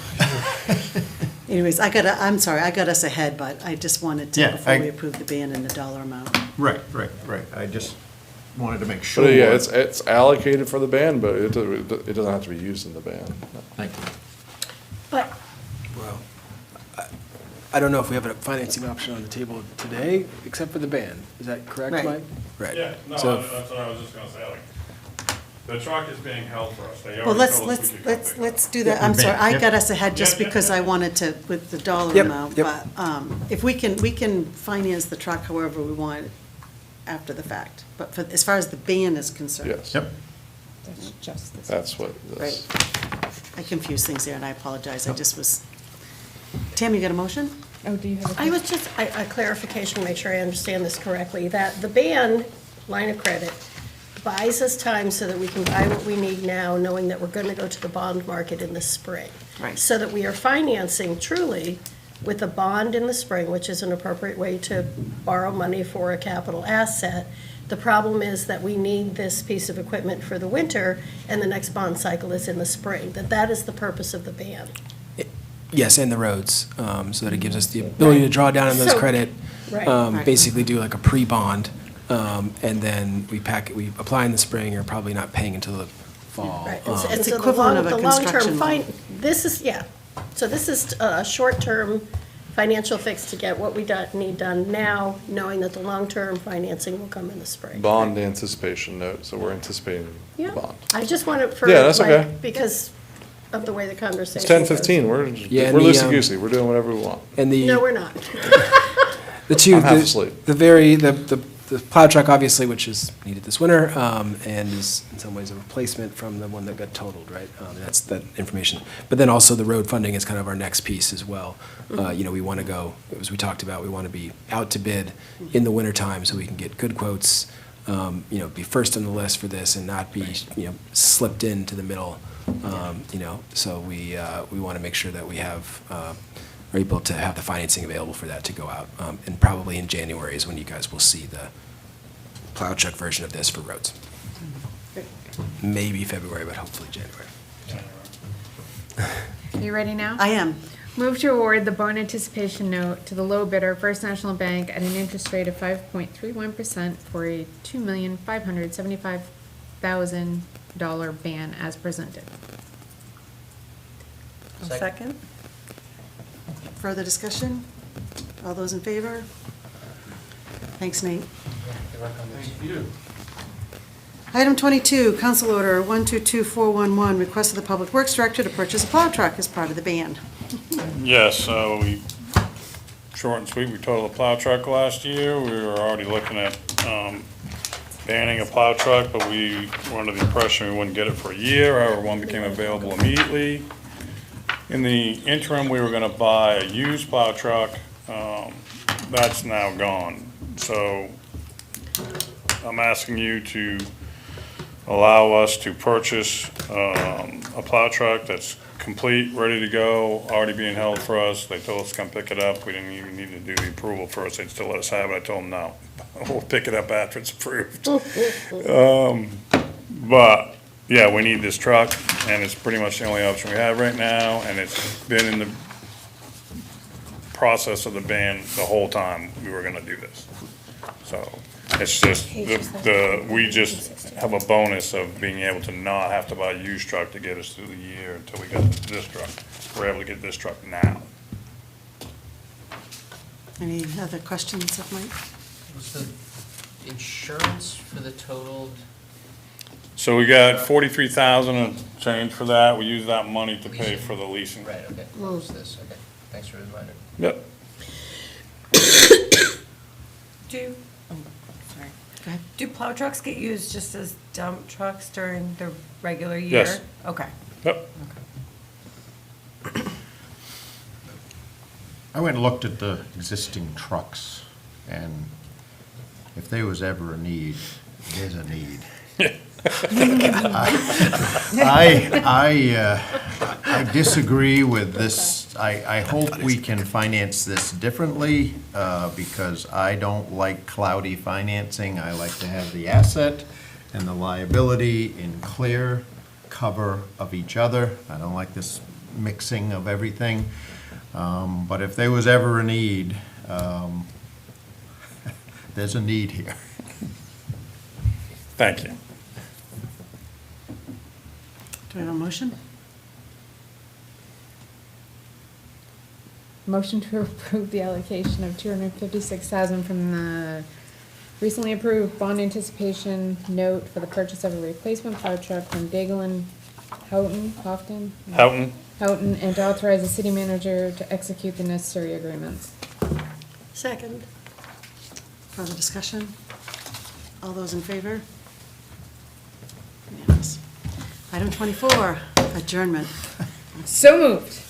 Anyways, I got us ahead, but I just wanted to, Yeah, before we approve the ban and the dollar amount. Right. I just wanted to make sure. But yeah, it's allocated for the ban, but it doesn't have to be used in the ban. Thank you. But well, I don't know if we have a financing option on the table today, except for the ban. Is that correct, Right. Mike? Right. Yeah, no, So- that's what I was just gonna say, like, the truck is being held for us. They Well, already told us we could come pick it let's up. do that. I'm sorry, I Yep. got us ahead just Yep, yep, because I yep. wanted to, with the dollar Yep, amount. yep. But if we can finance the truck however we want after the fact. But as far as the ban is concerned. Yes. Yep. That's just this. That's what Right. this. I confused things there and I apologize. I just was, Tam, you got a motion? Oh, do you have a? I was just, a clarification, make sure I understand this correctly, that the ban line of credit buys us time so that we can buy what we need now, knowing that we're going to go to the bond market in the spring. Right. So that we are financing truly with a bond in the spring, which is an appropriate way to borrow money for a capital asset. The problem is that we need this piece of equipment for the winter, and the next bond cycle is in the spring, that is the purpose of the ban. Yes, and the roads, so that it gives us the ability to draw down on those So- credit. Right. Basically do like a pre-bond, and then we apply in the spring, you're probably not paying until the fall. Right, Um, and It's so the equivalent long, of a the long-term construction loan. this is, yeah, so this is a short-term financial fix to get what we need done now, knowing that the long-term financing will come in the spring. Bond anticipation note, so we're anticipating the Yeah, bond. I just want it for, Yeah, that's okay. like, because of the way the conversation It's goes. 10:15, we're Yeah, and we're the, loosey-goosey, we're doing whatever we want. And the. No, we're not. The two, I'm half asleep. the plow truck, obviously, which is needed this winter, and is in some ways a replacement from the one that got totaled, right? That's that information. But then also the road funding is kind of our next piece as well. We want to go, as we talked about, we want to be out to bid in the wintertime so we can get good quotes, be first on the list for this and not be, slipped into the middle. So we want to make sure that we have, are able to have the financing available for that to go out. And probably in January is when you guys will see the plow truck version of this for roads. maybe February, but hopefully January. Are you ready now? I am. Move to award the bond anticipation note to the low bidder, First National Bank, at an interest rate of 5.31% for a $2,575,000 ban as presented. Second. Further discussion? All those in favor? Thanks, Nate. Good luck on this. Thank you. Item 22, Council Order 122411, request of the Public Works Director to purchase a plow truck as part of the ban. Yes, so short and sweet, we totaled a plow truck last year. We were already looking at banning a plow truck, but we were under the impression we wouldn't get it for a year. However, one became available immediately. In the interim, we were gonna buy a used plow truck. That's now gone. So I'm asking you to allow us to purchase a plow truck that's complete, ready to go, already being held for us. They told us to come pick it up. We didn't even need to do the approval first. They'd still let us have it. I told them no. We'll pick it up after it's approved. But yeah, we need this truck, and it's pretty much the only option we have right now, and it's been in the process of the ban the whole time we were gonna do this. So it's just, we just have a bonus of being able to not have to buy a used truck to get us through the year until we got this truck. We're able to get this truck now. Any other questions of Mike? Was the insurance for the totaled, So we got 43,000 and change for that. We use that money to pay for the leasing. right, okay, what was this? Okay, thanks for the reminder. Yep. Do plow trucks get used just as dump trucks during the regular year? Yes. Okay. Yep. I went and looked at the existing trucks, and if there was ever a need, there's a need. I disagree with this. I hope we can finance this differently, because I don't like cloudy financing. I like to have the asset and the liability in clear cover of each other. I don't like this mixing of everything. But if there was ever a need, there's a need here. Thank you. Do we have a motion? Motion to approve the allocation of $256,000 from the recently approved bond anticipation note for the purchase of a replacement plow truck from Daigle and Houghton, and to authorize the city manager to execute the necessary agreements. Second. Further discussion? All those in favor? Unanimous. Item 24, adjournment. So moved.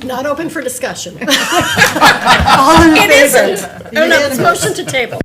Not open for discussion. All in favor? It isn't. Oh, no, it's motion to table.